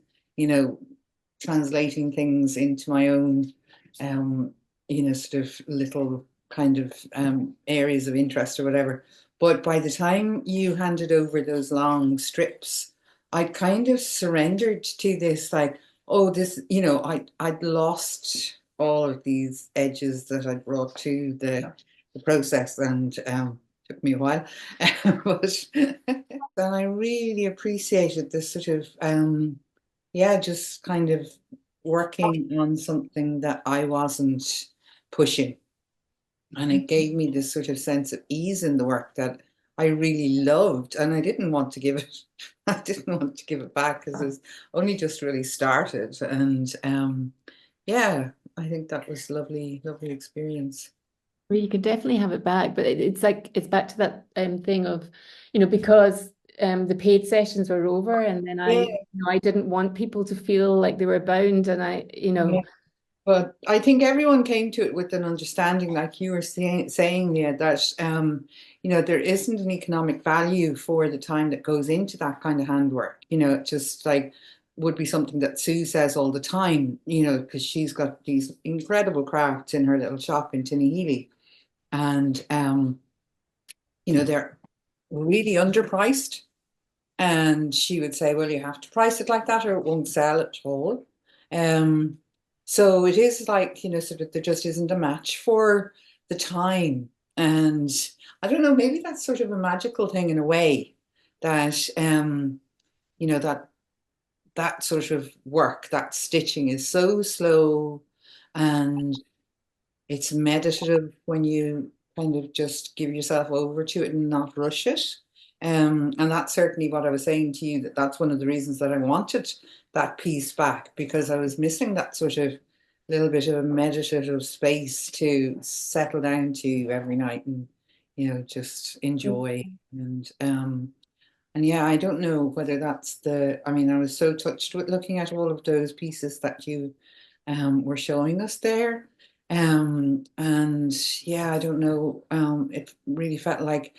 translating things into my own, sort of little kind of areas of interest or whatever. But by the time you handed over those long strips, I kind of surrendered to this, like, oh, this, I'd lost all of these edges that I brought to the process, and took me a while. But then I really appreciated this sort of, just kind of working on something that I wasn't pushing. And it gave me this sort of sense of ease in the work that I really loved. And I didn't want to give it, I didn't want to give it back because it was only just really started. And I think that was lovely, lovely experience. Well, you can definitely have it back, but it's like, it's back to that thing of, because the paid sessions were over, and then I didn't want people to feel like they were bound, and Yeah. But I think everyone came to it with an understanding, like you were saying, Leah, that there isn't an economic value for the time that goes into that kind of handwork. It just like would be something that Sue says all the time, because she's got these incredible crafts in her little shop in Tinnahealy, and they're really underpriced. And she would say, well, you have to price it like that or it won't sell at all. So it is like, sort of, there just isn't a match for the time. And I don't know, maybe that's sort of a magical thing in a way, that, that sort of work, that stitching is so slow, and it's meditative when you kind of just give yourself over to it and not rush it. And that's certainly what I was saying to you, that's one of the reasons that I wanted that piece back, because I was missing that sort of little bit of a meditative space to settle down to every night and, just enjoy. And yeah, I don't know whether that's I was so touched with looking at all of those pieces that you were showing us there. And yeah, I don't know, it really felt like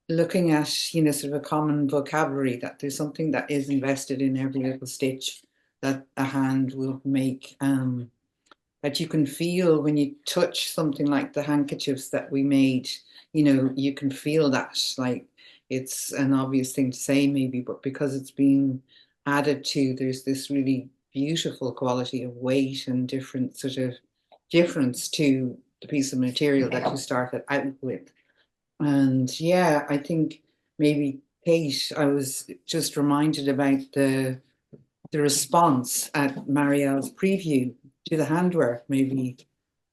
looking at, sort of a common vocabulary, that there's something that is invested in every little stitch that a hand will make, that you can feel when you touch something like the handkerchiefs that we made, you can feel that, like, it's an obvious thing to say maybe, but because it's being added to, there's this really beautiful quality of weight and different sort of difference to the piece of material that you started out with. And yeah, I think maybe, Kate, I was just reminded about the response at Marielle's preview to the handwork. Maybe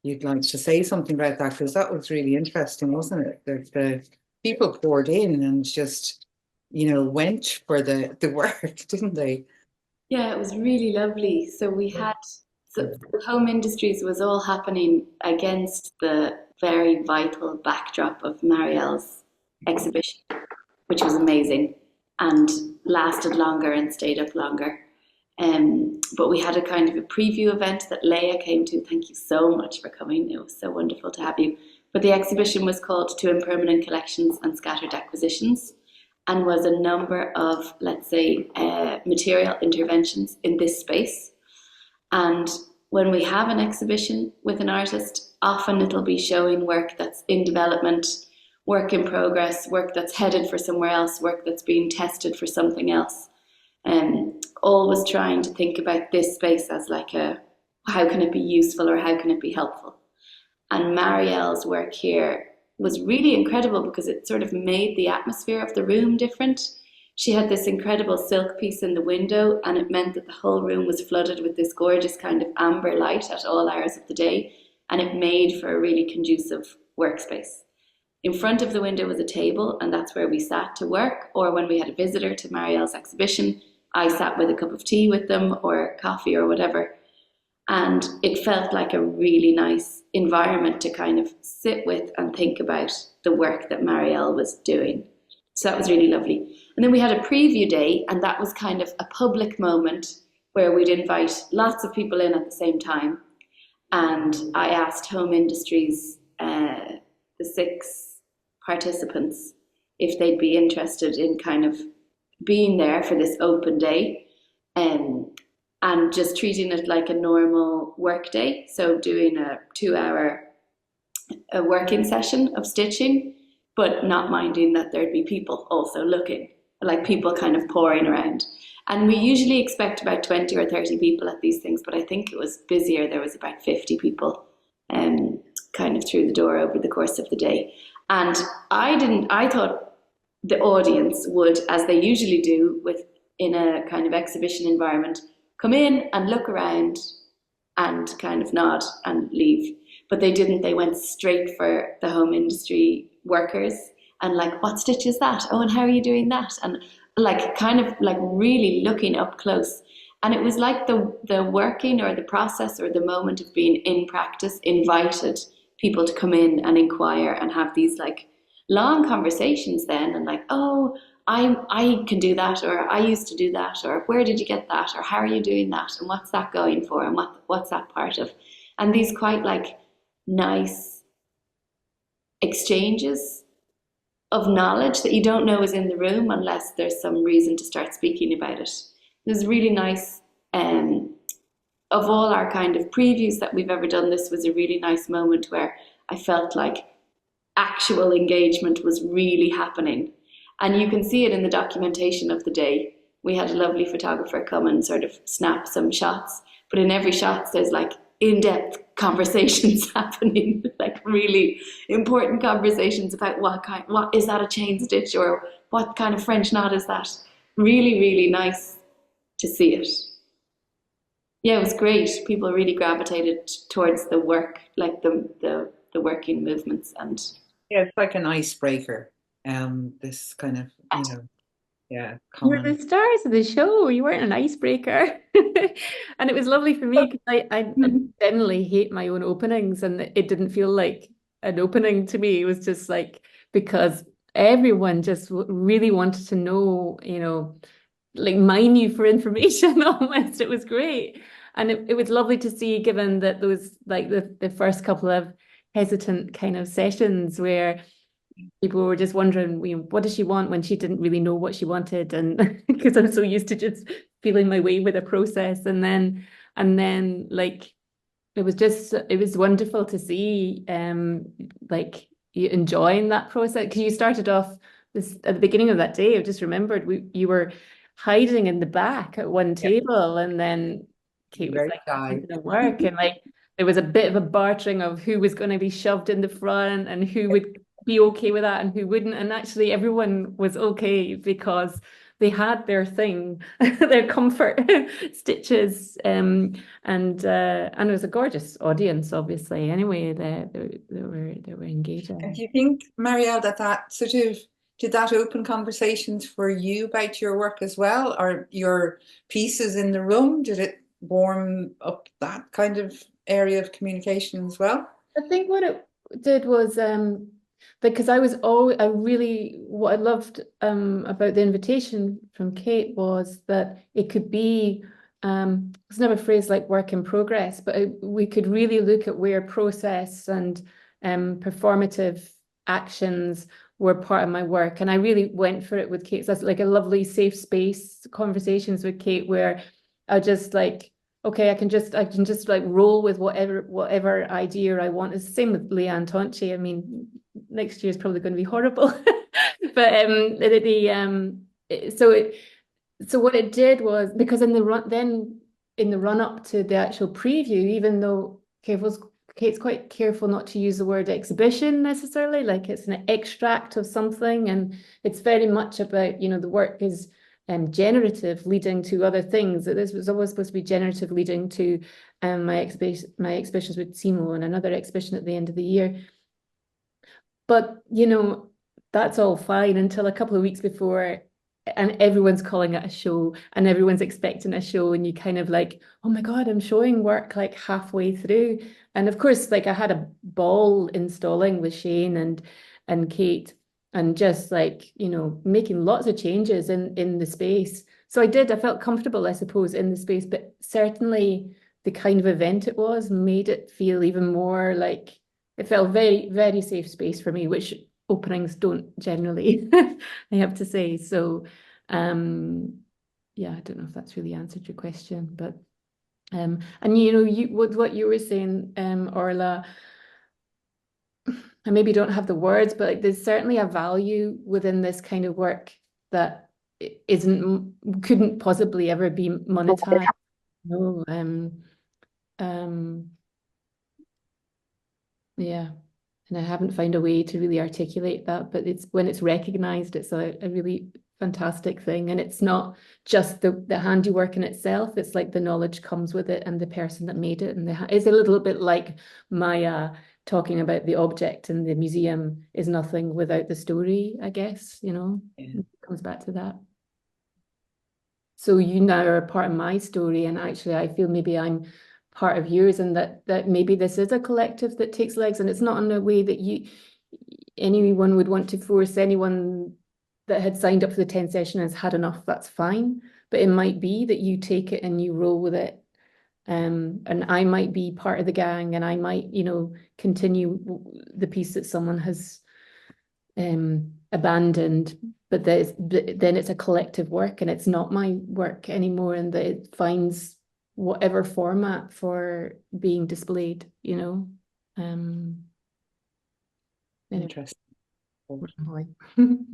you'd like to say something about that, because that was really interesting, wasn't it? The people poured in and just, went for the work, didn't they? Yeah, it was really lovely. So the home industries was all happening against the very vital backdrop of Marielle's exhibition, which was amazing and lasted longer and stayed up longer. But we had a kind of a preview event that Leah came to. Thank you so much for coming. It was so wonderful to have you. But the exhibition was called To Impermanent Collections and Scattered Acquisitions, and was a number of, let's say, material interventions in this space. And when we have an exhibition with an artist, often it'll be showing work that's in development, work in progress, work that's headed for somewhere else, work that's being tested for something else. Always trying to think about this space as like how can it be useful or how can it be helpful? And Marielle's work here was really incredible because it sort of made the atmosphere of the room different. She had this incredible silk piece in the window, and it meant that the whole room was flooded with this gorgeous kind of amber light at all hours of the day, and it made for a really conducive workspace. In front of the window was a table, and that's where we sat to work, or when we had a visitor to Marielle's exhibition, I sat with a cup of tea with them or coffee or whatever. And it felt like a really nice environment to kind of sit with and think about the work that Marielle was doing. So that was really lovely. And then we had a preview day, and that was kind of a public moment where we'd invite lots of people in at the same time. And I asked Home Industries, the 6 participants, if they'd be interested in kind of being there for this open day, and just treating it like a normal work day. So doing a 2-hour working session of stitching, but not minding that there'd be people also looking, like people kind of pouring around. And we usually expect about 20 or 30 people at these things, but I think it was busier. There was about 50 people kind of through the door over the course of the day. And I thought the audience would, as they usually do in a kind of exhibition environment, come in and look around and kind of nod and leave. But they didn't. They went straight for the home industry workers and like, what stitch is that? Oh, and how are you doing that? And like kind of like really looking up close. And it was like the working or the process or the moment of being in practice invited people to come in and inquire and have these like long conversations then, and like, oh, I can do that, or I used to do that, or where did you get that, or how are you doing that, and what's that going for, and what's that part of? And these quite like nice exchanges of knowledge that you don't know is in the room unless there's some reason to start speaking about it. It was really nice. Of all our kind of previews that we've ever done, this was a really nice moment where I felt like actual engagement was really happening. And you can see it in the documentation of the day. We had a lovely photographer come and sort of snap some shots, but in every shot there's like in-depth conversations happening, like really important conversations about what is that, a chain stitch, or what kind of French knot is that? Really, really nice to see it. Yeah, it was great. People really gravitated towards the work, like the working movements, and Yeah, it's like an icebreaker. This kind of, You were common. the stars of the show. You weren't an icebreaker. And it was lovely for me because I generally hate my own openings, and it didn't feel like an opening to me. It was just like, because everyone just really wanted to know, like mine you for information almost. It was great. And it was lovely to see, given that those like the first couple of hesitant kind of sessions where people were just wondering, what does she want, when she didn't really know what she wanted, and because I'm so used to just feeling my way with a process, and then like it was wonderful to see like you enjoying that process, because you started off this at the beginning of that day. I just remembered you were hiding in the back at one table, and then Kate was Very like shy. going to work, and like there was a bit of a bartering of who was going to be shoved in the front and who would be okay with that and who wouldn't. And actually everyone was okay because they had their thing, their comfort stitches, and it was a gorgeous audience, obviously. Anyway, they were engaging. And do you think, Marielle, that sort of did that open conversations for you about your work as well, or your pieces in the room? Did it warm up that kind of area of communication as well? I think what it did was because what I loved about the invitation from Kate was that it could be it's never phrased like work in progress, but we could really look at where process and performative actions were part of my work. And I really went for it with Kate. So that's like a lovely safe space conversations with Kate where I just like, okay, I can just like roll with whatever idea I want. It's the same with Leanne Tonchi. I mean, next year is probably going to be horrible. But so what it did was, because in the run up to the actual preview, even though Kate's quite careful not to use the word exhibition necessarily, like it's an extract of something, and it's very much about, the work is generative leading to other things. That this was always supposed to be generative leading to my exhibitions with CIMO and another exhibition at the end of the year. But that's all fine until a couple of weeks before, and everyone's calling it a show and everyone's expecting a show, and you kind of like, oh my God, I'm showing work like halfway through. And of course, like I had a ball installing with Shane and Kate, and just like, making lots of changes in the space. So I felt comfortable, I suppose, in the space, but certainly the kind of event it was made it feel even more like, it felt very, very safe space for me, which openings don't generally, I have to say. So, yeah, I don't know if that's really answered your question, but and you know, what you were saying, Orla, I maybe don't have the words, but like, there's certainly a value within this kind of work that couldn't possibly ever be monetized. No, yeah, and I haven't found a way to really articulate that, but it's when it's recognized, it's a really fantastic thing. And it's not just the handiwork in itself, it's like the knowledge comes with it and the person that made it. And it's a little bit like Maya talking about the object in the museum is nothing without the story, I guess, you know, it comes back to that. So you now are a part of my story, and actually I feel maybe I'm part of yours, and that maybe this is a collective that takes legs, and it's not in a way that anyone would want to force anyone that had signed up for the 10 session and has had enough, that's fine. But it might be that you take it and you roll with it. And I might be part of the gang, and I might, you know, continue the piece that someone has abandoned, but then it's a collective work, and it's not my work anymore, and that it finds whatever format for being displayed, you know. Interesting.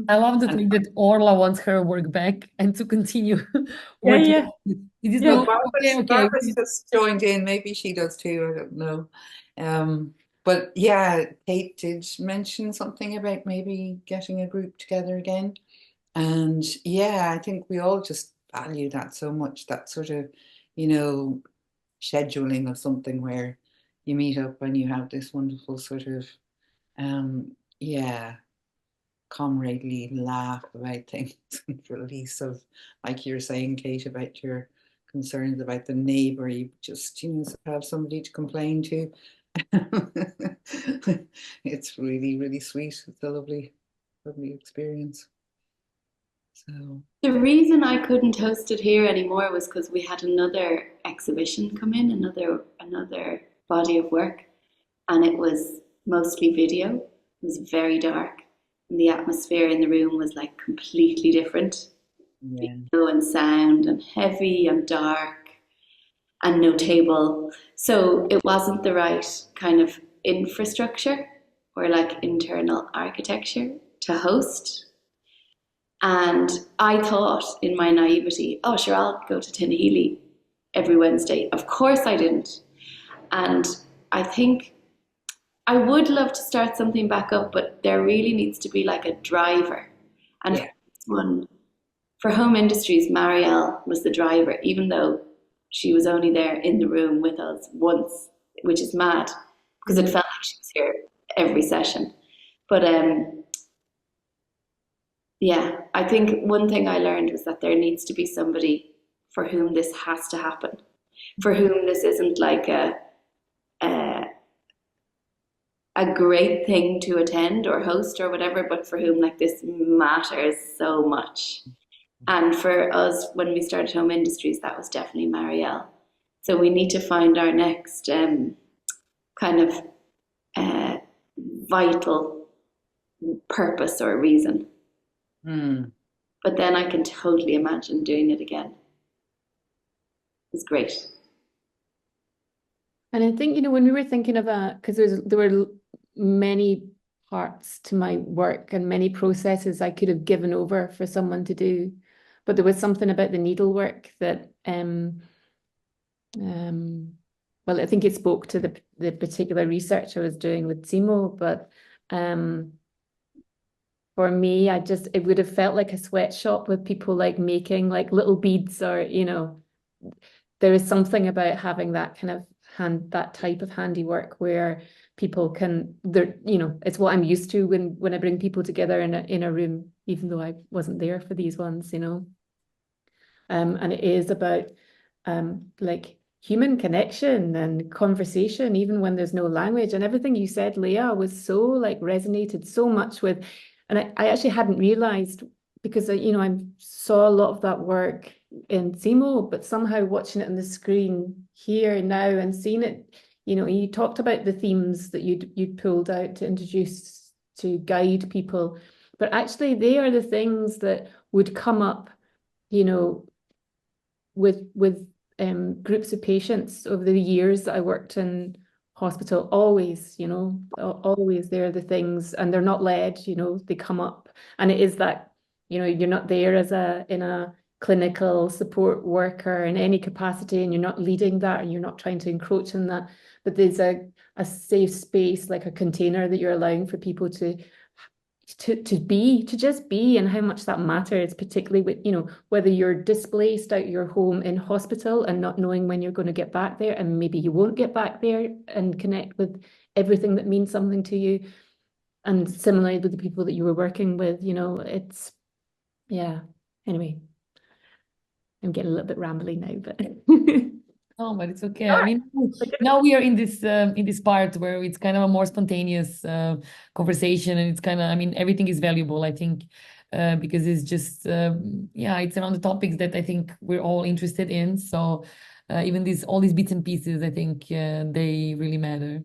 I love the fact that Orla wants her work back and to continue Yeah, working. yeah. It is Yeah, not okay. Barbara's just joined in. Maybe she does too. I don't know. But yeah, Kate did mention something about maybe getting a group together again. And yeah, I think we all just value that so much, that sort of, you know, scheduling of something where you meet up and you have this wonderful sort of, yeah, comradely laugh about things and release of, like you're saying, Kate, about your concerns about the neighbour. You just, you know, have somebody to complain to. It's really, really sweet. It's a lovely, lovely experience. So the reason I couldn't host it here anymore was because we had another exhibition come in, another body of work, and it was mostly video. It was very dark, and the atmosphere in the room was like completely different. yeah. Video and sound and heavy and dark and no table. So it wasn't the right kind of infrastructure or like internal architecture to host. And I thought in my naivety, oh, sure, I'll go to Tinahely every Wednesday. Of course I didn't. And I think I would love to start something back up, but there really needs to be like a driver. And Yeah. for Home Industries, Marielle was the driver, even though she was only there in the room with us once, which is mad because it felt like she was here every session. But yeah, I think one thing I learned was that there needs to be somebody for whom this has to happen, for whom this isn't like a great thing to attend or host or whatever, but for whom like this matters so much. And for us, when we started Home Industries, that was definitely Marielle. So we need to find our next kind of vital purpose or reason. But then I can totally imagine doing it again. It's great. And I think, you know, when we were thinking of because there were many parts to my work and many processes I could have given over for someone to do, but there was something about the needlework that, well, I think it spoke to the particular research I was doing with CIMO, but for me, it would have felt like a sweatshop with people like making like little beads, or, you know, there is something about having that kind of that type of handiwork where people you know, it's what I'm used to when I bring people together in a room, even though I wasn't there for these ones, you know. And it is about like human connection and conversation, even when there's no language. And everything you said, Leah, was so like resonated so much with, and I actually hadn't realized, because you know, I saw a lot of that work in CIMO, but somehow watching it on the screen here now and seeing it, you know, you talked about the themes that you'd pulled out to introduce, to guide people, but actually they are the things that would come up, you know, with groups of patients over the years that I worked in hospital. Always, you know, always they're the things, and they're not led, you know, they come up, and it is that, you know, you're not there as in a clinical support worker in any capacity, and you're not leading that, and you're not trying to encroach on that, but there's a safe space, like a container that you're allowing for people to just be, and how much that matters, particularly with, you know, whether you're displaced out your home in hospital and not knowing when you're going to get back there, and maybe you won't get back there and connect with everything that means something to you. And similarly with the people that you were working with, you know, it's, yeah. Anyway, I'm getting a little bit rambly now, but Oh, but it's okay. I mean, now we are in this part where it's kind of a more spontaneous conversation, and it's kind of, I mean, everything is valuable, I think, because it's just yeah, it's around the topics that I think we're all interested in. So even all these bits and pieces, I think they really matter.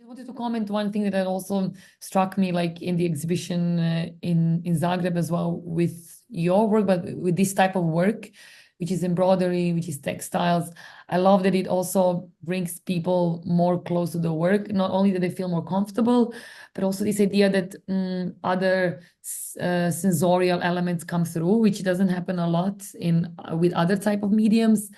I wanted to comment one thing that also struck me, like in the exhibition in Zagreb as well, with your work, but with this type of work, which is embroidery, which is textiles. I love that it also brings people more close to the work. Not only that they feel more comfortable, but also this idea that other sensorial elements come through, which doesn't happen a lot in with other type of mediums.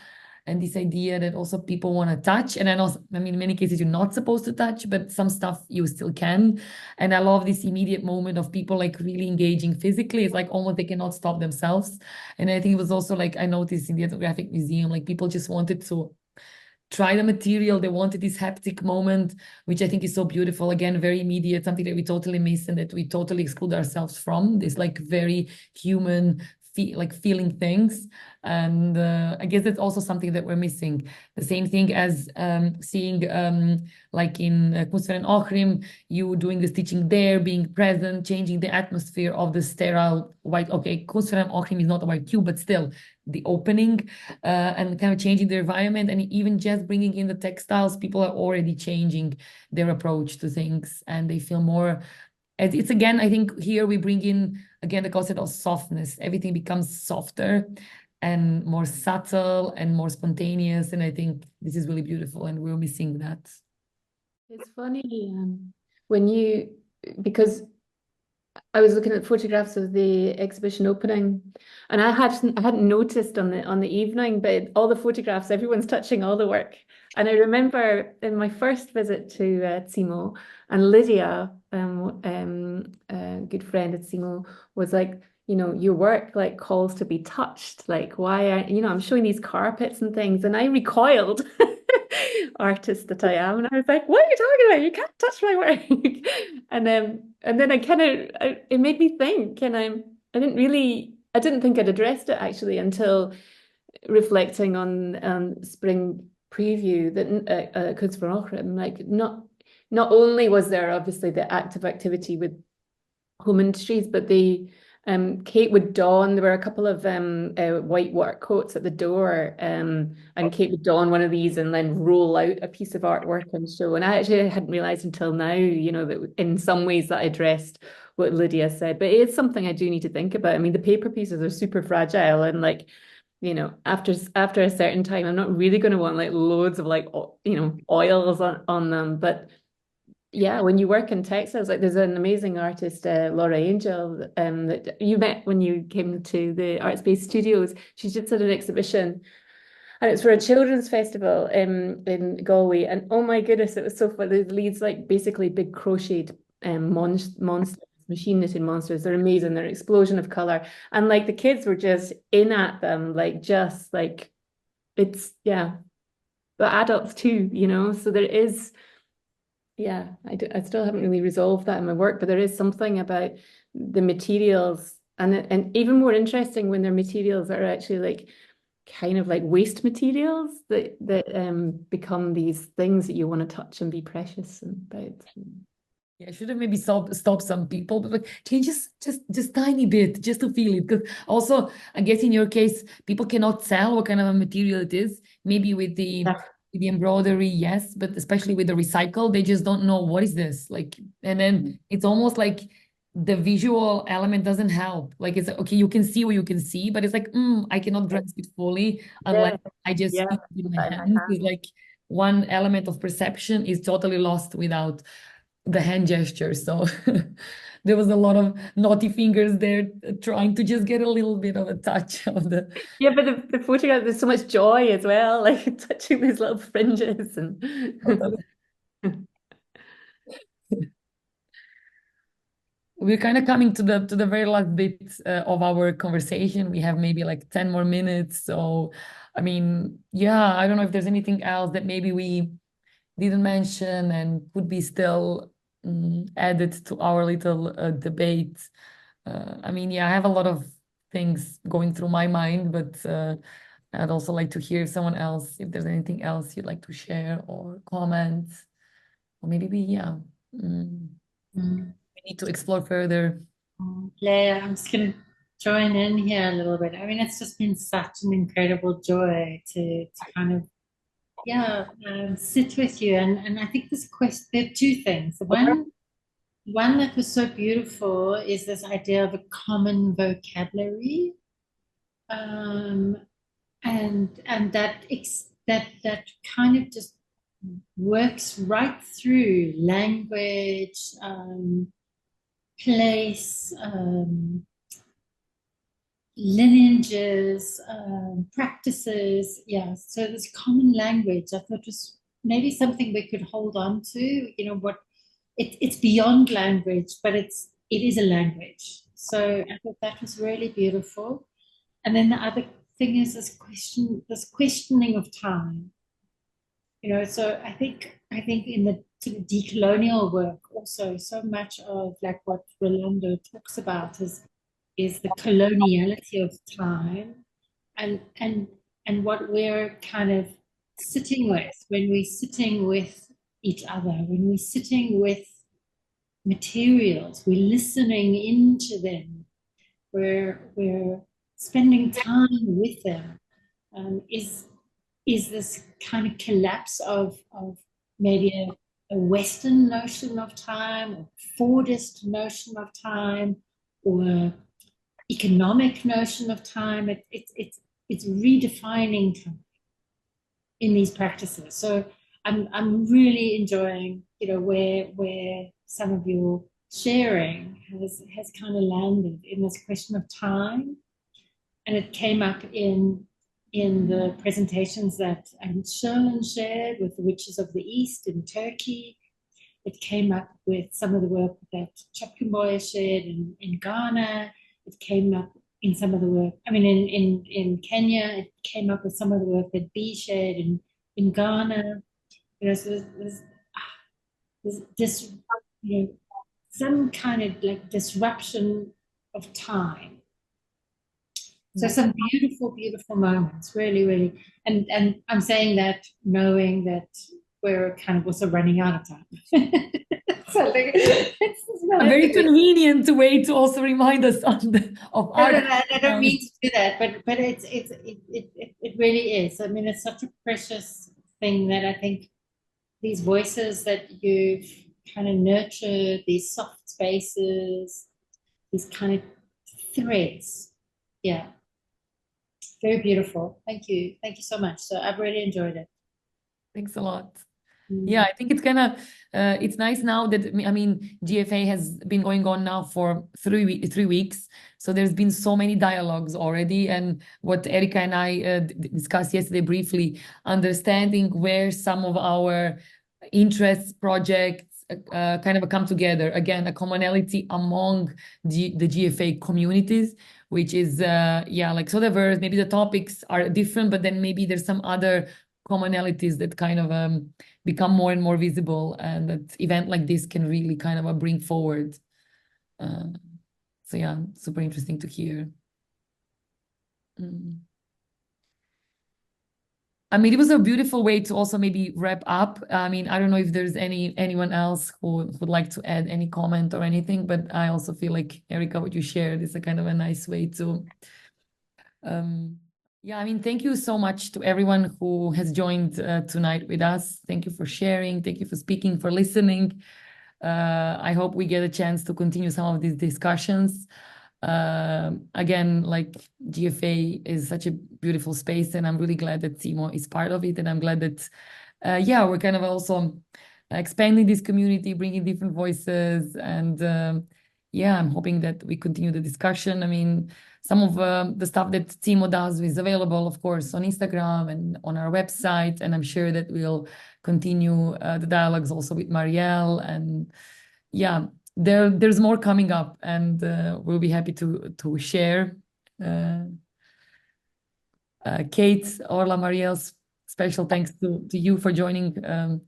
And this idea that also people want to touch. And I know, I mean, in many cases, you're not supposed to touch, but some stuff you still can. And I love this immediate moment of people like really engaging physically. It's like almost they cannot stop themselves. And I think it was also like, I noticed in the Ethnographic Museum, like people just wanted to try the material. They wanted this haptic moment, which I think is so beautiful. Again, very immediate, something that we totally miss and that we totally exclude ourselves from. This like very human, feeling things. And I guess that's also something that we're missing. The same thing as seeing like in Kunstverein Ochrim, you doing the stitching there, being present, changing the atmosphere of the sterile white, okay, Kunstverein Ochrim is not a white cube, but still the opening and kind of changing the environment, and even just bringing in the textiles, people are already changing their approach to things, and they feel more. It's again, I think here we bring in again the concept of softness. Everything becomes softer and more subtle and more spontaneous, and I think this is really beautiful, and we're missing that. it's funny when you, because I was looking at photographs of the exhibition opening, and I hadn't noticed on the evening, but all the photographs, everyone's touching all the work. And I remember in my first visit to CIMO, and Lydia, a good friend at CIMO, was like, you know, your work like calls to be touched. Like, why aren't, you know, I'm showing these carpets and things, and I recoiled. Artist that I am, and I was like, what are you talking about? You can't touch my work. And then I kind of, it made me think, and I didn't think I'd addressed it actually until reflecting on spring preview that Kunstverein Ochrim, like not only was there obviously the active activity with home industries, but Kate would don, there were a couple of white work coats at the door, and Kate would don one of these and then roll out a piece of artwork and show. And I actually hadn't realized until now, you know, that in some ways that addressed what Lydia said, but it's something I do need to think about. I mean, the paper pieces are super fragile, and like, you know, after a certain time, I'm not really going to want like loads of like, you know, oils on them, but yeah, when you work in textiles, like there's an amazing artist, Laura Angel, that you met when you came to the Art Space Studios. She just did an exhibition, and it's for a children's festival in Galway. And oh my goodness, it was so fun. The leads like basically big crocheted monsters, machine knitted monsters. They're amazing. They're an explosion of color, and like the kids were just in at them, like just like it's yeah, but adults too, you know. So there is. Yeah, I still haven't really resolved that in my work, but there is something about the materials, and even more interesting when they're materials that are actually like kind of like waste materials that become these things that you want to touch and be precious about. Yeah, I should have maybe stop some people, but like change just tiny bit, just to feel it. Because also, I guess in your case, people cannot tell what kind of a material it is. Maybe with the embroidery, yes, but especially with the recycle, they just don't know what is this. Like, and then it's almost like the visual element doesn't help. Like it's okay, you can see what you can see, but it's like, I cannot grasp it fully unless I just Yeah, feel it in my by my hands. It's hand. like one element of perception is totally lost without the hand gesture. So there was a lot of naughty fingers there trying to just get a little bit of a touch of the. Yeah, but the photograph, there's so much joy as well, like touching these little fringes and We're kind of coming to the very last bit of our conversation. We have maybe like 10 more minutes. So, I mean, yeah, I don't know if there's anything else that maybe we didn't mention and could be still added to our little debate. I mean, yeah, I have a lot of things going through my mind, but I'd also like to hear someone else if there's anything else you'd like to share or comment, or maybe mm, we need to explore further. Blair, I'm just going to join in here a little bit. I mean, it's just been such an incredible joy to kind of, sit with you. And I think this question, there are two things. The one that was so beautiful is this idea of a common vocabulary. And that kind of just works right through language, place, lineages, practices. Yeah, so this common language I thought was maybe something we could hold on to. You know, it's beyond language, but it is a language. So I thought that was really beautiful. And then the other thing is this questioning of time. You know, so I think in the sort of decolonial work also so much of like what Rolando talks about is the coloniality of time and what we're kind of sitting with when we're sitting with each other, when we're sitting with materials, we're listening into them, we're spending time with them, is this kind of collapse of maybe a Western notion of time, or Fordist notion of time, or economic notion of time. It's redefining time in these practices. So I'm really enjoying, you know, where some of your sharing has kind of landed in this question of time, and it came up in the presentations that Sherlin shared with the Witches of the East in Turkey. It came up with some of the work that Chapkumboya shared in Ghana. It came up in some of the work, I mean, in Kenya. It came up with some of the work that B shared in Ghana. You know, so there's this, you know, some kind of like disruption of time. So some beautiful, beautiful moments, really, really. And I'm saying that knowing that we're kind of also running out of time. So like, it's A very convenient way to also remind us of art. I don't mean to do that, but it really is. I mean, it's such a precious thing that I think these voices that you've kind of nurtured, these soft spaces, these kind of threads. Yeah. Very beautiful. Thank you. Thank you so much. So I've really enjoyed it. Thanks a lot. Yeah, I think it's kind of it's nice now that, I mean, GFA has been going on now for 3 weeks, so there's been so many dialogues already, and what Erica and I discussed yesterday briefly, understanding where some of our interests, projects kind of come together. Again, a commonality among the GFA communities, which is like so diverse. Maybe the topics are different, but then maybe there's some other commonalities that kind of become more and more visible, and that event like this can really kind of bring forward. So yeah, super interesting to hear. I mean, it was a beautiful way to also maybe wrap up. I mean, I don't know if there's anyone else who would like to add any comment or anything, but I also feel like, Erica, what you shared is a kind of a nice way to, yeah, I mean, thank you so much to everyone who has joined tonight with us. Thank you for sharing. Thank you for speaking, for listening. I hope we get a chance to continue some of these discussions. Again, like GFA is such a beautiful space, and I'm really glad that CIMO is part of it. And I'm glad that, yeah, we're kind of also expanding this community, bringing different voices. And yeah, I'm hoping that we continue the discussion. I mean, some of the stuff that CIMO does is available, of course, on Instagram and on our website. And I'm sure that we'll continue the dialogues also with Marielle. And yeah, there's more coming up, and we'll be happy to share. Kate, Orla, Marielle, special thanks to you for joining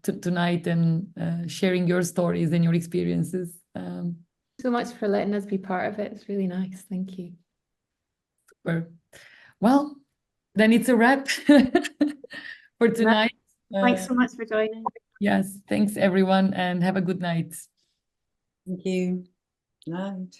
tonight and sharing your stories and your experiences. So much for letting us be part of it. It's really nice. Thank you. Super. Well, then it's a wrap for tonight. Thanks so much for joining. Yes, thanks everyone, and have a good night. Thank you. Night.